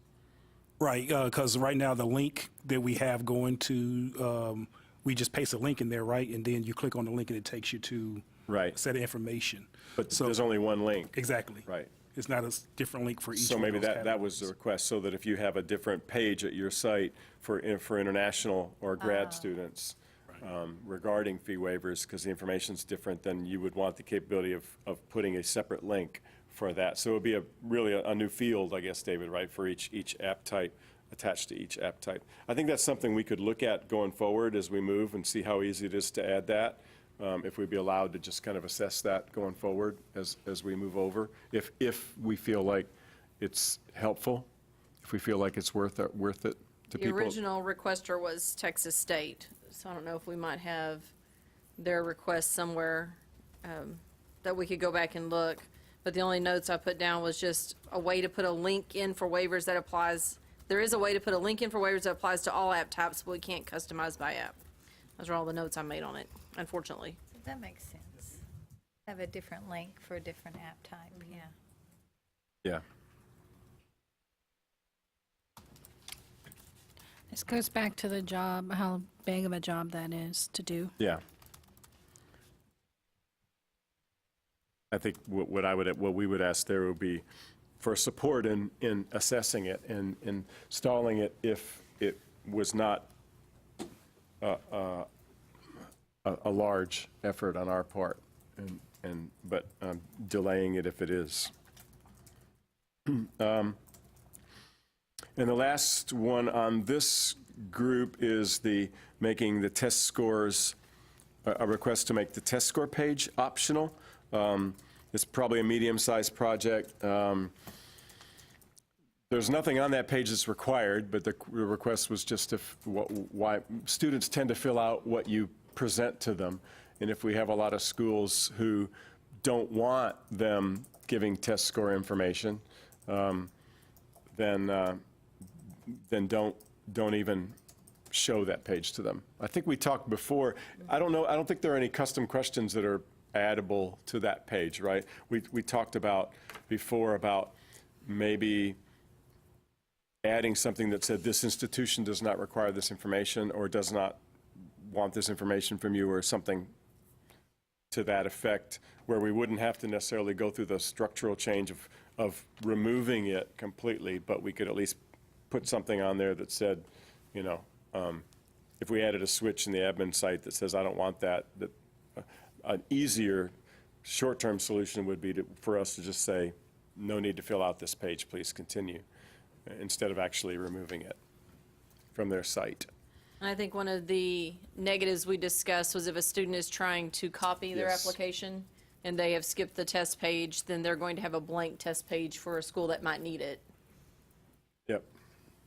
Right, because right now the link that we have going to, we just paste a link in there, right? And then you click on the link and it takes you to a set of information. But there's only one link. Exactly. Right. It's not a different link for each So one of maybe those that was the request, so that if you have a different page at your site for international or grad students, regarding fee waivers, because the information's different, then you would want the capability of putting a separate link for that. So it would be really a new field, I guess, David, right, for each app type, attached to each app type. I think that's something we could look at going forward as we move and see how easy it is to add that, if we'd be allowed to just kind of assess that going forward as we move over, if we feel like it's helpful, if we feel like it's worth it to The people. original requester was Texas State, so I don't know if we might have their request somewhere that we could go back and look. But the only notes I put down was just a way to put a link in for waivers that applies. There is a way to put a link in for waivers that applies to all app types, but we can't customize by app. Those are all the notes I made on it, unfortunately. That makes sense. Have a different link for a different app type, yeah. Yeah. This goes back to the job, how big of a job that is to do. Yeah. I think what we would ask there would be for support in assessing it and installing it if it was not a large effort on our part, but delaying it if it is. And the last one on this group is making the test scores, a request to make the test score page optional. It's probably a medium-sized project. There's nothing on that page that's required, but the request was just why students tend to fill out what you present to them. And if we have a lot of schools who don't want them giving test score information, then don't even show that page to them. I think we talked before. I don't think there are any custom questions that are addable to that page, right? We talked about before about maybe adding something that said this institution does not require this information or does not want this information from you, or something to that effect, where we wouldn't have to necessarily go through the structural change of removing it completely, but we could at least put something on there that said, if we added a switch in the admin site that says I don't want that, an easier short-term solution would be for us to just say, no need to fill out this page, please continue, instead of actually removing it from their site. And I think one of the negatives we discussed was if a student is trying to copy their Yes. application and they have skipped the test page, then they're going to have a blank test page for a school that might need it. Yep.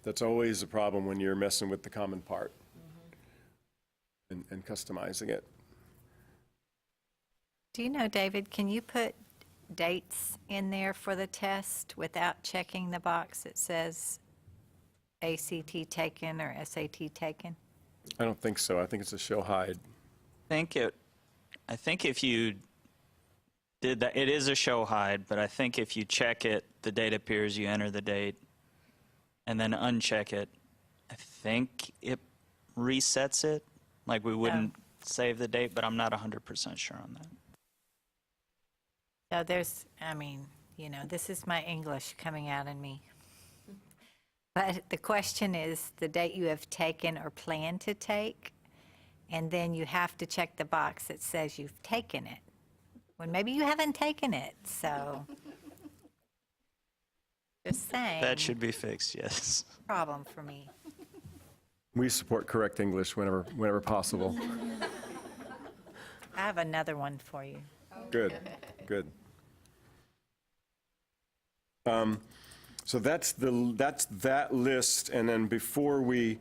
That's always a problem when you're messing with the common part and customizing it. Do you know, David, can you put dates in there for the test without checking the box that says ACT taken or SAT taken? I don't think so. I think it's a show hide. I think if you did that, it is a show hide, but I think if you check it, the date appears, you enter the date, and then uncheck it, I think it resets it. Like we wouldn't save the date, but I'm not 100% sure on that. So this is my English coming out in me. But the question is the date you have taken or plan to take, and then you have to check the box that says you've taken it, when maybe you haven't taken it, so. Just saying. That should be fixed, yes. Problem for me. We support correct English whenever possible. I have another one for you. Good, good. So that's that list, and then before we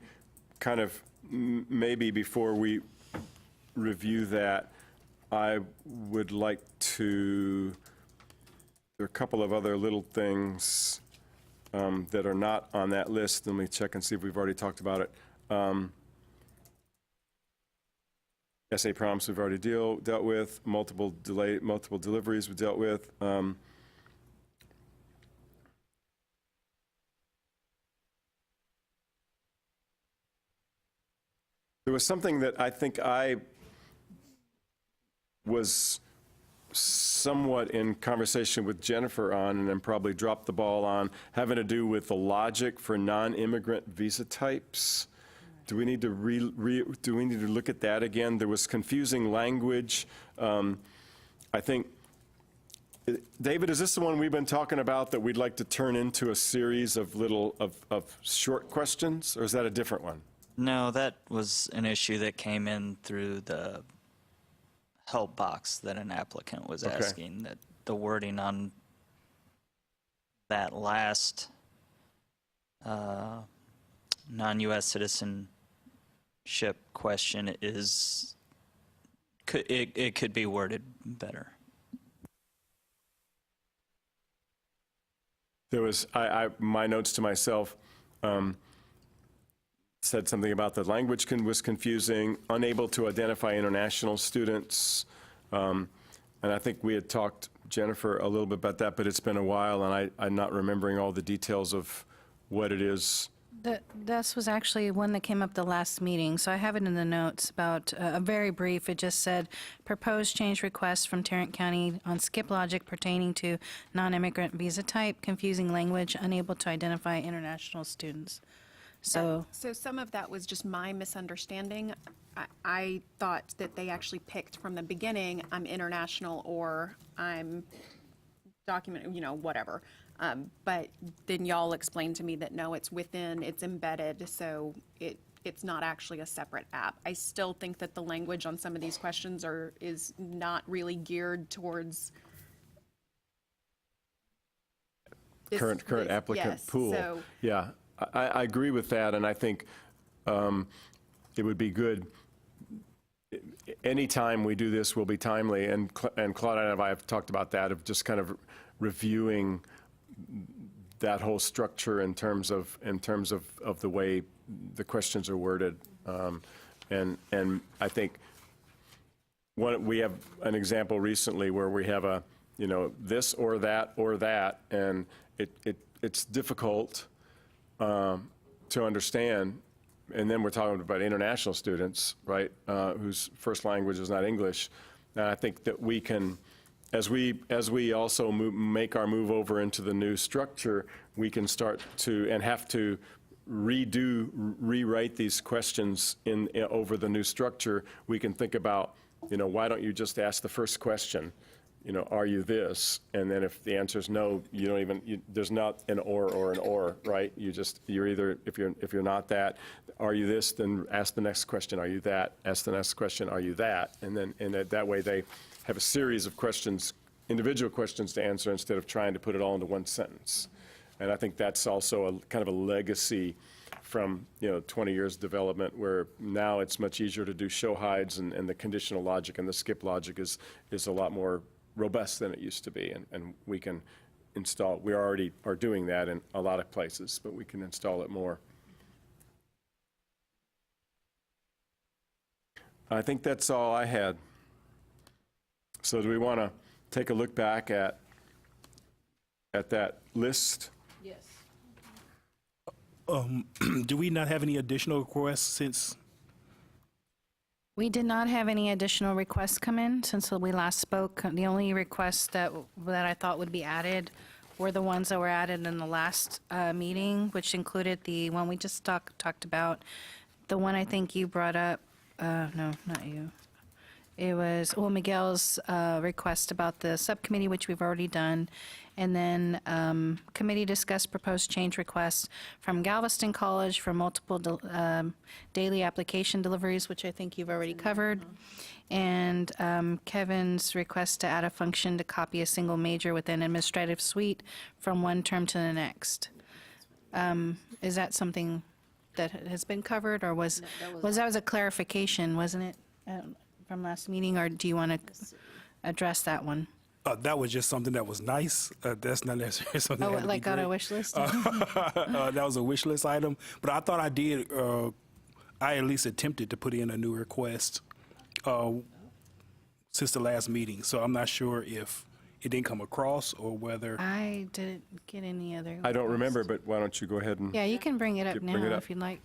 kind of, maybe before we review that, I would like to, there are a couple of other little things that are not on that list. Let me check and see if we've already talked about it. SA prompts we've already dealt with. Multiple deliveries we dealt with. There was something that I think I was somewhat in conversation with Jennifer on, and then probably dropped the ball on, having to do with the logic for non-immigrant visa types. do we need to do we need to look at that again? There was confusing language. I think, David, is this the one we've been talking about that we'd like to turn into a series of of short questions, or is that a different one? No, that was an issue that came in through the help box that an applicant was Okay. asking, that the wording on that last non-U.S. citizenship question is, it could be worded better. There was, my notes to myself said something about the language was confusing, unable to identify international students. And I think we had talked, Jennifer, a little bit about that, but it's been a while, and I'm not remembering all the details of what it is. This was actually one that came up the last meeting, so I have it in the notes about, a very brief, it just said, proposed change request from Tarrant County on skip logic pertaining to non-immigrant visa type, confusing language, unable to identify international students. So, So some of that was just my misunderstanding. I thought that they actually picked from the beginning, I'm international or I'm document, whatever. But then y'all explained to me that no, it's within, it's embedded, so it's not actually a separate app. I still think that the language on some of these questions is not really geared towards Current applicant yes, pool. so- Yeah, I agree with that, and I think it would be good, anytime we do this will be timely, and Claudia and I have talked about that, of just kind of reviewing that whole structure in terms of the way the questions are worded. And I think we have an example recently where we have this or that, and it's difficult to understand. And then we're talking about international students, right, whose first language is not English. And I think that we can, as we also make our move over into the new structure, we can start to, and have to rewrite these questions over the new structure. We can think about, why don't you just ask the first question? Are you this? And then if the answer is no, you don't even, there's not an or an or, right? You're either, if you're not that, are you this? Then ask the next question, are you that? Ask the next question, are you that? And that way they have a series of questions, individual questions to answer, instead of trying to put it all into one sentence. And I think that's also a kind of a legacy from 20 years of development, where now it's much easier to do show hides, and the conditional logic and the skip logic is a lot more robust than it used to be, and we can install, we already are doing that in a lot of places, but we can install it more. I think that's all I had. So do we want to take a look back at that list? Yes. Do we not have any additional requests since? we did not have any additional requests come in since we last spoke. The only requests that I thought would be added were the ones that were added in the last meeting, which included the one we just talked about, the one I think you brought up, no, not you. It was, Miguel's request about the subcommittee, which we've already done. And then committee discussed proposed change requests from Galveston College for multiple daily application deliveries, which I think you've already covered. And Kevin's request to add a function to copy a single major within administrative suite from one term to the next. Is that something that has been covered, or that was a clarification, wasn't it? From last meeting, or do you want to address that one? That was just something that was nice. That's not necessarily something that had to be like on a great. wish list? That was a wish list item, but I thought I did, I at least attempted to put in a new request since the last meeting, so I'm not sure if it didn't come across or whether. I didn't get any other. I don't remember, but why don't you go ahead and. Yeah, you can bring it up now if you'd like.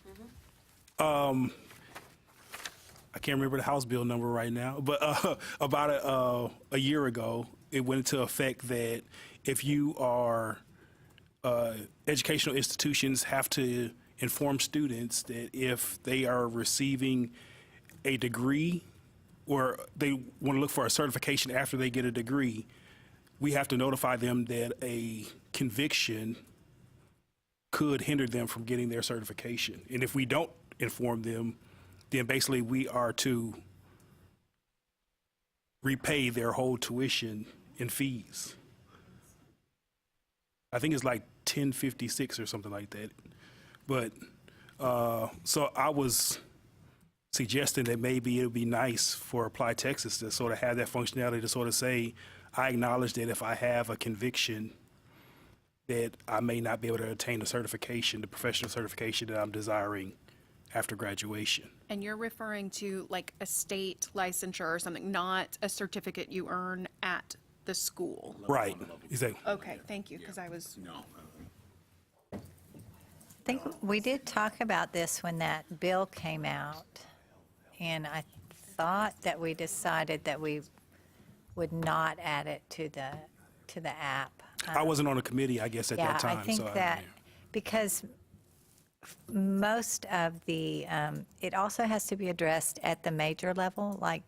I can't remember the House bill number right now, but about a year ago, it went into effect that if you are, educational institutions have to inform students that if they are receiving a degree or they want to look for a certification after they get a degree, we have to notify them that a conviction could hinder them from getting their certification. And if we don't inform them, then basically we are to repay their whole tuition and fees. I think it's like 1056 or something like that. But so I was suggesting that maybe it would be nice for ApplyTX to sort of have that functionality to sort of say, I acknowledge that if I have a conviction that I may not be able to attain the certification, the professional certification that I'm desiring after graduation. And you're referring to like a state licensure or something, not a certificate you earn at the school? Right, exactly. Okay, thank you, because I was. I think we did talk about this when that bill came out, and I thought that we decided that we would not add it to the app. I wasn't on the committee, I guess, at that time. Yeah, I think so that because most of the, it also has to be addressed at the major level, like,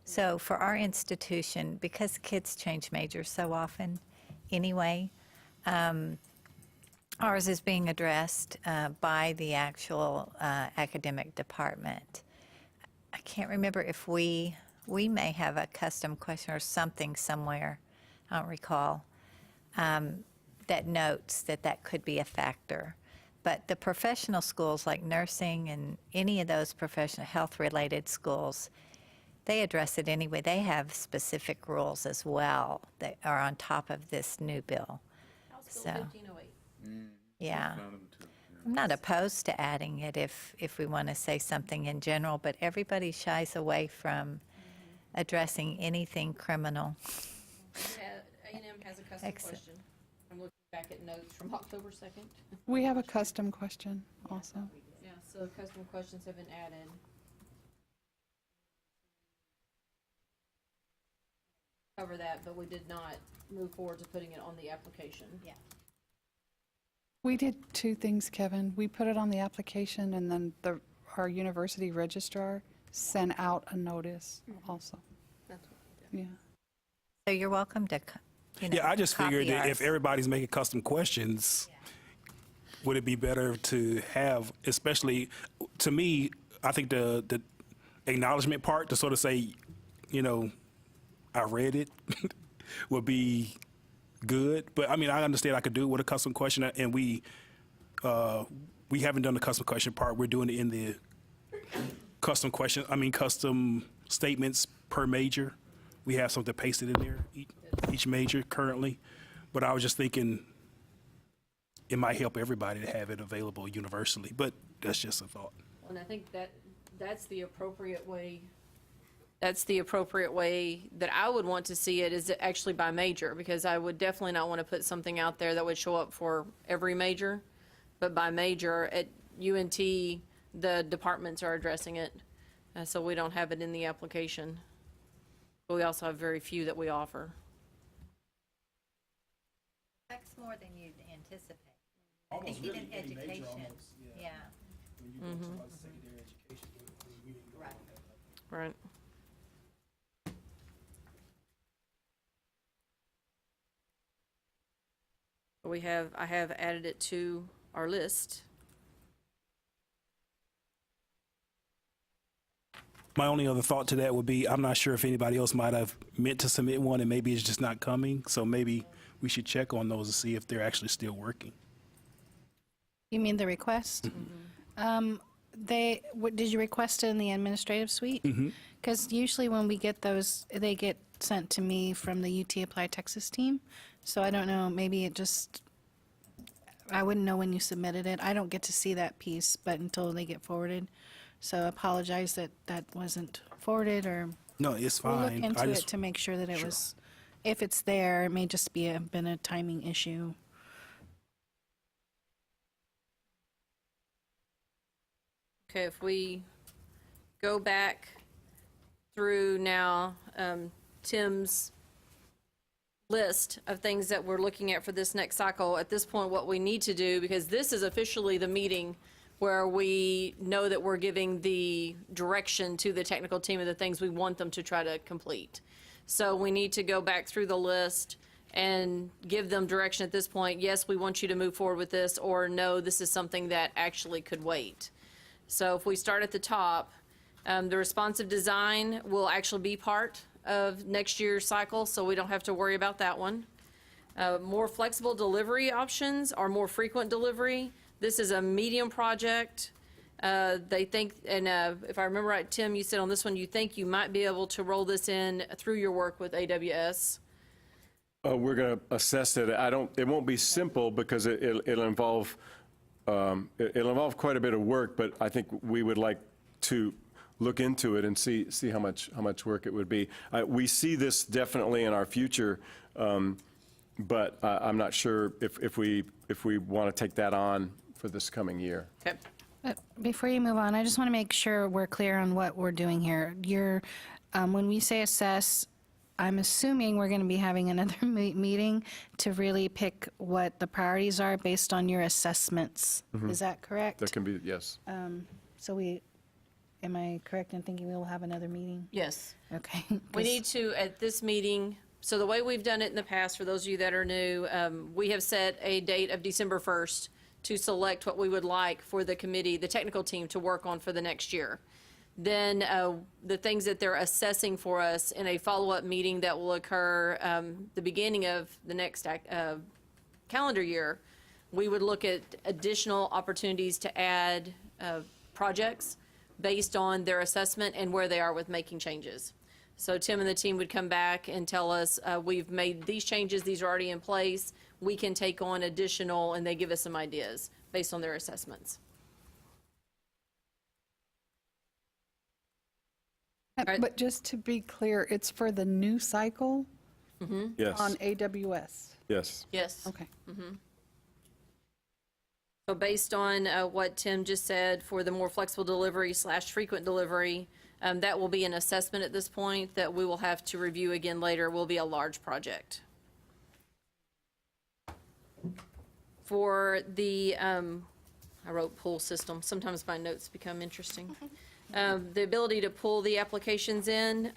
so for our institution, because kids change majors so often anyway, ours is being addressed by the actual academic department. I can't remember if we may have a custom question or something somewhere, I don't recall, that notes that that could be a factor. But the professional schools like nursing and any of those professional health-related schools, they address it anyway. They have specific rules as well that are on top of this new bill. House Bill 1508. Yeah. I'm not opposed to adding it if we want to say something in general, but everybody shies away from addressing anything criminal. A&M has a custom question. I'm looking back at notes from October 2nd. We have a custom question also. Yeah, so custom questions have been added. Cover that, but we did not move forward to putting it on the application. Yeah. We did two things, Kevin. We put it on the application, and then our university registrar sent out a notice also. That's what we did. Yeah. So you're welcome to, Yeah, I just figured copy that ours. if everybody's making custom questions, would it be better to have, especially to me, I think the acknowledgement part to sort of say, I read it would be good. But I mean, I understand I could do it with a custom question, and we haven't done the custom question part. We're doing it in the custom statements per major. We have something pasted in there, each major currently. But I was just thinking it might help everybody to have it available universally. But that's just a thought. And I think that's the appropriate way. That's the appropriate way that I would want to see it, is actually by major, because I would definitely not want to put something out there that would show up for every major, but by major. At UNT, the departments are addressing it, so we don't have it in the application. But we also have very few that we offer. Affects more than you'd anticipate. I think even education, yeah. Right. I have added it to our list. My only other thought to that would be, I'm not sure if anybody else might have meant to submit one and maybe it's just not coming. So maybe we should check on those to see if they're actually still working. You mean the request? Did you request it in the administrative suite? Because usually when we get those, they get sent to me from the UT Apply Texas team. So I don't know, maybe it just, I wouldn't know when you submitted it. I don't get to see that piece, but until they get forwarded. So I apologize that that wasn't forwarded, or No, it's we'll fine. look into it to make sure that it was, if it's there, it may just be been a timing issue. Okay, if we go back through now, Tim's list of things that we're looking at for this next cycle. At this point, what we need to do, because this is officially the meeting where we know that we're giving the direction to the technical team of the things we want them to try to complete. So we need to go back through the list and give them direction at this point. Yes, we want you to move forward with this, or no, this is something that actually could wait. So if we start at the top, the responsive design will actually be part of next year's cycle, so we don't have to worry about that one. More flexible delivery options or more frequent delivery. This is a medium project. They think, and if I remember right, Tim, you said on this one, you think you might be able to roll this in through your work with AWS. We're going to assess it. It won't be simple because it'll involve quite a bit of work, but I think we would like to look into it and see how much work it would be. We see this definitely in our future, but I'm not sure if we want to take that on for this coming year. Okay. Before you move on, I just want to make sure we're clear on what we're doing here. When we say assess, I'm assuming we're going to be having another meeting to really pick what the priorities are based on your assessments. Is that correct? That can be, yes. Am I correct in thinking we will have another meeting? Yes. Okay. We need to, at this meeting, so the way we've done it in the past, for those of you that are new, we have set a date of December 1st to select what we would like for the committee, the technical team, to work on for the next year. Then the things that they're assessing for us in a follow-up meeting that will occur the beginning of the next calendar year, we would look at additional opportunities to add projects based on their assessment and where they are with making changes. So Tim and the team would come back and tell us, we've made these changes, these are already in place, we can take on additional, and they give us some ideas based on their assessments. But just to be clear, it's for the new cycle Yes. on AWS? Yes. Yes. Okay. So based on what Tim just said, for the more flexible delivery / frequent delivery, that will be an assessment at this point that we will have to review again later. Will be a large project. For the, I wrote pull system. Sometimes my notes become interesting. The ability to pull the applications in,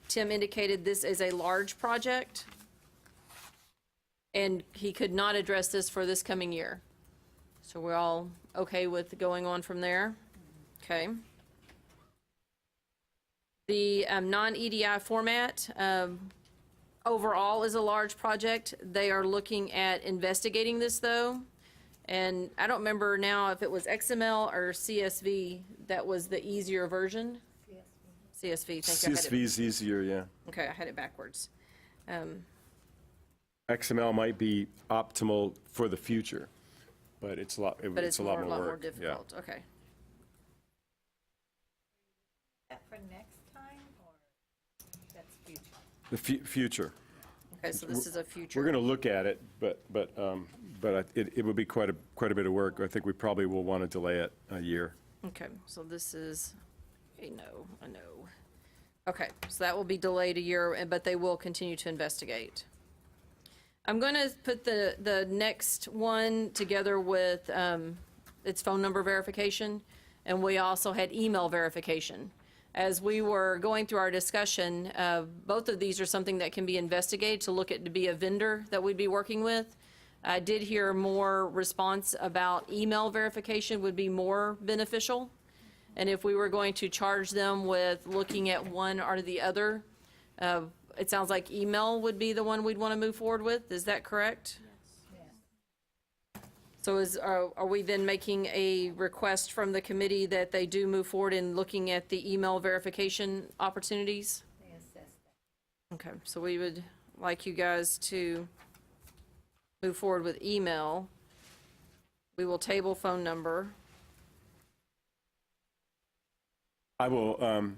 Tim indicated this is a large project, and he could not address this for this coming year. So we're all okay with going on from there? Okay. The non-EDI format overall is a large project. They are looking at investigating this, though. And I don't remember now if it was XML or CSV that was the easier version. CSV. Thank you. CSV is easier, yeah. Okay, I had it backwards. XML might be optimal for the future, but it's a lot. But it's a lot more more work. difficult. Okay. That for next time, or that's future? The future. Okay, so this is a future. We're going to look at it, but it would be quite a bit of work. I think we probably will want to delay it a year. Okay, so this is a no. Okay, so that will be delayed a year, but they will continue to investigate. I'm going to put the next one together with its phone number verification, and we also had email verification. As we were going through our discussion, both of these are something that can be investigated to look at to be a vendor that we'd be working with. I did hear more response about email verification would be more beneficial. And if we were going to charge them with looking at one or the other, it sounds like email would be the one we'd want to move forward with. Is that correct? Yes. So are we then making a request from the committee that they do move forward in looking at the email verification opportunities? They assess that. Okay, so we would like you guys to move forward with email. We will table phone number. I will,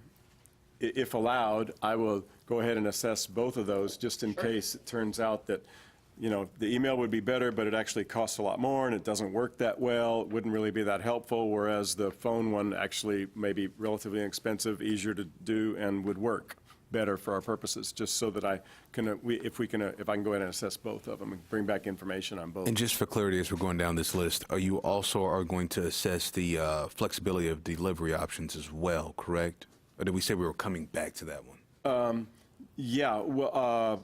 if allowed, I will go ahead and assess both of those, just in case it turns out that, the email would be better, but it actually costs a lot more, and it doesn't work that well. It wouldn't really be that helpful, whereas the phone one actually may be relatively inexpensive, easier to do, and would work. better for our purposes, just so that I can, if I can go ahead and assess both of them and bring back information on both. And just for clarity, as we're going down this list, are you also are going to assess the flexibility of delivery options as well, correct? Or did we say we were coming back to that one? Yeah, well,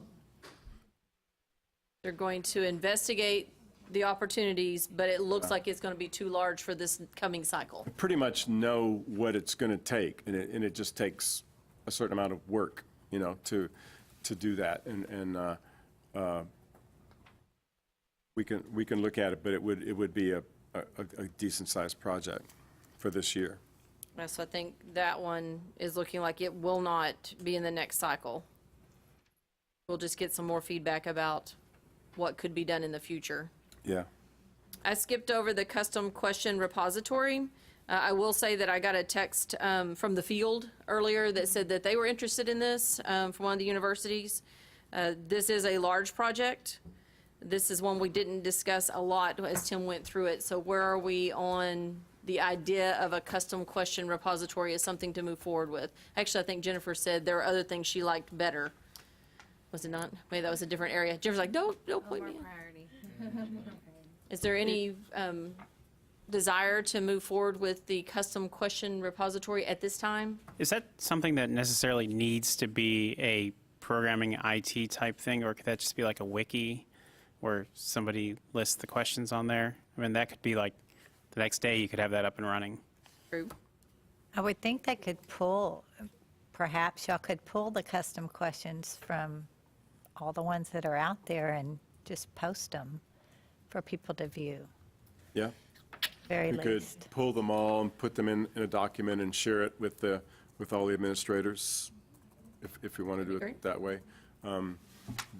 They're going to investigate the opportunities, but it looks like it's going to be too large for this coming cycle. pretty much know what it's going to take, and it just takes a certain amount of work, to do that. And we can look at it, but it would be a decent sized project for this year. So I think that one is looking like it will not be in the next cycle. We'll just get some more feedback about what could be done in the future. Yeah. I skipped over the custom question repository. I will say that I got a text from the field earlier that said that they were interested in this from one of the universities. This is a large project. This is one we didn't discuss a lot as Tim went through it. So where are we on the idea of a custom question repository as something to move forward with? Actually, I think Jennifer said there were other things she liked better. Was it not? Maybe that was a different area. Jennifer's like, don't point me. Is there any desire to move forward with the custom question repository at this time? Is that something that necessarily needs to be a programming IT type thing, or could that just be like a wiki where somebody lists the questions on there? I mean, that could be like the next day you could have that up and running. True. I would think they could perhaps y'all could pull the custom questions from all the ones that are out there and just post them for people to view. Yeah. Very We could least. pull them all and put them in a document and share it with all the administrators, if we want to do it that way.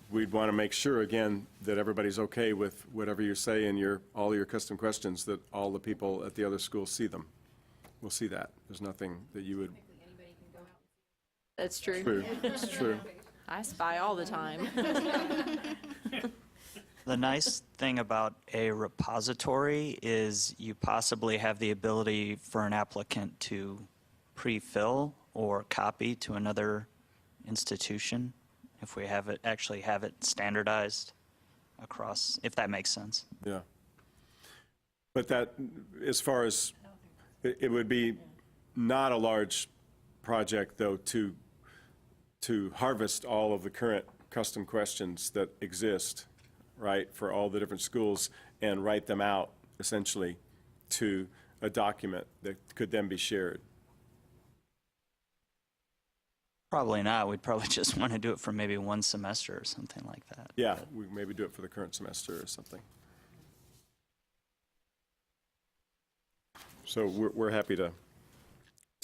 We'd want to make sure, again, that everybody's okay with whatever you say in all your custom questions, that all the people at the other schools see them. We'll see that. There's nothing that you would. That's true. True. It's true. I spy all the time. The nice thing about a repository is you possibly have the ability for an applicant to pre-fill or copy to another institution if we actually have it standardized across, if that makes sense. Yeah. But that, as far as, it would be not a large project, though, to harvest all of the current custom questions that exist, right, for all the different schools and write them out, essentially, to a document that could then be shared. Probably not. We'd probably just want to do it for maybe one semester or something like that. Yeah, we maybe do it for the current semester or something. So we're happy to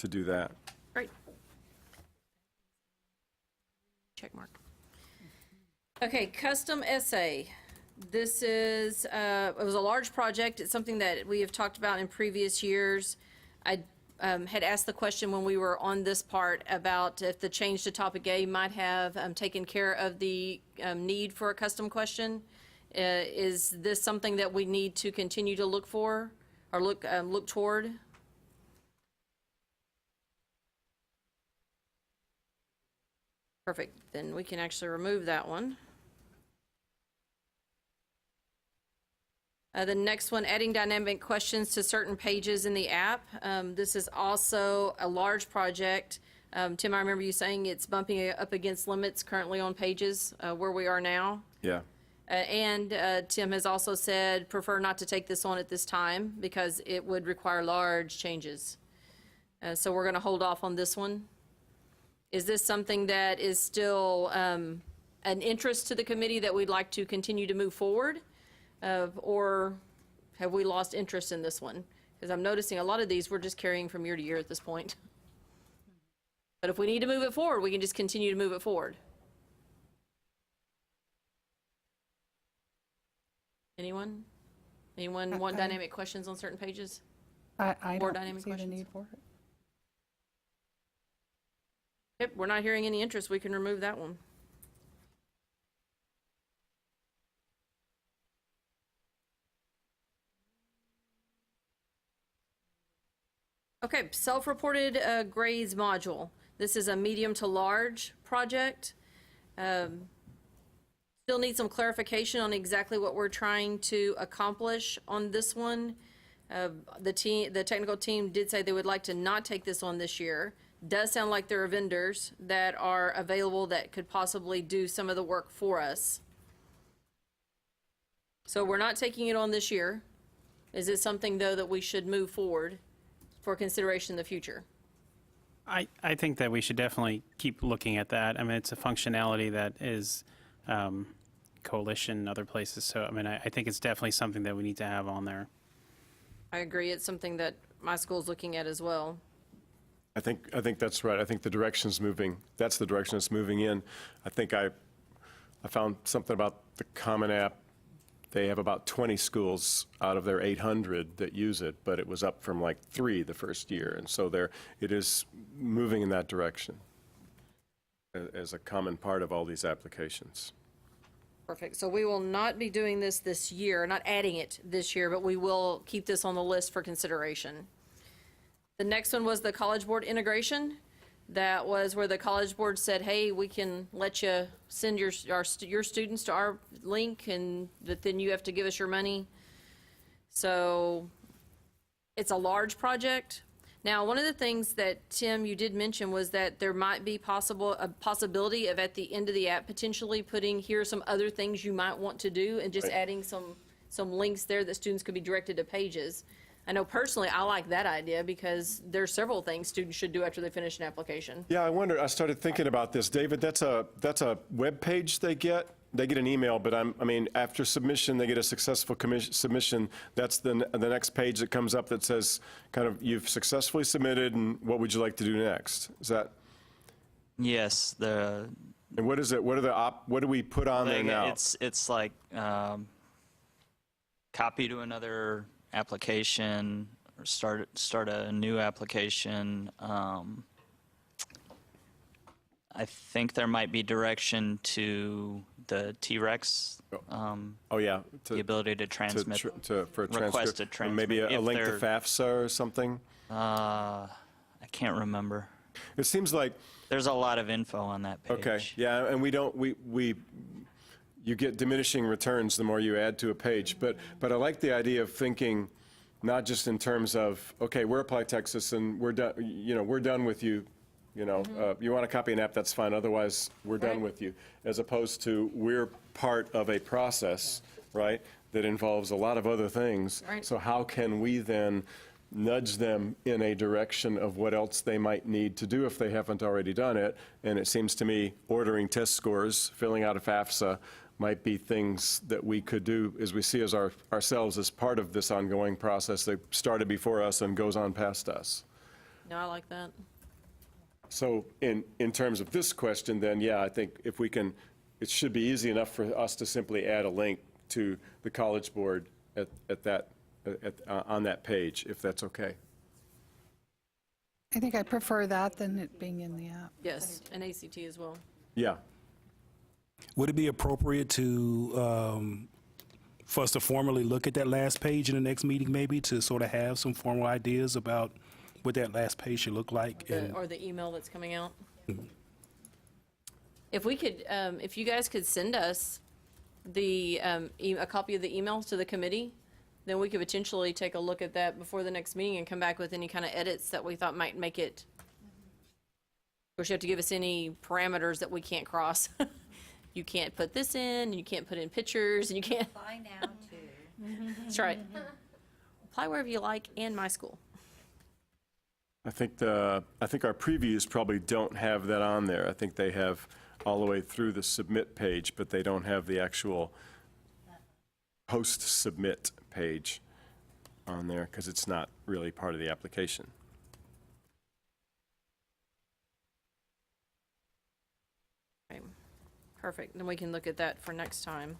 do that. Great. Check mark. Okay, custom essay. This is, it was a large project. It's something that we have talked about in previous years. I had asked the question when we were on this part about if the change to topic A might have taken care of the need for a custom question. Is this something that we need to continue to look for or look toward? Perfect. Then we can actually remove that one. The next one, adding dynamic questions to certain pages in the app. This is also a large project. Tim, I remember you saying it's bumping up against limits currently on pages where we are now. Yeah. And Tim has also said prefer not to take this on at this time because it would require large changes. So we're going to hold off on this one. Is this something that is still an interest to the committee that we'd like to continue to move forward? Or have we lost interest in this one? Because I'm noticing a lot of these we're just carrying from year to year at this point. But if we need to move it forward, we can just continue to move it forward. Anyone? Anyone want dynamic questions on certain pages? I More don't dynamic see the questions? need for it. Yep, we're not hearing any interest. We can remove that one. Okay, self-reported grades module. This is a medium to large project. Still need some clarification on exactly what we're trying to accomplish on this one. The technical team did say they would like to not take this on this year. Does sound like there are vendors that are available that could possibly do some of the work for us. So we're not taking it on this year. Is it something, though, that we should move forward for consideration in the future? I think that we should definitely keep looking at that. I mean, it's a functionality that is Coalition and other places. So, I mean, I think it's definitely something that we need to have on there. I agree. It's something that my school's looking at as well. I think that's right. I think the direction's moving. That's the direction it's moving in. I think I found something about the Common App. They have about 20 schools out of their 800 that use it, but it was up from like 3 the first year. And so it is moving in that direction as a common part of all these applications. Perfect. So we will not be doing this year, not adding it this year, but we will keep this on the list for consideration. The next one was the College Board integration. That was where the College Board said, hey, we can let you send your students to our link, but then you have to give us your money. So it's a large project. Now, one of the things that, Tim, you did mention was that there might be a possibility of at the end of the app potentially putting here some other things you might want to do and just adding some links there that students could be directed to pages. I know personally I like that idea because there's several things students should do after they finish an application. Yeah, I started thinking about this. David, that's a web page they get. They get an email, but I mean, after submission, they get a successful submission. That's the next page that comes up that says, kind of, you've successfully submitted, and what would you like to do next? Is that? Yes. And what is it? What do we put on there now? It's like copy to another application or start a new application. I think there might be direction to the T-Rex. Yeah. The ability to transmit for a requested transmit. Maybe a link to FAFSA or something? I can't remember. It seems like there's a lot of info on that page. Okay, yeah, and you get diminishing returns the more you add to a page, but I like the idea of thinking not just in terms of, okay, we're ApplyTX and we're done, we're done with you. You want to copy an app, that's fine. Otherwise, we're done with you. As opposed to, we're part of a process, right, that involves a lot of other things. Right. So how can we then nudge them in a direction of what else they might need to do if they haven't already done it? And it seems to me ordering test scores, filling out a FAFSA, might be things that we could do as we see as ourselves as part of this ongoing process that started before us and goes on past us. No, I like that. So in terms of this question, then, yeah, I think if we can, it should be easy enough for us to simply add a link to the College Board on that page, if that's okay. I think I prefer that than it being in the app. Yes, and ACT as well. Yeah. Would it be appropriate to, for us to formally look at that last page in the next meeting, maybe, to sort of have some formal ideas about what that last page should look like? Or the email that's coming out. If we could, if you guys could send us a copy of the email to the committee, then we could potentially take a look at that before the next meeting and come back with any kind of edits that we thought might make it. Of course, you have to give us any parameters that we can't cross. You can't put this in, you can't put in pictures, and you can't. Apply now, too. That's right. Apply wherever you like and my school. I think our previews probably don't have that on there. I think they have all the way through the submit page, but they don't have the actual post-submit page on there because it's not really part of the application. Okay. Perfect. Then we can look at that for next time.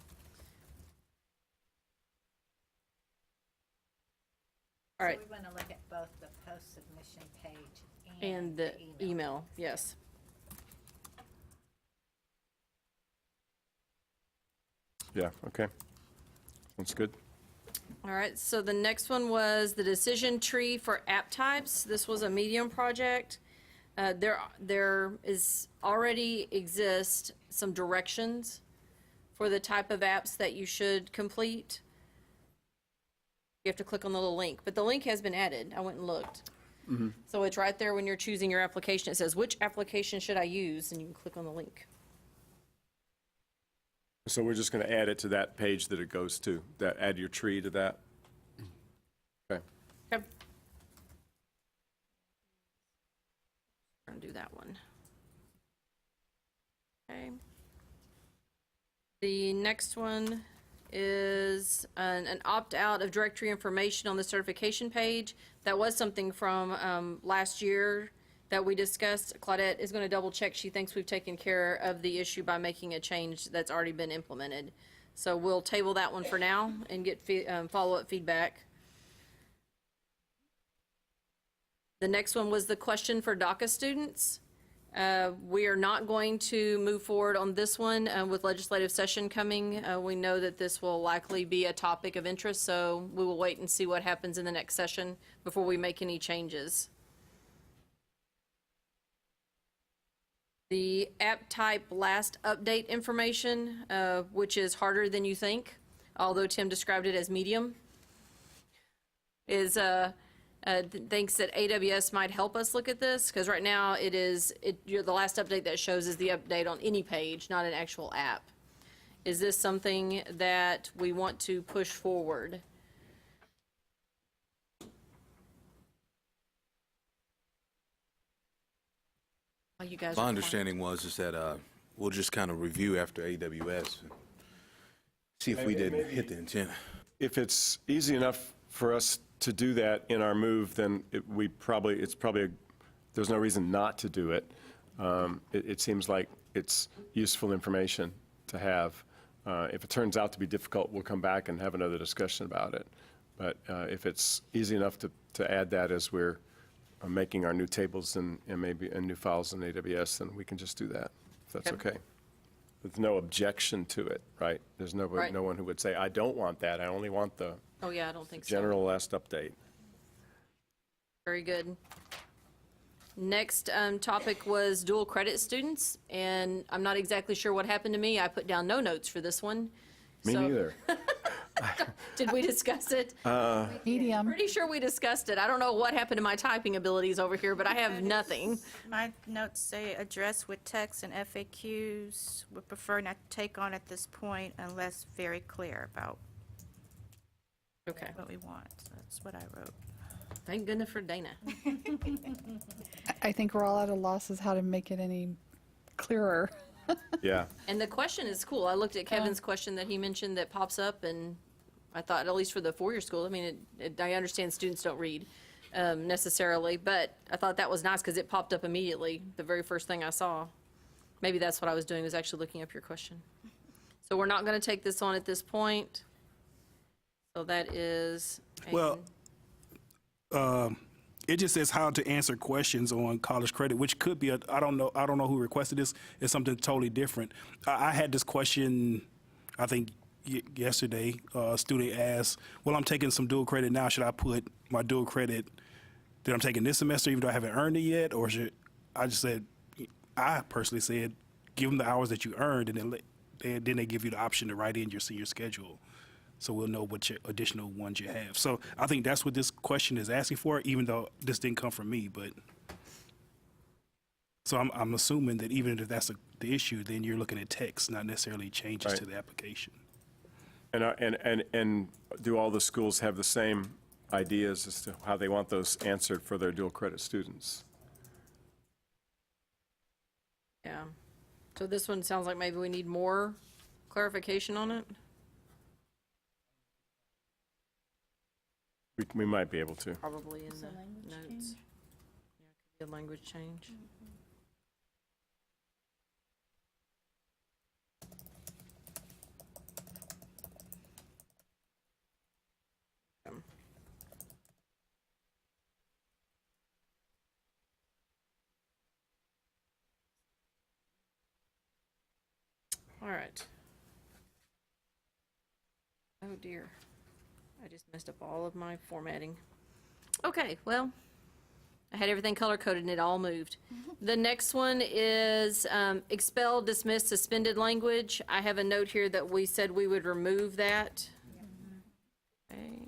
All right. So we want to look at both the post-submission page And the email, yes. Yeah, okay. That's good. All right, so the next one was the decision tree for app types. This was a medium project. There is already exist some directions for the type of apps that you should complete. You have to click on the little link, but the link has been added. I went and looked. So it's right there when you're choosing your application. It says, which application should I use? And you can click on the link. So we're just going to add it to that page that it goes to, that add your tree to that? Okay. Okay. I'm going to do that one. Okay. The next one is an opt-out of directory information on the certification page. That was something from last year that we discussed. Claudette is going to double check. She thinks we've taken care of the issue by making a change that's already been implemented. So we'll table that one for now and get follow-up feedback. The next one was the question for DACA students. We are not going to move forward on this one with legislative session coming. We know that this will likely be a topic of interest, so we will wait and see what happens in the next session before we make any changes. The app type last update information, which is harder than you think, although Tim described it as medium, is thinks that AWS might help us look at this, because right now the last update that shows is the update on any page, not an actual app. Is this something that we want to push forward? Oh, you guys. My understanding is that we'll just kind of review after AWS and see if we didn't hit the intent. If it's easy enough for us to do that in our move, then there's no reason not to do it. It seems like it's useful information to have. If it turns out to be difficult, we'll come back and have another discussion about it. But if it's easy enough to add that as we're making our new tables and maybe new files in AWS, then we can just do that, if that's okay. With no objection to it, right? There's no one who would say, I don't want that, I only want the Oh, yeah, I don't think so. general last update. Very good. Next topic was dual credit students, and I'm not exactly sure what happened to me. I put down no notes for this one. Me neither. Did we discuss it? Medium. Pretty sure we discussed it. I don't know what happened to my typing abilities over here, but I have nothing. My notes say address with text and FAQs. Would prefer not to take on at this point unless very clear about what we want. So that's what I wrote. Thank goodness for Dana. I think we're all at a loss as how to make it any clearer. Yeah. And the question is cool. I looked at Kevin's question that he mentioned that pops up, and I thought, at least for the four-year school, I mean, I understand students don't read necessarily, but I thought that was nice because it popped up immediately, the very first thing I saw. Maybe that's what I was doing, was actually looking up your question. So we're not going to take this on at this point. So that is. Well, it just says how to answer questions on college credit, which could be I don't know who requested this. It's something totally different. I had this question, I think yesterday. A student asked, "Well, I'm taking some dual credit now. Should I put my dual credit that I'm taking this semester, even though I haven't earned it yet, or should I just said?" I personally said, "Give them the hours that you earned, and then they give you the option to write in your senior schedule." So we'll know what your additional ones you have. So I think that's what this question is asking for, even though this didn't come from me. But so I'm assuming that even if that's the issue, then you're looking at text, not necessarily changes to the application. And do all the schools have the same ideas as to how they want those answered for their dual credit students? Yeah. So this one sounds like maybe we need more clarification on it. We might be able to. Probably in the notes. Yeah, could be a language change. All right. Oh dear. I just messed up all of my formatting. Okay, well, I had everything color-coded and it all moved. The next one is expel, dismiss, suspended language. I have a note here that we said we would remove that. Okay.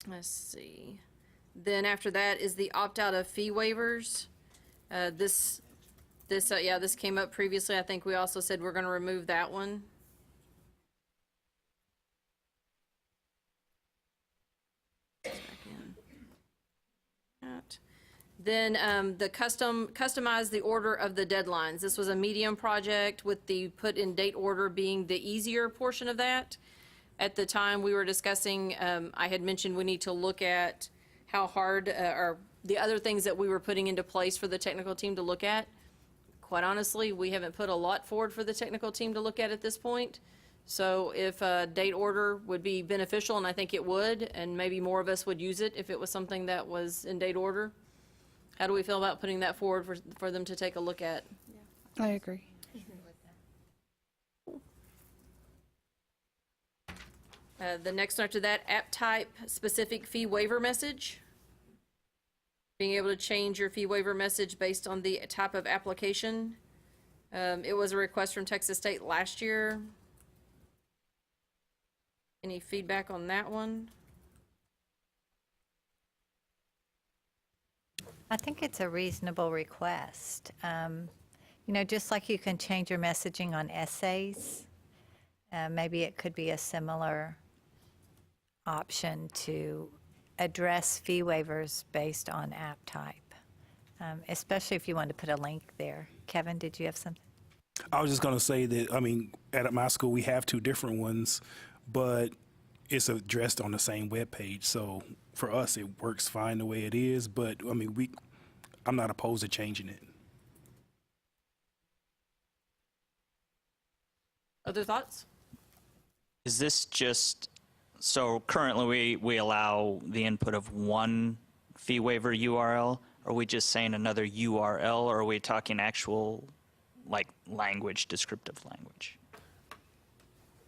Let's see. Then after that is the opt-out of fee waivers. This came up previously. I think we also said we're going to remove that one. Then the customize the order of the deadlines. This was a medium project with the put in date order being the easier portion of that. At the time we were discussing, I had mentioned we need to look at how hard or the other things that we were putting into place for the technical team to look at. Quite honestly, we haven't put a lot forward for the technical team to look at this point. So if a date order would be beneficial, and I think it would, and maybe more of us would use it if it was something that was in date order. How do we feel about putting that forward for them to take a look at? I agree. The next one after that, app type specific fee waiver message. Being able to change your fee waiver message based on the type of application. It was a request from Texas State last year. Any feedback on that one? I think it's a reasonable request. You know, just like you can change your messaging on essays, maybe it could be a similar option to address fee waivers based on app type, especially if you want to put a link there. Kevin, did you have something? I was just going to say that, I mean, at my school, we have two different ones, but it's addressed on the same web page. So for us, it works fine the way it is. But I mean, I'm not opposed to changing it. Other thoughts? Is this just, so currently we allow the input of one fee waiver URL? Are we just saying another URL, or are we talking actual, like, language, descriptive language?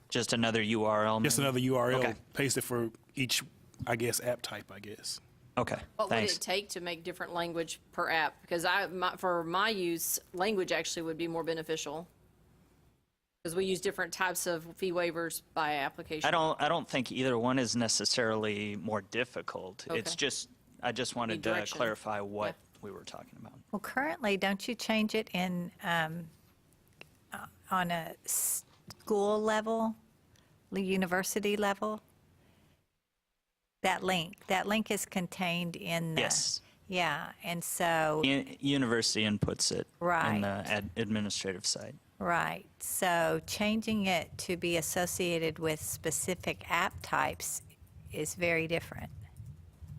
Just another URL? Just another URL Okay. pasted for each, I guess, app type, I guess. Okay, What thanks. would it take to make different language per app? Because for my use, language actually would be more beneficial. Because we use different types of fee waivers by application. I don't think either one is necessarily more difficult. It's Okay. just, I just wanted Need to direction. clarify what we were talking about. Well, currently, don't you change it in on a school level, the university level? That link is contained in the... Yes. Yeah, and so... University inputs it Right. in the administrative side. Right. So changing it to be associated with specific app types is very different.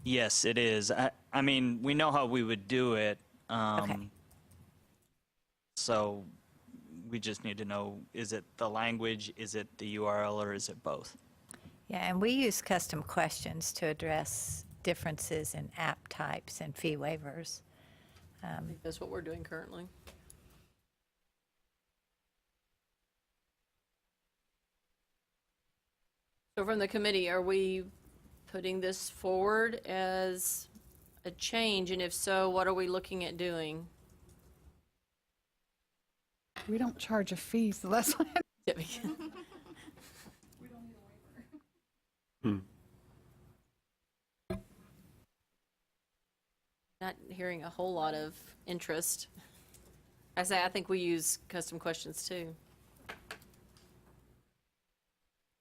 Yes, it is. I mean, we know how we would do it. Okay. So we just need to know, is it the language, is it the URL, or is it both? Yeah, and we use custom questions to address differences in app types and fee waivers. I think that's what we're doing currently. So from the committee, are we putting this forward as a change? And if so, what are we looking at doing? We don't charge a fee, so that's why. Not hearing a whole lot of interest. I think we use custom questions too.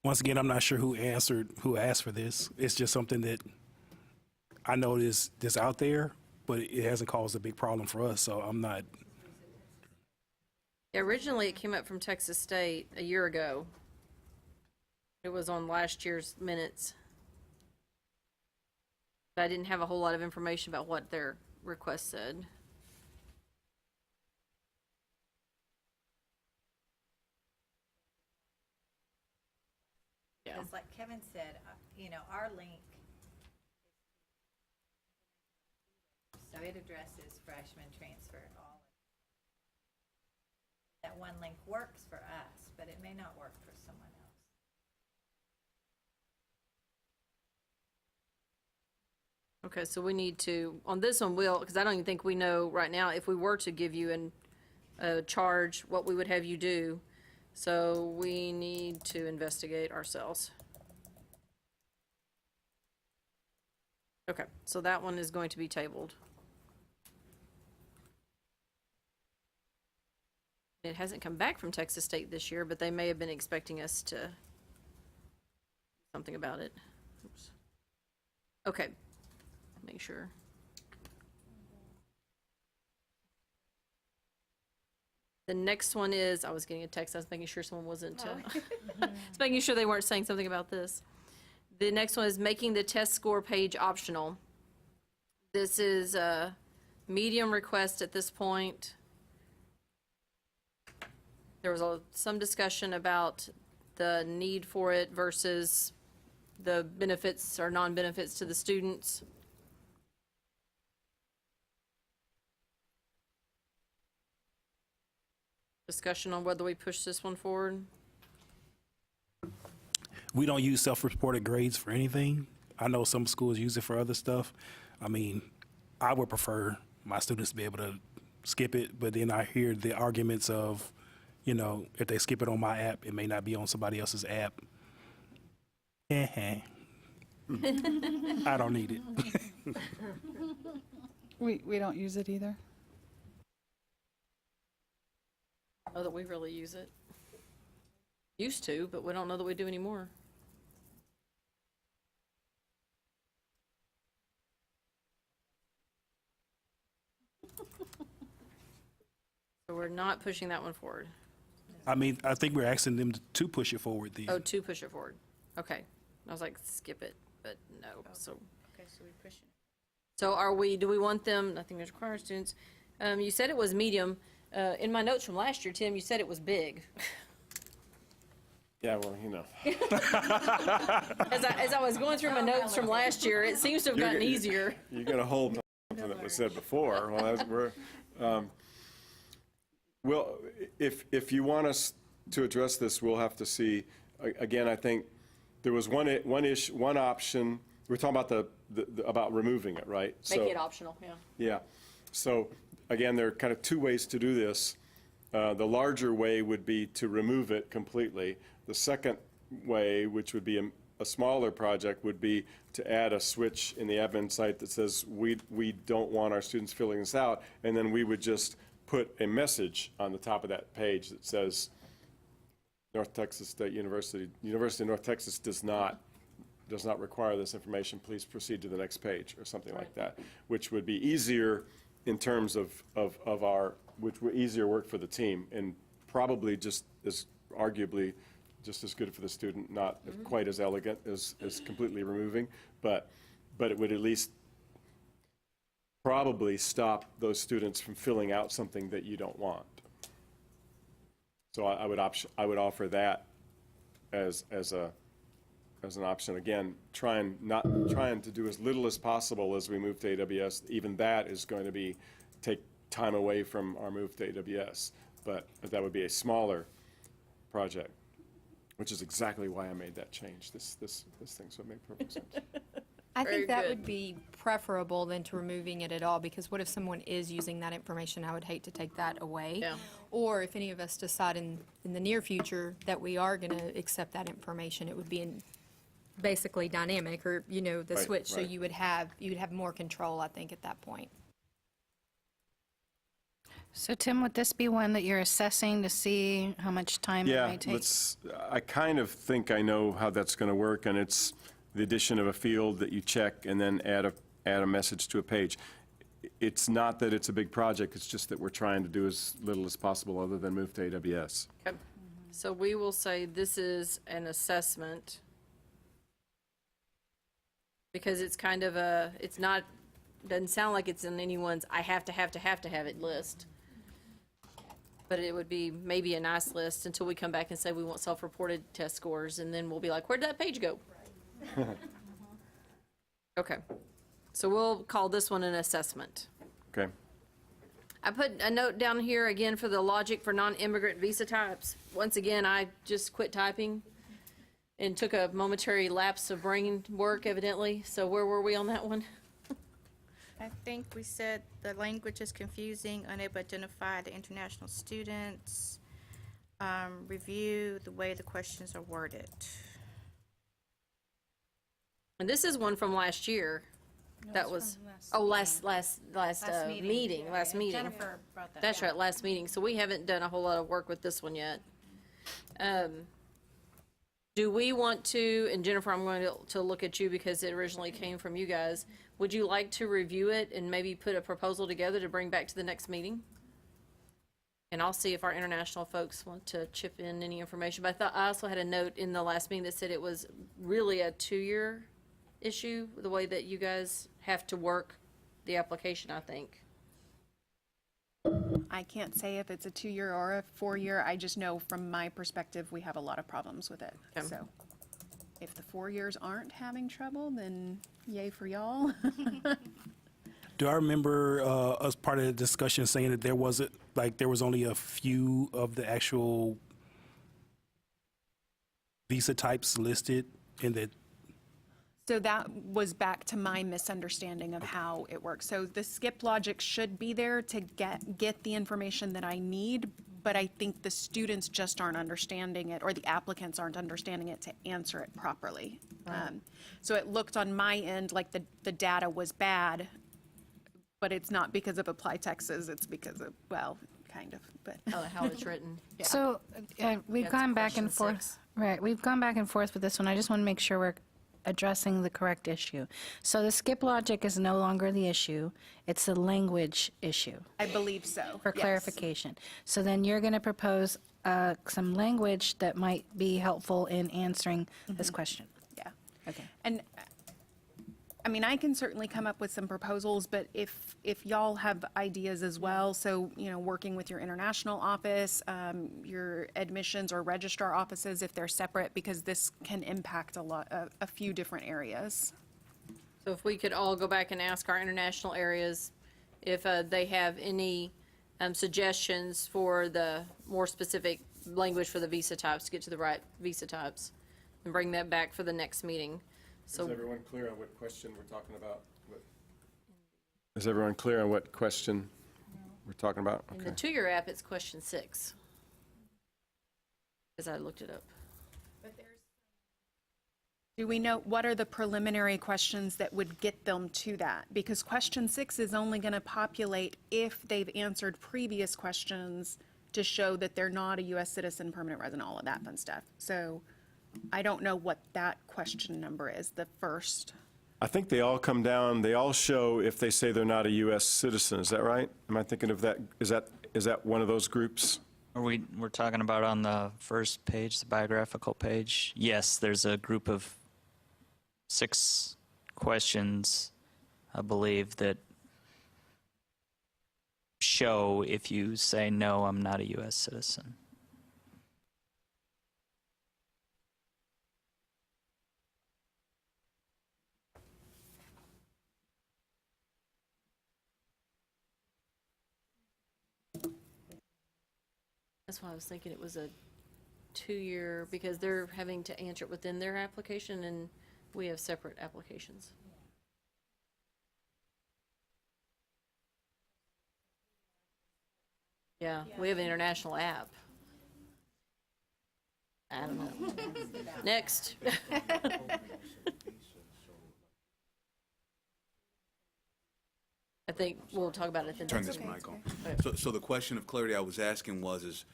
Once again, I'm not sure who asked for this. It's just something that I know is out there, but it hasn't caused a big problem for us, so I'm not. Yeah, originally, it came up from Texas State a year ago. It was on last year's minutes. But I didn't have a whole lot of information about what their request said. Yeah. Because like Kevin said, you know, our link, so it addresses freshman transfer all. That one link works for us, but it may not work for someone else. Okay, so we need to, on this one, because I don't even think we know right now, if we were to give you a charge, what we would have you do. So we need to investigate ourselves. Okay, so that one is going to be tabled. It hasn't come back from Texas State this year, but they may have been expecting us to do something about it. Oops. Okay, make sure. The next one is, I was getting a text, I was making sure someone wasn't, I was making sure they weren't saying something about this. The next one is making the test score page optional. This is a medium request at this point. There was some discussion about the need for it versus the benefits or non-benefits to the students. Discussion on whether we push this one forward. We don't use self-reported grades for anything. I know some schools use it for other stuff. I mean, I would prefer my students to be able to skip it, but then I hear the arguments of, you know, if they skip it on my app, it may not be on somebody else's app. I don't need it. We don't use it either. Know that we really use it. Used to, but we don't know that we do anymore. So we're not pushing that one forward. I mean, I think we're asking them to push it forward then. Oh, to push it forward. Okay. I was like, skip it, but no. So, Okay, so we push it. so do we want them, nothing is required students. You said it was medium. In my notes from last year, Tim, you said it was big. Yeah, well, you know. As I was going through my notes from last year, it seems to have gotten easier. You're going to hold something that was said before. Well, if you want us to address this, we'll have to see. Again, I think there was one option. We're talking about about removing it, right? Make it optional, yeah. Yeah. So again, there are kind of two ways to do this. The larger way would be to remove it completely. The second way, which would be a smaller project, would be to add a switch in the admin site that says we don't want our students filling this out, and then we would just put a message on the top of that page that says North Texas State University of North Texas does not require this information. Please proceed to the next page, or something like that, which would be easier in terms of which would easier work for the team, and probably just as arguably just as good for the student, not quite as elegant as completely removing, but it would at least probably stop those students from filling out something that you don't want. So I would offer that as an option. Again, trying to do as little as possible as we move to AWS. Even that is going to take time away from our move to AWS, but that would be a smaller project, which is exactly why I made that change. This thing, so it made perfect sense. I Very think that good. would be preferable than to removing it at all, because what if someone is using that information? I would hate to take that away. Yeah. Or if any of us decide in the near future that we are going to accept that information, it would be basically dynamic, or, the Right, switch, so right. you would have more control, I think, at that point. So Tim, would this be one that you're assessing to see how much time it Yeah, might take? I kind of think I know how that's going to work, and it's the addition of a field that you check and then add a message to a page. It's not that it's a big project, it's just that we're trying to do as little as possible other than move to AWS. Okay. So we will say this is an assessment, because it's kind of doesn't sound like it's in anyone's I have to have it list. But it would be maybe a nice list until we come back and say we want self-reported test scores, and then we'll be like, where'd that page go? Okay. So we'll call this one an assessment. Okay. I put a note down here again for the logic for non-immigrant visa types. Once again, I just quit typing and took a momentary lapse of brain work, evidently. So where were we on that one? I think we said the language is confusing, unable to identify the international students, review the way the questions are worded. And this is one from last year. That was, last meeting. Jennifer brought that. That's right, last meeting. So we haven't done a whole lot of work with this one yet. Do we want to, and Jennifer, I'm going to look at you because it originally came from you guys. Would you like to review it and maybe put a proposal together to bring back to the next meeting? And I'll see if our international folks want to chip in any information. But I also had a note in the last meeting that said it was really a 2-year issue, the way that you guys have to work the application, I think. I can't say if it's a 2-year or a 4-year. I just know from my perspective, we have a lot of problems with it. Okay. So if the 4 years aren't having trouble, then yay for y'all. Do I remember us part of the discussion saying that there was only a few of the actual visa types listed, and that So that was back to my misunderstanding of how it works. So the skip logic should be there to get the information that I need, but I think the students just aren't understanding it, or the applicants aren't understanding it to answer it properly. So it looked on my end like the data was bad, but it's not because of ApplyTX's, it's because of, well, kind of, but. Oh, how it's written. So we've That's gone back and question forth. 6. Right, we've gone back and forth with this one. I just want to make sure we're addressing the correct issue. So the skip logic is no longer the issue. It's the language issue. I believe so. For yes. clarification. So then you're going to propose some language that might be helpful in answering this question. Yeah. Okay. And, I mean, I can certainly come up with some proposals, but if y'all have ideas as well, so, working with your international office, your admissions or registrar offices, if they're separate, because this can impact a few different areas. So if we could all go back and ask our international areas if they have any suggestions for the more specific language for the visa types, to get to the right visa types, and bring that back for the next meeting. So Is everyone clear on what question we're talking about? Is everyone clear on what question we're talking about? in the 2-year app, it's question 6. Because I looked it up. Do we know what are the preliminary questions that would get them to that? Because question 6 is only going to populate if they've answered previous questions to show that they're not a U.S. citizen, permanent resident, all of that fun stuff. So I don't know what that question number is, the first. I think they all come down, they all show if they say they're not a U.S. citizen. Is that right? Am I thinking of that? Is that one of those groups? We're talking about on the first page, the biographical page? Yes, there's a group of 6 questions, I believe, that show if you say, no, I'm not a U.S. citizen. That's why I was thinking it was a 2-year, because they're having to answer it within their application, and we have separate applications. Yeah, we have an international app. I don't know. Next. I think we'll talk about it at the Turn next this meeting. mic on. So the question of clarity I was asking was,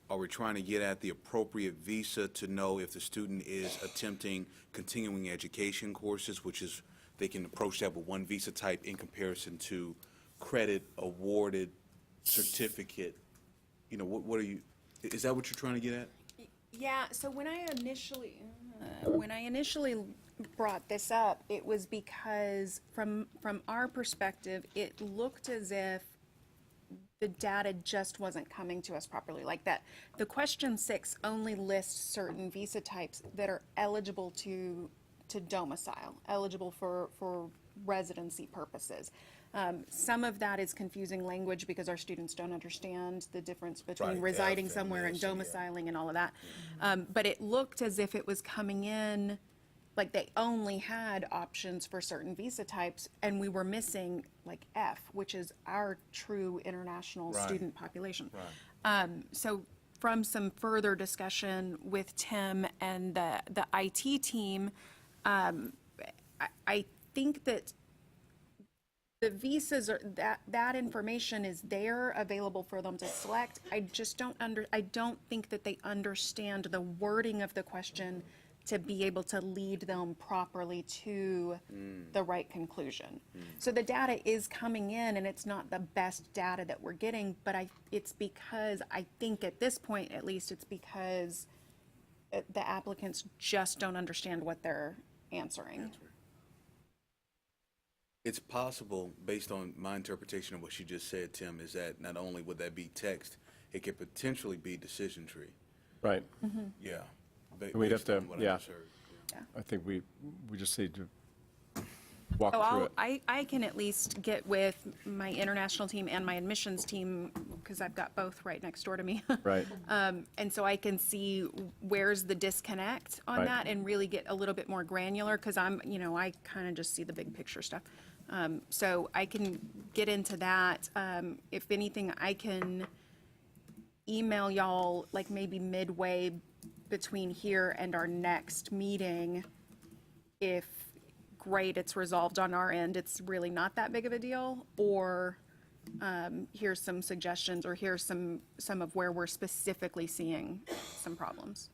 are we trying to get at the appropriate visa to know if the student is attempting continuing education courses, which is, they can approach that with one visa type in comparison to credit, awarded, certificate? What are you, is that what you're trying to get at? Yeah, so when I initially brought this up, it was because from our perspective, it looked as if the data just wasn't coming to us properly. Like that, the question 6 only lists certain visa types that are eligible to domicile, eligible for residency purposes. Some of that is confusing language because our students don't understand the difference between Right, residing F and somewhere and this, yeah. domiciling and all of that. But it looked as if it was coming in like they only had options for certain visa types, and we were missing like F, which is our true international student population. So from some further discussion with Tim and the IT team, I think that the visas are, that information is there available for them to select. I just I don't think that they understand the wording of the question to be able to lead them properly to the right conclusion. So the data is coming in, and it's not the best data that we're getting, but it's because, I think at this point at least, it's because the applicants just don't understand what they're answering. It's possible, based on my interpretation of what you just said, Tim, is that not only would that be text, it could potentially be decision tree. Right. Yeah. We'd have based to, on what I yeah. just heard. I think we just need to walk So through it. I can at least get with my international team and my admissions team, because I've got both right next door to me. Right. And so I can see where's the disconnect on Right. that and really get a little bit more granular, because I kind of just see the big picture stuff. So I can get into that. If anything, I can email y'all like maybe midway between here and our next meeting. If great, it's resolved on our end, it's really not that big of a deal, or here's some suggestions, or here's some of where we're specifically seeing some problems.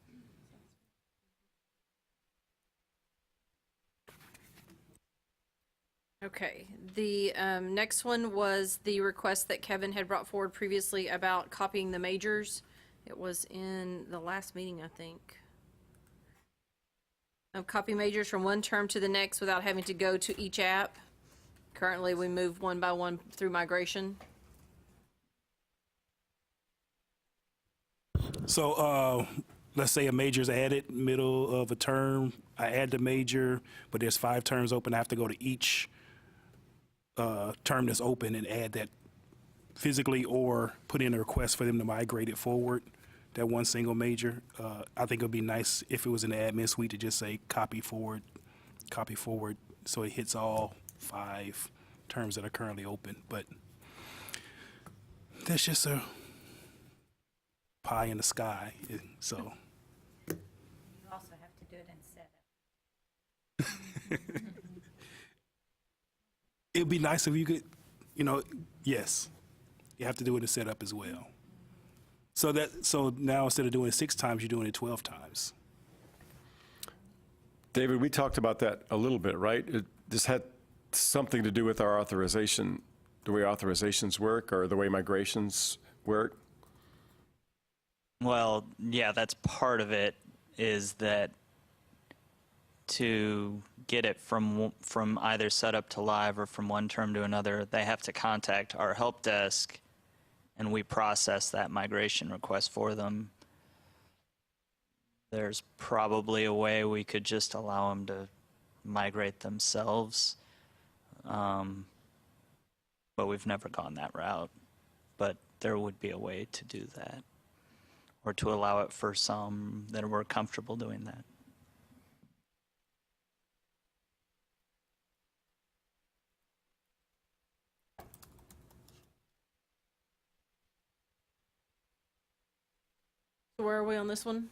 Okay, the next one was the request that Kevin had brought forward previously about copying the majors. It was in the last meeting, I think. Copy majors from one term to the next without having to go to each app. Currently, we move one by one through migration. So let's say a major's added middle of a term. I add the major, but there's 5 terms open. I have to go to each term that's open and add that physically, or put in a request for them to migrate it forward, that one single major. I think it would be nice if it was in the admin suite to just say copy forward, so it hits all 5 terms that are currently open. But that's just a pie in the sky, so. You also have to do it in setup. It'd be nice if you could, yes, you have to do it in setup as well. So now instead of doing it 6 times, you're doing it 12 times. David, we talked about that a little bit, right? This had something to do with our authorization, the way authorizations work, or the way migrations work? Well, yeah, that's part of it, is that to get it from either setup to live or from one term to another, they have to contact our help desk, and we process that migration request for them. There's probably a way we could just allow them to migrate themselves, but we've never gone that route. But there would be a way to do that, or to allow it for some that were comfortable doing that. So where are we on this one?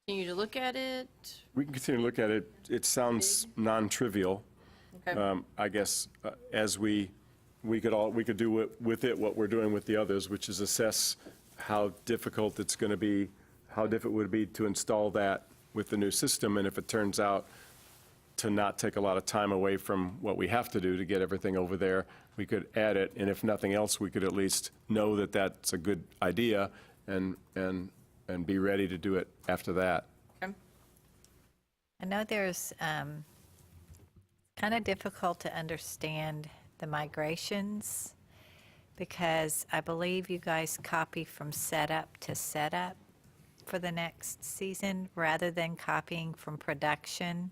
Continue to look at it. We can continue to look at it. It sounds non-trivial. Okay. I guess as we could do with it what we're doing with the others, which is assess how difficult it's going to be, how difficult it would be to install that with the new system, and if it turns out to not take a lot of time away from what we have to do to get everything over there, we could add it, and if nothing else, we could at least know that that's a good idea and be ready to do it after that. Okay. I know there's kind of difficult to understand the migrations, because I believe you guys copy from setup to setup for the next season rather than copying from production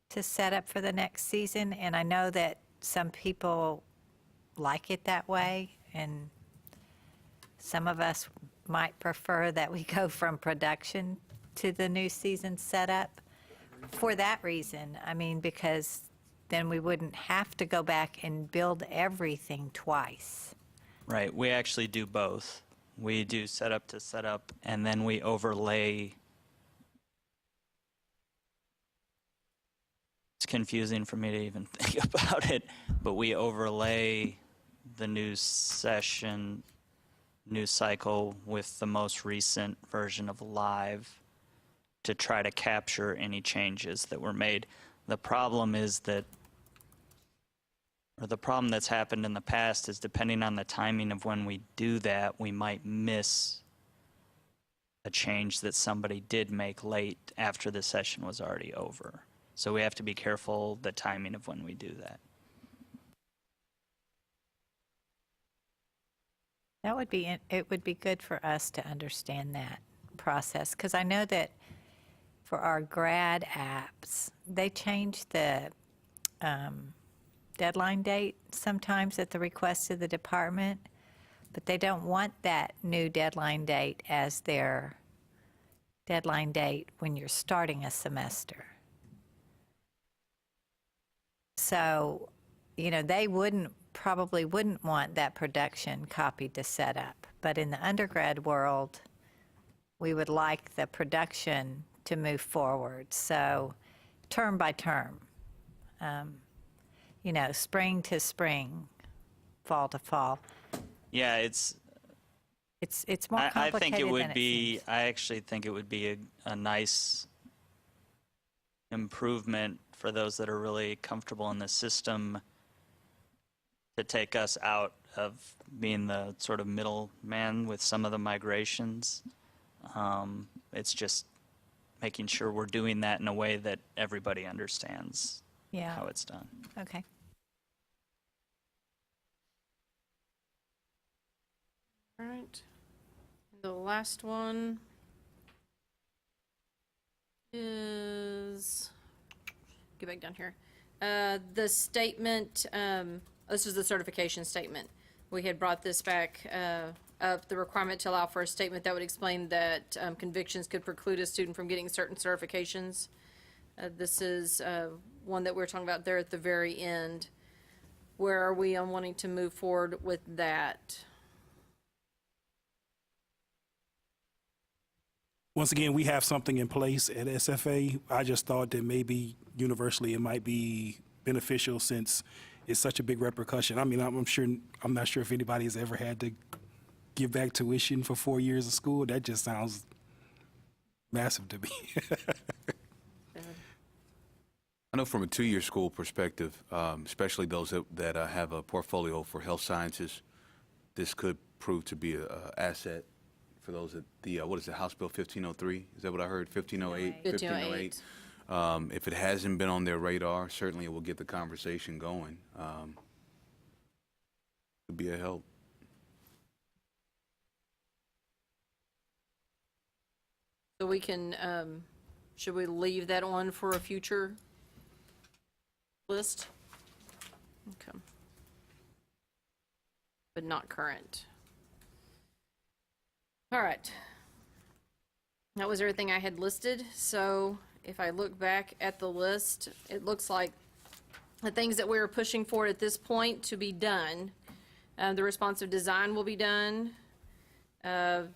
to setup for the next season. And I know that some people like it that way, and some of us might prefer that we go from production to the new season setup for that reason. I mean, because then we wouldn't have to go back and build everything twice. Right, we actually do both. We do setup to setup, and then we overlay. It's confusing for me to even think about it, but we overlay the new session, new cycle with the most recent version of Live to try to capture any changes that were made. The problem is that, or the problem that's happened in the past is depending on the timing of when we do that, we might miss a change that somebody did make late after the session was already over. So we have to be careful the timing of when we do that. That would be, it would be good for us to understand that process, because I know that for our grad apps, they change the deadline date sometimes at the request of the department, but they don't want that new deadline date as their deadline date when you're starting a semester. So, you know, they probably wouldn't want that production copied to set up. But in the undergrad world, we would like the production to move forward. So term by term, you know, spring to spring, fall to fall. Yeah, it's more I complicated think it than would it be, I actually think it would be a nice improvement for those that are really comfortable in the system to take us out of being the sort of middleman with some of the migrations. It's just making sure we're doing that in a way that everybody understands how it's done. Okay. All right. The last one is, get back down here. The statement, this is the certification statement. We had brought this back up, the requirement to allow for a statement that would explain that convictions could preclude a student from getting certain certifications. This is one that we're talking about there at the very end. Where are we on wanting to move forward with that? Once again, we have something in place at SFA. I just thought that maybe universally it might be beneficial since it's such a big repercussion. I mean, I'm not sure if anybody has ever had to give back tuition for 4 years of school. That just sounds massive to me. I know from a two-year school perspective, especially those that have a portfolio for health sciences, this could prove to be an asset for those at the, what is it, House Bill 1503? Is that what I heard? 1508? 1508. If it hasn't been on their radar, certainly it will get the conversation going. Could be a help. So we can, should we leave that on for a future list? Okay. But not current. All right. That was everything I had listed. So if I look back at the list, it looks like the things that we were pushing for at this point to be done. The responsive design will be done. The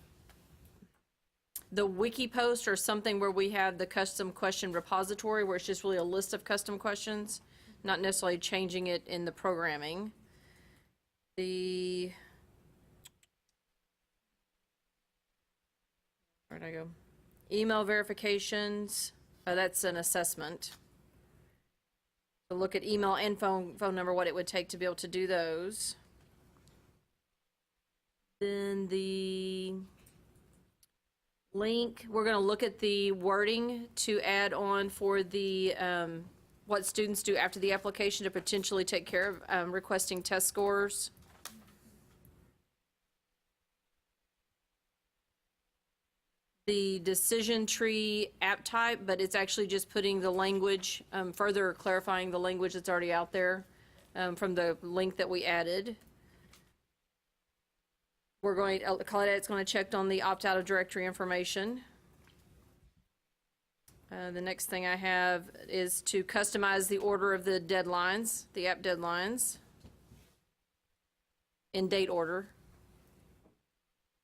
wiki post or something where we have the custom question repository where it's just really a list of custom questions, not necessarily changing it in the programming. Where'd I go? Email verifications, that's an assessment. So look at email and phone number, what it would take to be able to do those. Then the link, we're going to look at the wording to add on for the what students do after the application to potentially take care of requesting test scores. The decision tree app type, but it's actually just putting the language, further clarifying the language that's already out there from the link that we added. We're going, Claudette's going to check on the opt-out of directory information. The next thing I have is to customize the order of the deadlines, the app deadlines, in date order.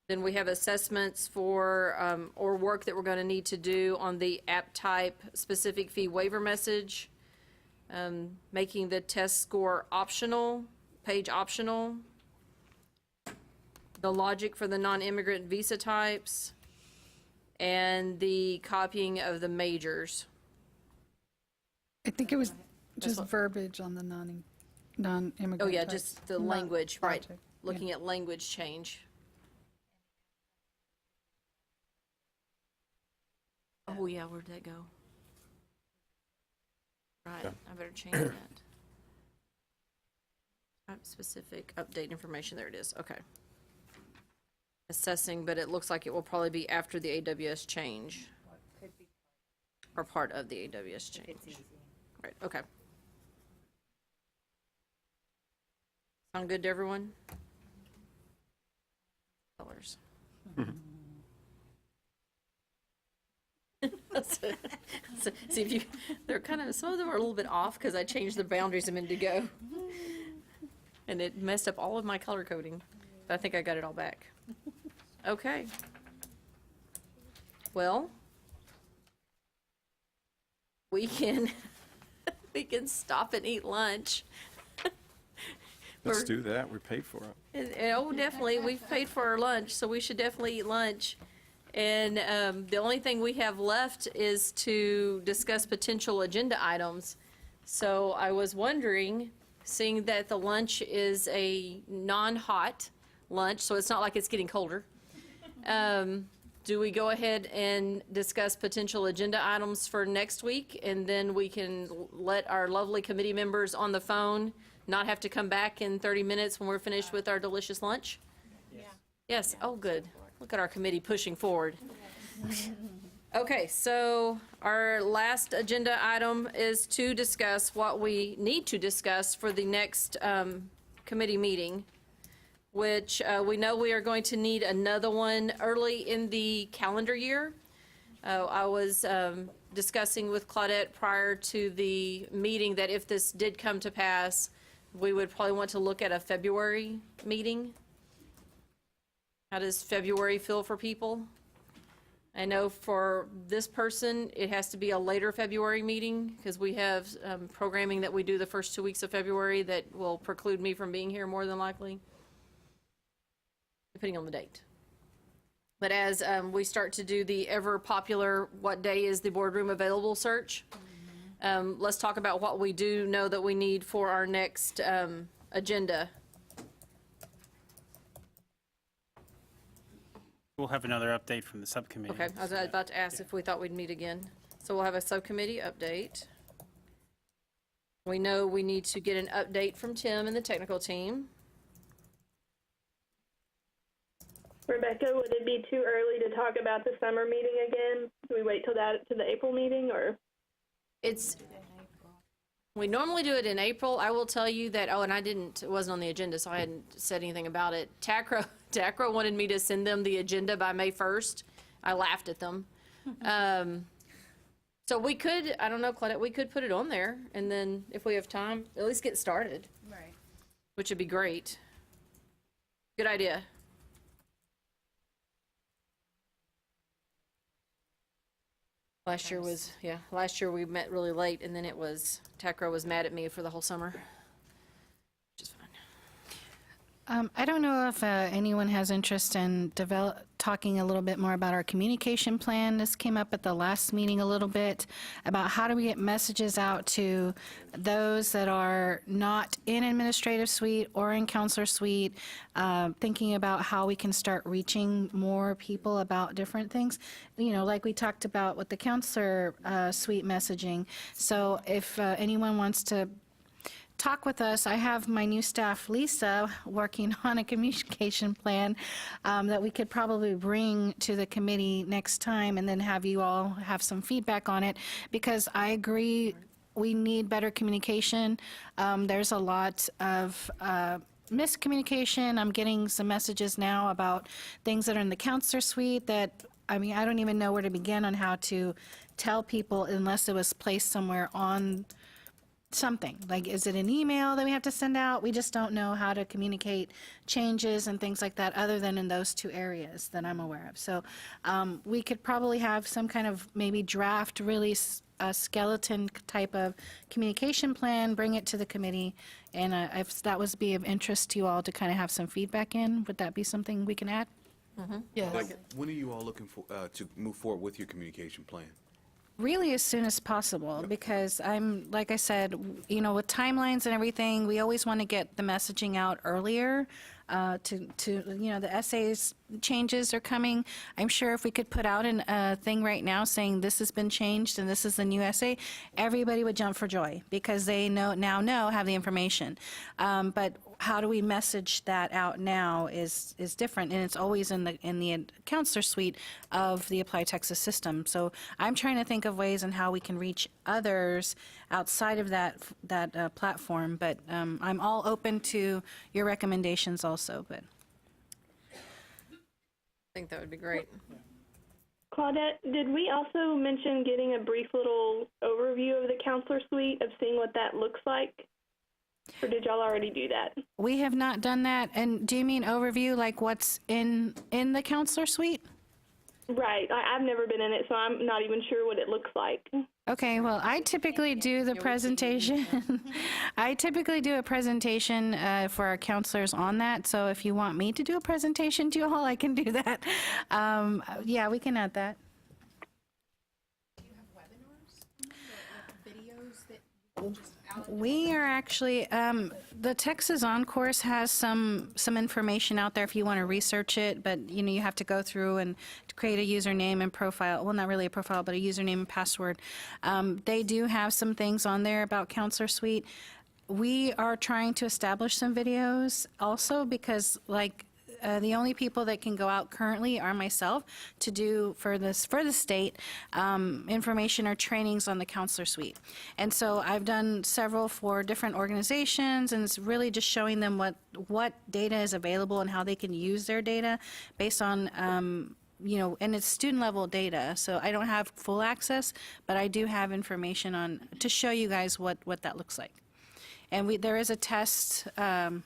Then we have assessments for, or work that we're going to need to do on the app type specific fee waiver message, making the test score optional, page optional, the logic for the non-immigrant visa types, and the copying of the majors. I think it was just verbiage on the non-immigrant. Oh, yeah, types, just the not language, right. project. Looking at language change. Oh, yeah, where'd that go? Right, I better change that. Type specific update information, there it is, okay. Assessing, but it looks like it will probably be after the AWS change. Or part of the AWS change. Right, okay. Sound good to everyone? Colors. See if you, they're kind of, some of them are a little bit off because I changed the boundaries a minute ago. And it messed up all of my color coding, but I think I got it all back. Okay. Well, we can stop and eat lunch. Let's do that. We paid for it. Oh, definitely. We've paid for our lunch, so we should definitely eat lunch. And the only thing we have left is to discuss potential agenda items. So I was wondering, seeing that the lunch is a non-hot lunch, so it's not like it's getting colder, do we go ahead and discuss potential agenda items for next week? And then we can let our lovely committee members on the phone not have to come back in 30 minutes when we're finished with our delicious lunch? Yes, oh, good. Look at our committee pushing forward. Okay, so our last agenda item is to discuss what we need to discuss for the next committee meeting, which we know we are going to need another one early in the calendar year. I was discussing with Claudette prior to the meeting that if this did come to pass, we would probably want to look at a February meeting. How does February feel for people? I know for this person, it has to be a later February meeting because we have programming that we do the first 2 weeks of February that will preclude me from being here more than likely, depending on the date. But as we start to do the ever popular what day is the boardroom available search, let's talk about what we do know that we need for our next agenda. We'll have another update from the subcommittee. Okay, I was about to ask if we thought we'd meet again. So we'll have a subcommittee update. We know we need to get an update from Tim and the technical team. Rebecca, would it be too early to talk about the summer meeting again? Do we wait till the April meeting, or? We normally do it in April. I will tell you that, it wasn't on the agenda, so I hadn't said anything about it. TACRA wanted me to send them the agenda by May 1st. I laughed at them. So we could, I don't know, Claudette, we could put it on there, and then if we have time, at least get started. Right. Which would be great. Good idea. Last year we met really late, and then TACRA was mad at me for the whole summer, which is fine. I don't know if anyone has interest in talking a little bit more about our communication plan. This came up at the last meeting a little bit about how do we get messages out to those that are not in administrative suite or in counselor suite, thinking about how we can start reaching more people about different things, like we talked about with the counselor suite messaging. So if anyone wants to talk with us, I have my new staff, Lisa, working on a communication plan that we could probably bring to the committee next time and then have you all have some feedback on it, because I agree we need better communication. There's a lot of miscommunication. I'm getting some messages now about things that are in the counselor suite that I don't even know where to begin on how to tell people unless it was placed somewhere on something. Like, is it an email that we have to send out? We just don't know how to communicate changes and things like that, other than in those two areas that I'm aware of. So we could probably have some kind of maybe draft, really a skeleton type of communication plan, bring it to the committee, and if that was be of interest to you all to kind of have some feedback in, would that be something we can add? Yes. When are you all looking for, to move forward with your communication plan? Really as soon as possible, because I'm, like I said, you know, with timelines and everything, we always want to get the messaging out earlier to, you know, the essays changes are coming. I'm sure if we could put out a thing right now saying this has been changed and this is the new essay, everybody would jump for joy because they have the information. But how do we message that out now is different, and it's always in the counselor suite of the ApplyTX system. So I'm trying to think of ways on how we can reach others outside of that platform. But I'm all open to your recommendations also. But I think that would be great. Claudette, did we also mention getting a brief little overview of the counselor suite of seeing what that looks like? Or did y'all already do that? we have not done that. And do you mean overview, like what's in the counselor suite? Right. I've never been in it, so I'm not even sure what it looks like. Okay, well, I typically do the presentation. I typically do a presentation for our counselors on that. So if you want me to do a presentation to you all, I can do that. Yeah, we can add that. Do you have webinars, like videos that We are actually, the Texas On course has some information out there if you want to research it, but you know, you have to go through and create a username and profile. Well, not really a profile, but a username and password. They do have some things on there about Counselor Suite. We are trying to establish some videos also because, like, the only people that can go out currently are myself to do for the state information or trainings on the counselor suite. And so I've done several for different organizations, and it's really just showing them what data is available and how they can use their data based on you know, and it's student level data, so I don't have full access, but I do have information on to show you guys what that looks like. And there is a test area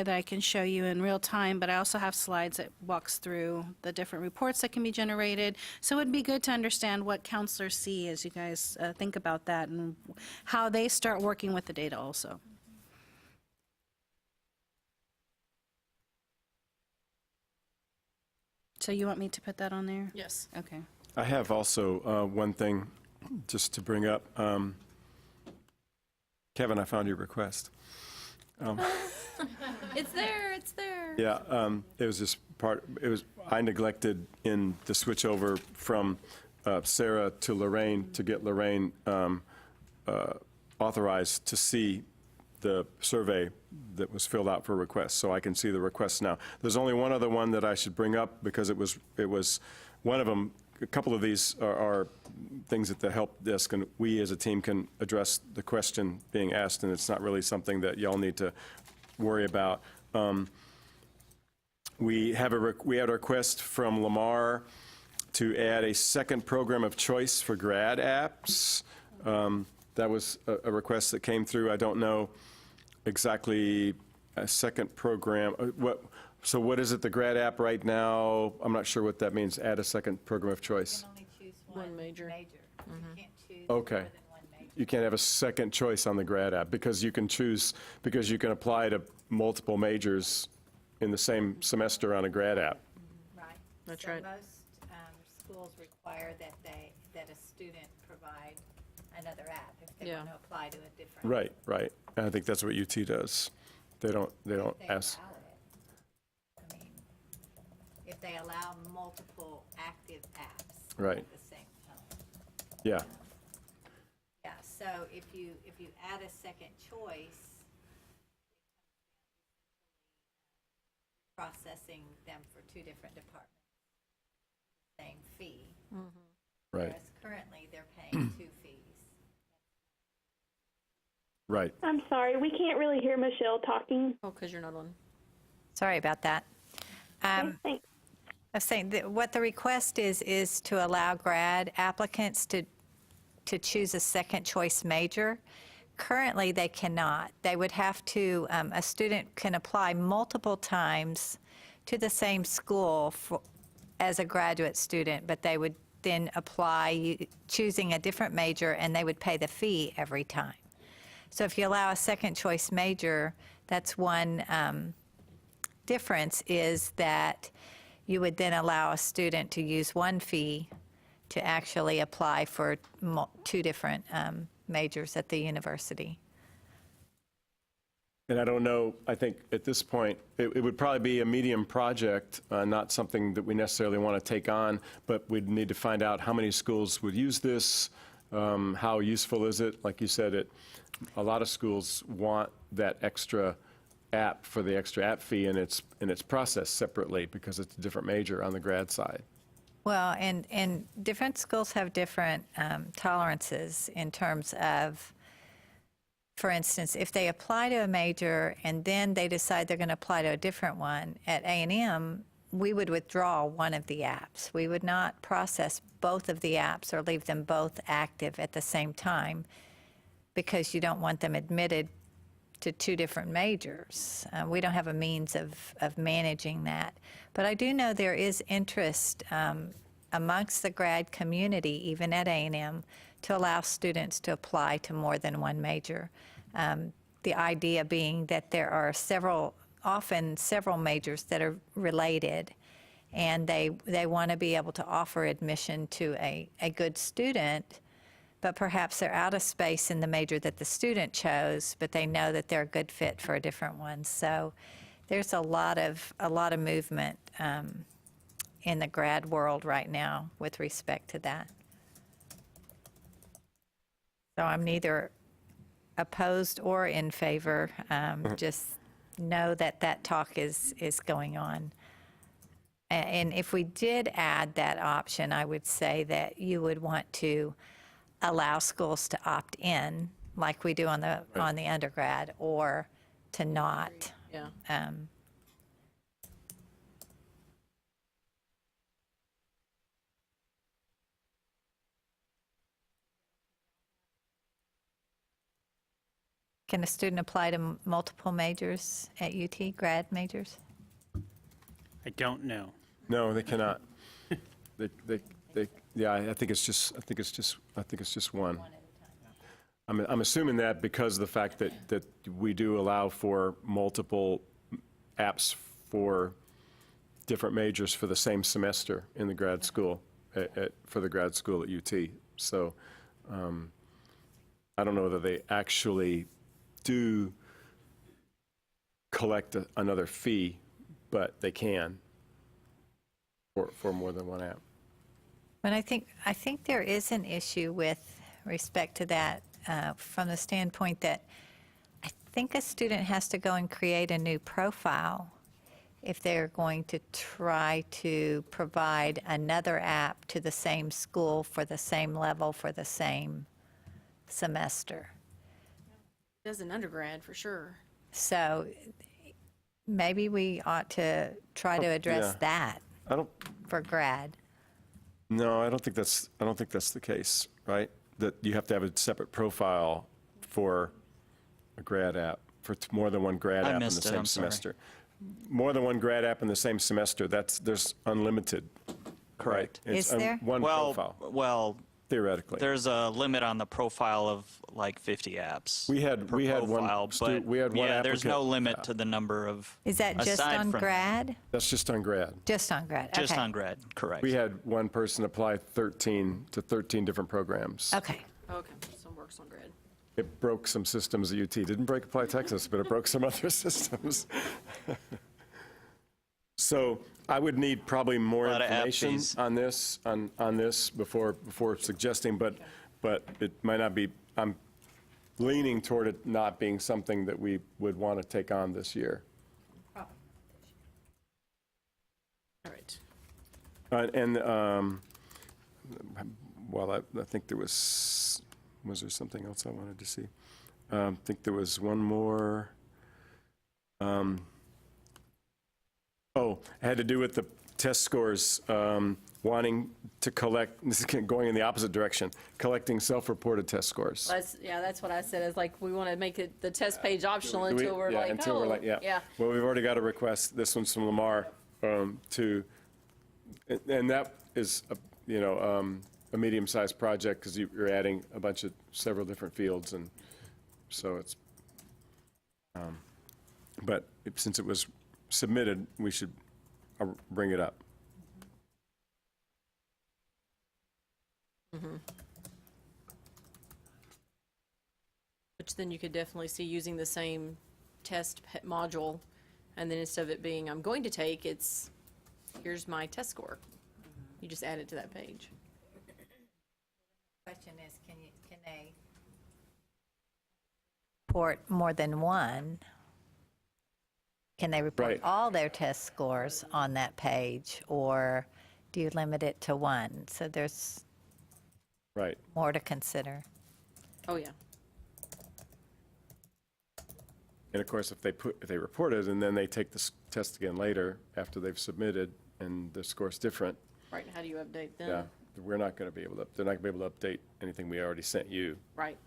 that I can show you in real time, but I also have slides that walks through the different reports that can be generated. So it would be good to understand what counselors see as you guys think about that and how they start working with the data also. So you want me to put that on there? Yes. Okay. I have also one thing just to bring up. Kevin, I found your request. It's there, it's there. Yeah, it was just I neglected in the switch over from Sarah to Lorraine to get Lorraine authorized to see the survey that was filled out for requests, so I can see the requests now. There's only one other one that I should bring up because it was one of them. A couple of these are things that the help desk and we as a team can address the question being asked, and it's not really something that y'all need to worry about. We had a request from Lamar to add a second program of choice for grad apps. That was a request that came through. I don't know exactly a second program. So what is it, the grad app right now? I'm not sure what that means, add a second program of choice. You can only choose One major. You can't choose Okay. more than one major. You can't have a second choice on the grad app because you can apply to multiple majors in the same semester on a grad app. Right. That's So right. most schools require that a student provide another app if they want to apply to a different. Right. And I think that's what UT does. They don't They ask. allow it. I mean, if they allow multiple active apps Right. at the same time. Yeah. Yeah, so if you add a second choice, processing them for two different departments, same fee. Right. Whereas currently, they're paying two fees. Right. I'm sorry, we can't really hear Michelle talking. Oh, because you're not on. Sorry about that. Okay, thanks. I was saying that what the request is to allow grad applicants to choose a second choice major. Currently, they cannot. They would have to, a student can apply multiple times to the same school as a graduate student, but they would then apply choosing a different major, and they would pay the fee every time. So if you allow a second choice major, that's one difference, is that you would then allow a student to use one fee to actually apply for two different majors at the university. And I don't know, I think at this point, it would probably be a medium project, not something that we necessarily want to take on, but we'd need to find out how many schools would use this, how useful is it? Like you said, a lot of schools want that extra app for the extra app fee, and it's processed separately because it's a different major on the grad side. Well, and different schools have different tolerances in terms of, for instance, if they apply to a major and then they decide they're going to apply to a different one, at A&M, we would withdraw one of the apps. We would not process both of the apps or leave them both active at the same time, because you don't want them admitted to two different majors. We don't have a means of managing that. But I do know there is interest amongst the grad community, even at A&M, to allow students to apply to more than one major. The idea being that there are often several majors that are related, and they want to be able to offer admission to a good student, but perhaps they're out of space in the major that the student chose, but they know that they're a good fit for a different one. So there's a lot of movement in the grad world right now with respect to that. So I'm neither opposed or in favor. Just know that talk is going on. And if we did add that option, I would say that you would want to allow schools to opt in, like we do on the undergrad, or to not. Yeah. Can a student apply to multiple majors at UT, grad majors? I don't know. No, they cannot. Yeah, I think it's just one. I'm assuming that because of the fact that we do allow for multiple apps for different majors for the same semester in the grad school, for the grad school at UT. So I don't know whether they actually do collect another fee, but they can for more than one app. But I think there is an issue with respect to that from the standpoint that I think a student has to go and create a new profile if they're going to try to provide another app to the same school for the same level for the same semester. As an undergrad, for sure. So maybe we ought to try to address that for grad. No, I don't think that's the case, right? That you have to have a separate profile for a grad app, for more than one grad app in the same semester. More than one grad app in the same semester, there's unlimited. Correct. Right? Is there? One profile. Well, theoretically. There's a limit on the profile of like 50 apps. We had one yeah, there's no applicant. limit to the number of. Is that just aside on from- grad? That's just on grad. Just on grad, Just okay. on grad, correct. We had one person apply 13 different programs. Okay. Okay, some works on grad. It broke some systems at UT. Didn't break ApplyTX, but it broke some other systems. So I would need probably more A lot of app information fees. on this before suggesting, but it might not be. I'm leaning toward it not being something that we would want to take on this year. All right. Well, I think there was there something else I wanted to see? I think there was one more. It had to do with the test scores, wanting to collect, this is going in the opposite direction, collecting self-reported test scores. That's what I said, is like, we want to make it, the test page optional until we're like, until we're like, yeah. Well, we've already got a request, this one's from Lamar, and that is, a medium-sized project, because you're adding a bunch of, several different fields, and so it's, but since it was submitted, we should bring it up. Which then you could definitely see using the same test module, and then instead of it being, I'm going to take, it's, here's my test score. You just add it to that page. Question is, can they report more than one? Can they report all their test scores on that page, or do you limit it to one? So there's more to consider. Oh, yeah. And of course, if they report it and then they take the test again later after they've submitted and the score's different. Right, how do you update them? Yeah, we're not going to be able to, they're not going to be able to update anything we already sent you. Right.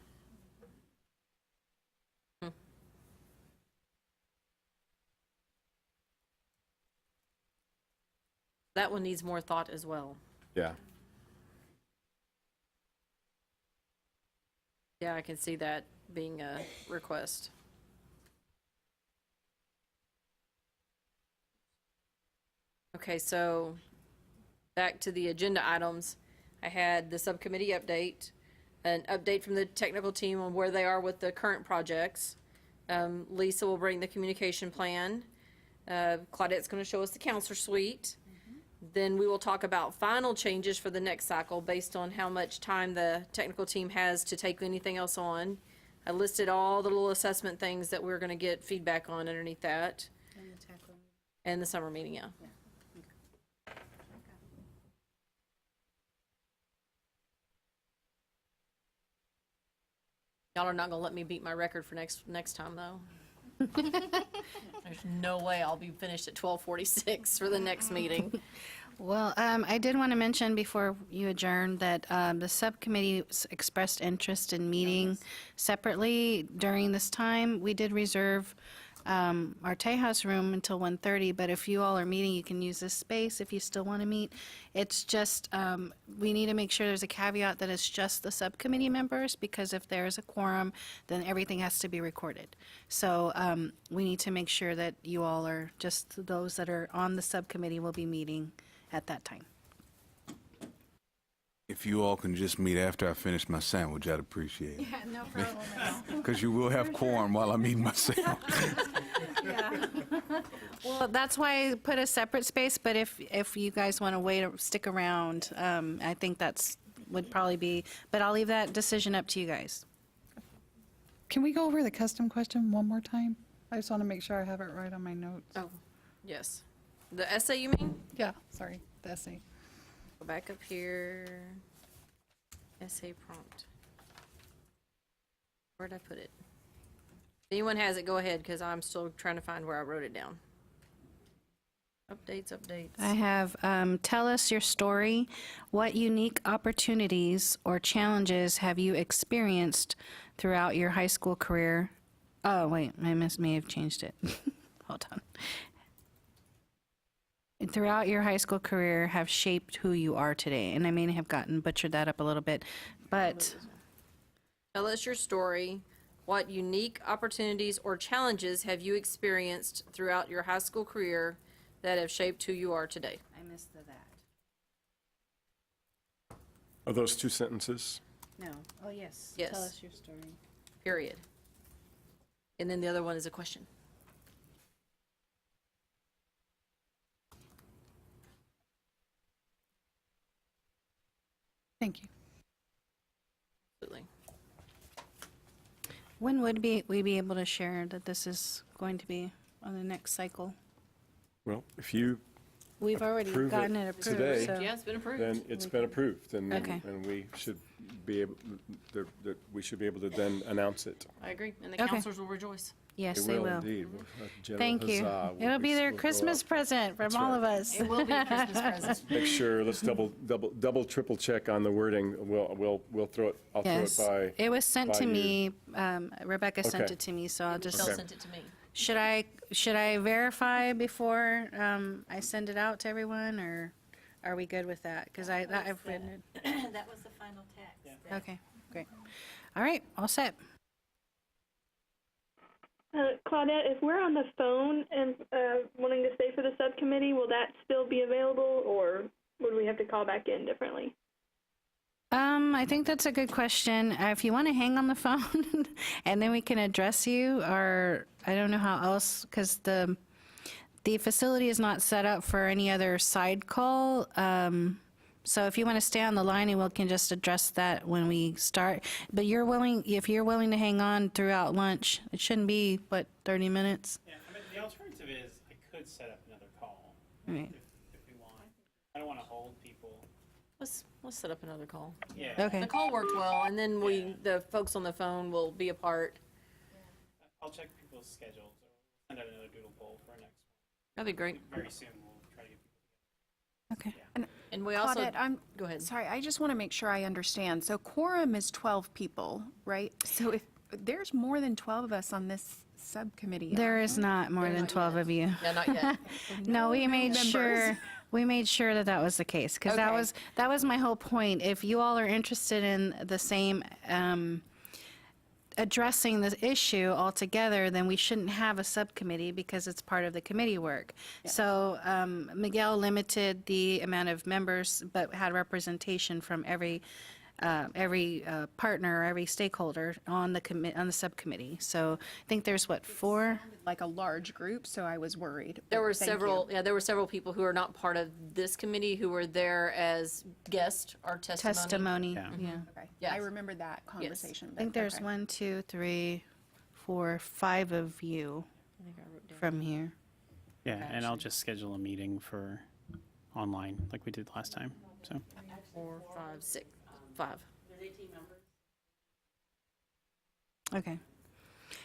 That one needs more thought as well. Yeah. Yeah, I can see that being a request. Okay, so back to the agenda items. I had the subcommittee update, an update from the technical team on where they are with the current projects. Lisa will bring the communication plan. Claudette's going to show us the counselor suite. Then we will talk about final changes for the next cycle based on how much time the technical team has to take anything else on. I listed all the little assessment things that we're going to get feedback on underneath that. And the summer meeting, yeah. Y'all are not going to let me beat my record for next time, though. There's no way I'll be finished at 12:46 for the next meeting. Well, I did want to mention before you adjourn that the subcommittee expressed interest in meeting separately during this time. We did reserve our Tejas room until 1:30, but if you all are meeting, you can use this space if you still want to meet. It's just, we need to make sure there's a caveat that it's just the subcommittee members, because if there is a quorum, then everything has to be recorded. So we need to make sure that you all are, just those that are on the subcommittee will be meeting at that time. If you all can just meet after I finish my sandwich, I'd appreciate it. Yeah, no problem at all. Because you will have quorum while I'm eating my sandwich. Yeah. Well, that's why I put a separate space, but if you guys want to wait or stick around, I think that's, would probably be, but I'll leave that decision up to you guys. Can we go over the custom question one more time? I just want to make sure I have it right on my notes. Oh, yes. The essay, you mean? Yeah, sorry, the essay. Go back up here. Essay prompt. Where'd I put it? If anyone has it, go ahead, because I'm still trying to find where I wrote it down. Updates. I have, tell us your story. What unique opportunities or challenges have you experienced throughout your high school career? Oh, wait, I may have changed it. Hold on. Throughout your high school career have shaped who you are today. And I may have butchered that up a little bit, but. Tell us your story. What unique opportunities or challenges have you experienced throughout your high school career that have shaped who you are today? I missed the that. Are those two sentences? No. Oh, yes. Yes. Tell us your story. Period. And then the other one is a question. Thank you. Absolutely. When would we be able to share that this is going to be on the next cycle? Well, if you We've already approve gotten it approved, today, so. Yeah, it's been approved. then it's been approved, and Okay. and we should be able, we should be able to then announce it. I agree, and the Okay. counselors will rejoice. Yes, they will. indeed. General Thank you. huzzah will It'll be their will go Christmas up. present from That's all right. of us. It will be a Christmas present. Make sure, let's double, triple check on the wording. We'll throw it, I'll throw it Yes. by. It was sent by to you. me. Rebecca sent Okay. it to me, so I'll just. Michelle sent it to me. Should I verify before I send it out to everyone, or are we good with that? Because I've written it. That was the final text. Okay, great. All right, all set. Claudette, if we're on the phone and wanting to stay for the subcommittee, will that still be available, or would we have to call back in differently? I think that's a good question. If you want to hang on the phone, and then we can address you, or I don't know how else, because the facility is not set up for any other side call. So if you want to stay on the line, and we can just address that when we start. But if you're willing to hang on throughout lunch, it shouldn't be, 30 minutes? Yeah, I mean, the alternative is I could set up another call Right. if we want. I don't want to hold people. Let's set up another call. Yeah. Okay. The call worked well, and then the folks on the phone will be a part. I'll check people's schedules. Or send out another doodle poll for next That'd be great. Very soon we'll try to get people. Okay. And we also, Claudette, go ahead. Sorry, I just want to make sure I understand. So quorum is 12 people, right? So if there's more than 12 of us on this subcommittee. There is not more than 12 of you. Yeah, not yet. No, we made members. sure, that was the case, because that Okay. was my whole point. If you all are interested in the same, addressing the issue altogether, then we shouldn't have a subcommittee because it's part of the committee work. So Miguel limited the amount of members, but had representation from every partner, every stakeholder on the subcommittee. So I think there's 4? Like a large group, so I was worried. There but were thank several, you. yeah, there were several people who are not part of this committee who were there as guests or testimony. Testimony, Yeah. yeah. Okay. Yes. I remember that conversation. I think there's 1, 2, 3, 4, 5 of you from here. Yeah, and I'll just schedule a meeting for online like we did last time. So 4, 5, 6, 5. Okay.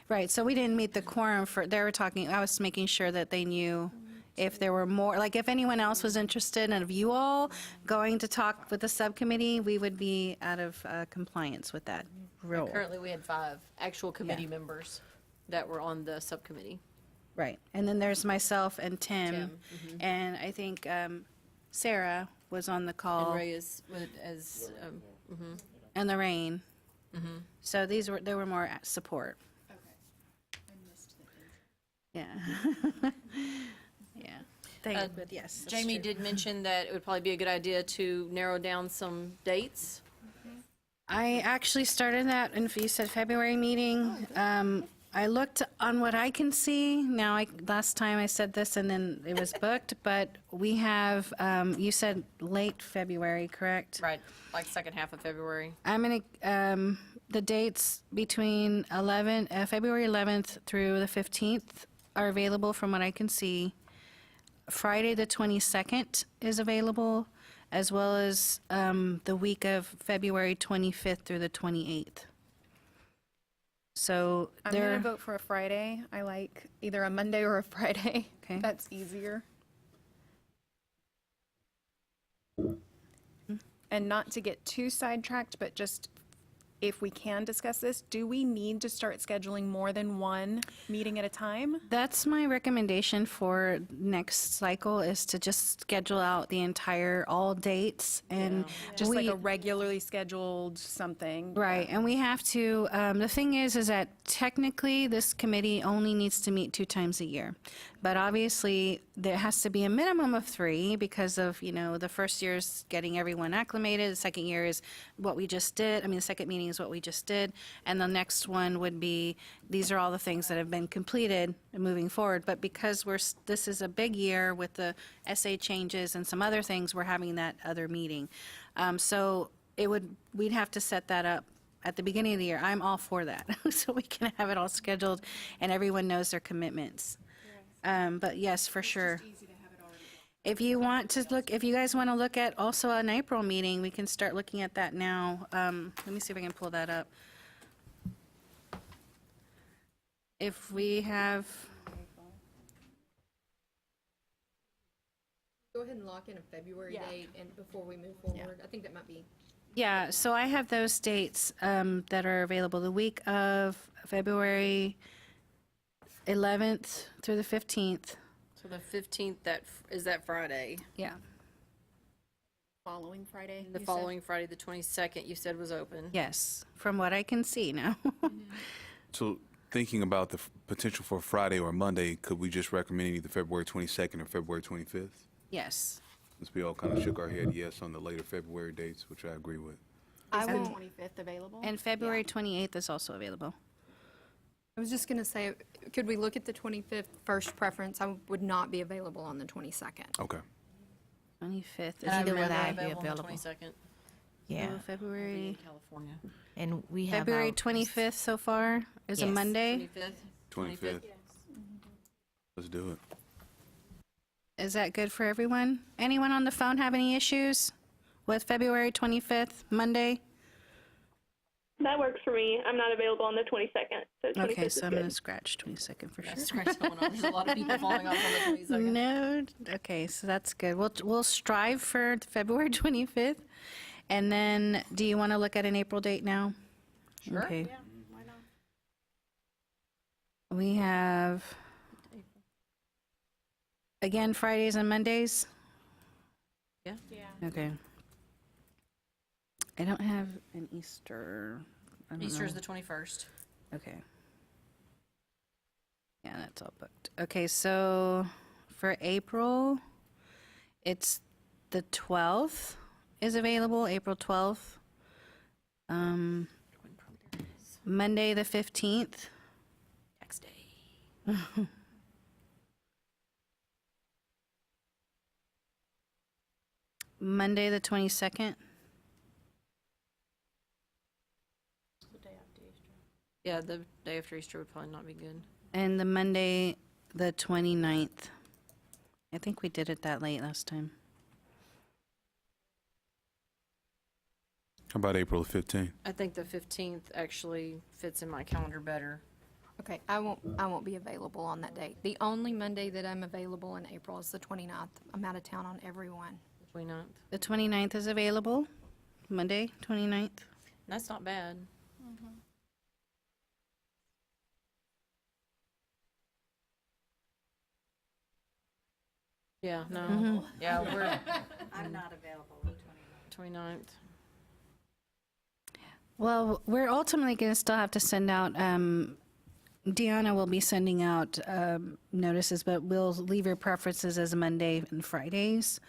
Right, so we didn't meet the quorum I was making sure that they knew if there were more, like if anyone else was interested, and of you all going to talk with the subcommittee, we would be out of compliance with that rule. Currently, we had 5 actual committee members that were on the subcommittee. Right, and then there's myself and Tim, Tim, and I think Sarah was on the And call, Ray is, as, and Lorraine. So there were more support. Yeah. Yeah. Thank you, but yes. that's Jamie true. did mention that it would probably be a good idea to narrow down some dates. I actually started that, and you said February meeting. I looked on what I can see. Now, last time I said this and then it was booked, but we have, you said late February, correct? Right, like second half of February. I'm going to, the dates between February 11th through the 15th are available from what I can see. Friday, the 22nd is available, as well as the week of February 25th through the 28th. So I'm going to vote for a Friday. I like either a Monday or a Friday. Okay. That's easier. And not to get too sidetracked, but just if we can discuss this, do we need to start scheduling more than one meeting at a time? That's my recommendation for next cycle, is to just schedule out the all dates, and Just like a regularly scheduled something. Right, and we have to, the thing is that technically this committee only needs to meet 2 times a year. But obviously, there has to be a minimum of 3 because of, the first year is getting everyone acclimated, the second year is what we just did, the second meeting is what we just did, and the next one would be, these are all the things that have been completed and moving forward. But because this is a big year with the essay changes and some other things, we're having that other meeting. So we'd have to set that up at the beginning of the year. I'm all for that, so we can have it all scheduled and everyone knows their commitments. But yes, for sure. If you guys want to look at also an April meeting, we can start looking at that now. Let me see if I can pull that up. If we have, Go ahead and lock in a February date and before we move forward. I think that might be. yeah, so I have those dates that are available the week of February 11th through the 15th. So the 15th, is that Friday? Yeah. Following Friday. The you said? following Friday, the 22nd, you said was open. Yes, from what I can see now. So thinking about the potential for Friday or Monday, could we just recommend either February 22nd or February 25th? Yes. Since we all kind of shook our head yes on the later February dates, which I agree with. Is the will- 25th available? And February 28th is also available. I was just going to say, could we look at the 25th first preference? I would not be available on the 22nd. Okay. 25th is Neither would Monday. I be on the available. 22nd. Yeah. So February, California. And we have February our- 25th so far is a Yes. Monday. 25th. Let's do it. Is that good for everyone? Anyone on the phone have any issues with February 25th, Monday? That works for me. I'm not available on the 22nd, so 25th Okay, is so I'm good. going to scratch 22nd for sure. There's a lot of people falling off on the 22nd. No, okay, so that's good. We'll strive for February 25th. And then, do you want to look at an April date now? Sure. Okay. We have, again, Fridays and Mondays? Yeah. Okay. I don't have an Easter. I don't Easter is know. the 21st. Okay. Yeah, that's all booked. Okay, so for April, it's the 12th is available, April 12th. Monday, the 15th. Next day. Monday, the 22nd. Yeah, the day after Easter would probably not be good. And the Monday, the 29th. I think we did it that late last time. How about April 15th? I think the 15th actually fits in my calendar better. Okay, I won't be available on that date. The only Monday that I'm available in April is the 29th. I'm out of town on every one. 29th. The 29th is available, Monday, 29th. That's not bad. Yeah, no. Mhm. Yeah, we're I'm not available the 29th. Well, we're ultimately going to still have to send out, Deanna will be sending out notices, but we'll leave your preferences as Monday and Fridays.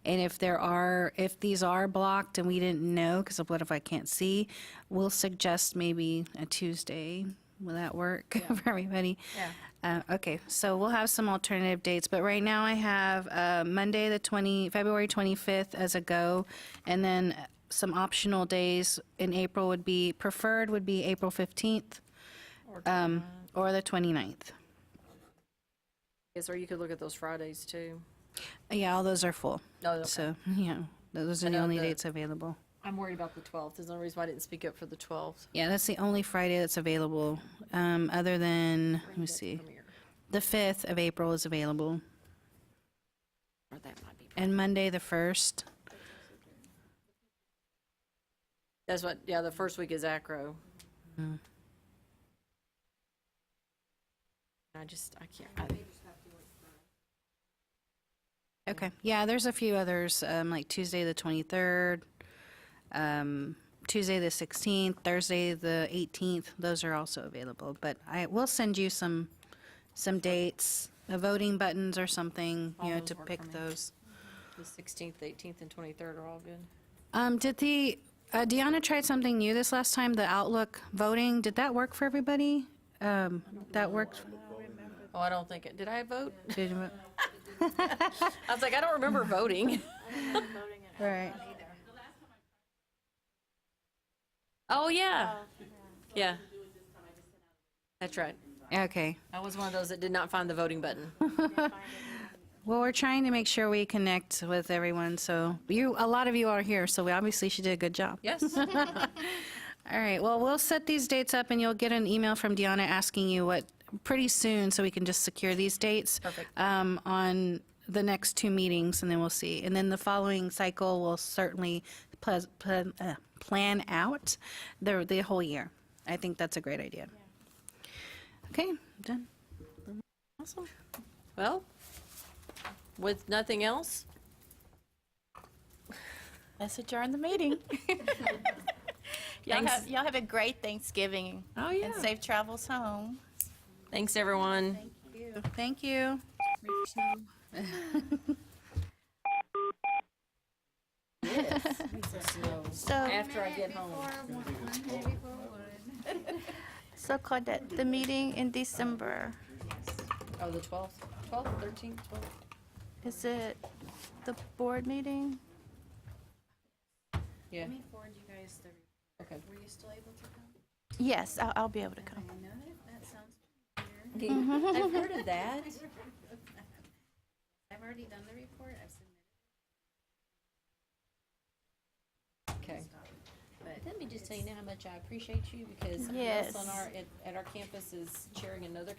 And if these are blocked and we didn't know, because of what if I can't see, we'll suggest maybe a Tuesday. Will that work for everybody? Yeah. Okay, so we'll have some alternative dates, but right now I have Monday, February 25th as a go, and then some optional days in April would be April 15th or the 29th. Yes, or you could look at those Fridays too. Yeah, all those are full. Oh, okay. So, yeah, those are I the know only the- dates available. I'm worried about the 12th. There's no reason why I didn't speak up for the 12th. Yeah, that's the only Friday that's available, other than, let me see, the 5th of April is available. Or that might be. And Monday, the 1st. That's what, yeah, the first week is acro. Mm. I can't. Okay, yeah, there's a few others, like Tuesday, the 23rd, Tuesday, the 16th, Thursday, the 18th, those are also available. But I will send you some dates, voting buttons or something, All those to work pick for me. those. The 16th, 18th, and 23rd are all good. Did Deanna tried something new this last time, the Outlook voting, did that work for everybody? That worked? Oh, I don't think it, did I vote? Did you- I was like, I don't remember voting. Right. Oh, yeah. Yeah. That's right. Okay. I was one of those that did not find the voting button. Well, we're trying to make sure we connect with everyone, so a lot of you are here, so obviously she did a good job. Yes. All right, well, we'll set these dates up, and you'll get an email from Deanna asking you pretty soon, so we can just secure these dates. Perfect. On the next 2 meetings, and then we'll see. And then the following cycle will certainly plan out the whole year. I think that's a great idea. Okay, done. Awesome. Well, with nothing else, Let's adjourn the meeting. Thanks. Y'all have a great Thanksgiving. Oh, yeah. And safe travels home. thanks, everyone. Thank you. So, After I get home. so Claudette, the meeting in December, Oh, the 12th, 12th, 13th, 12th. is it the board meeting? Yeah. forward you guys the report. Okay. Were you still able to come? Yes, I'll be able to come. I know that sounds I've heard of that. I've already done the report. I've submitted. Okay. But Let me just tell you now how much I appreciate you, because Yes. Melissa at our campus is chairing another